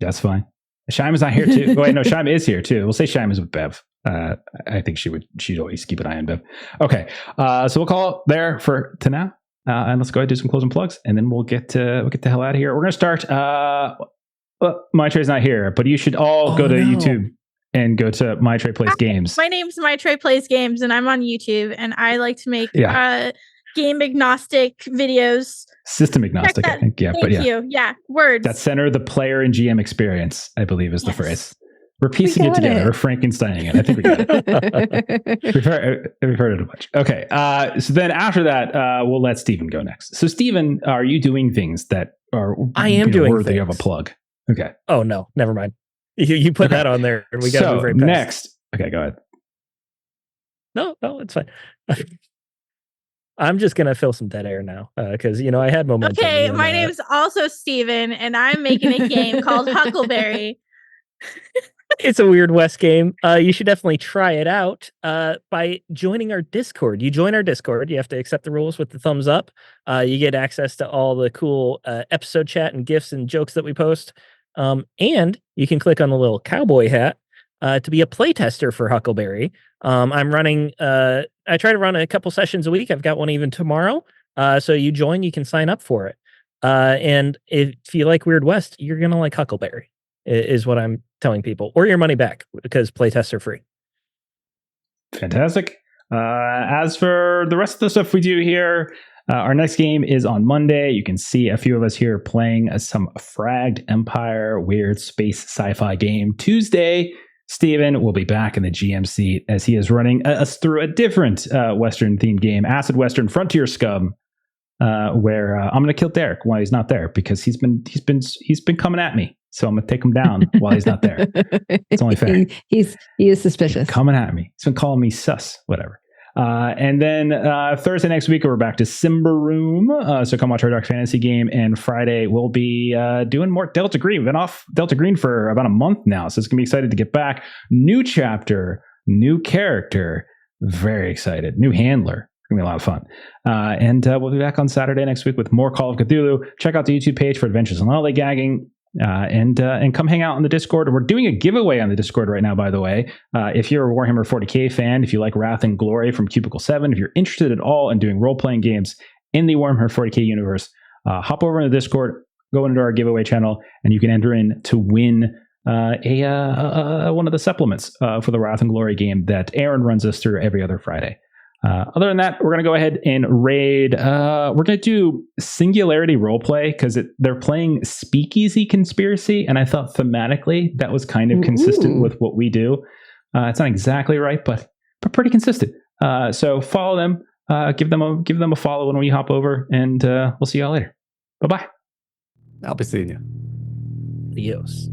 That's fine. Shaim is not here too. Wait, no, Shaim is here too. We'll say Shaim is with Bev. I think she'd always keep an eye on Bev. Okay. So we'll call it there for now. And let's go ahead and do some closing plugs, and then we'll get the hell out of here. We're gonna start. Maitrey's not here, but you should all go to YouTube and go to Maitrey Plays Games. My name's Maitrey Plays Games, and I'm on YouTube, and I like to make game agnostic videos. System agnostic, I think. Yeah, Thank you. Yeah, words that center the player and GM experience, I believe, is the phrase. We're piecing it together. We're Frankensteining it. I think we got it. we've heard it a bunch. Okay. So then after that, we'll let Steven go next. So Steven, are you doing things that are doing worthy things. of a plug? Okay. Oh no, never mind. You put that on there, and we got to move right past. Next. Okay, go ahead. No, it's fine. I'm just gonna fill some dead air now because I had momentum. Okay, my name's also Steven, and I'm making a game called Huckleberry. It's a Weird West game. You should definitely try it out by joining our Discord. You join our Discord. You have to accept the rules with the thumbs up. You get access to all the cool episode chat and gifs and jokes that we post. And you can click on the little cowboy hat to be a playtester for Huckleberry. I'm running. I try to run a couple sessions a week. I've got one even tomorrow. So you join. You can sign up for it. And if you like Weird West, you're gonna like Huckleberry. Is what I'm telling people, or your money back because playtests are free. Fantastic. As for the rest of the stuff we do here, our next game is on Monday. You can see a few of us here playing some Fragged Empire weird space sci-fi game. Tuesday, Steven will be back in the GM seat as he is running us through a different Western themed game, Acid Western Frontier Scum, where I'm going to kill Derek while he's not there because he's been coming at me. So I'm going to take him down while he's not there. It's only fair. He is suspicious. Coming at me. He's been calling me sus, whatever. And then Thursday next week, we're back to Simba Room. So come watch our Dark Fantasy game. And Friday, we'll be doing more Delta Green. We've been off Delta Green for about a month now. So it's going to be excited to get back. New chapter, new character. Very excited. New handler. It's going to be a lot of fun. And we'll be back on Saturday next week with more Call of Cthulhu. Check out the YouTube page for Adventures in Lollygagging. And come hang out on the Discord. We're doing a giveaway on the Discord right now, by the way. If you're a Warhammer 40k fan, if you like Wrath and Glory from Cubicle 7, if you're interested at all in doing role-playing games in the Warhammer 40k universe, hop over in the Discord, go into our giveaway channel, and you can enter in to win one of the supplements for the Wrath and Glory game that Aaron runs us through every other Friday. Other than that, we're going to go ahead and raid. We're going to do Singularity Roleplay because they're playing Speakeasy Conspiracy, and I thought thematically that was kind of consistent with what we do. It's not exactly right, but pretty consistent. So follow them, give them a follow when we hop over, and we'll see y'all later. Bye bye. I'll be seeing you. Adios.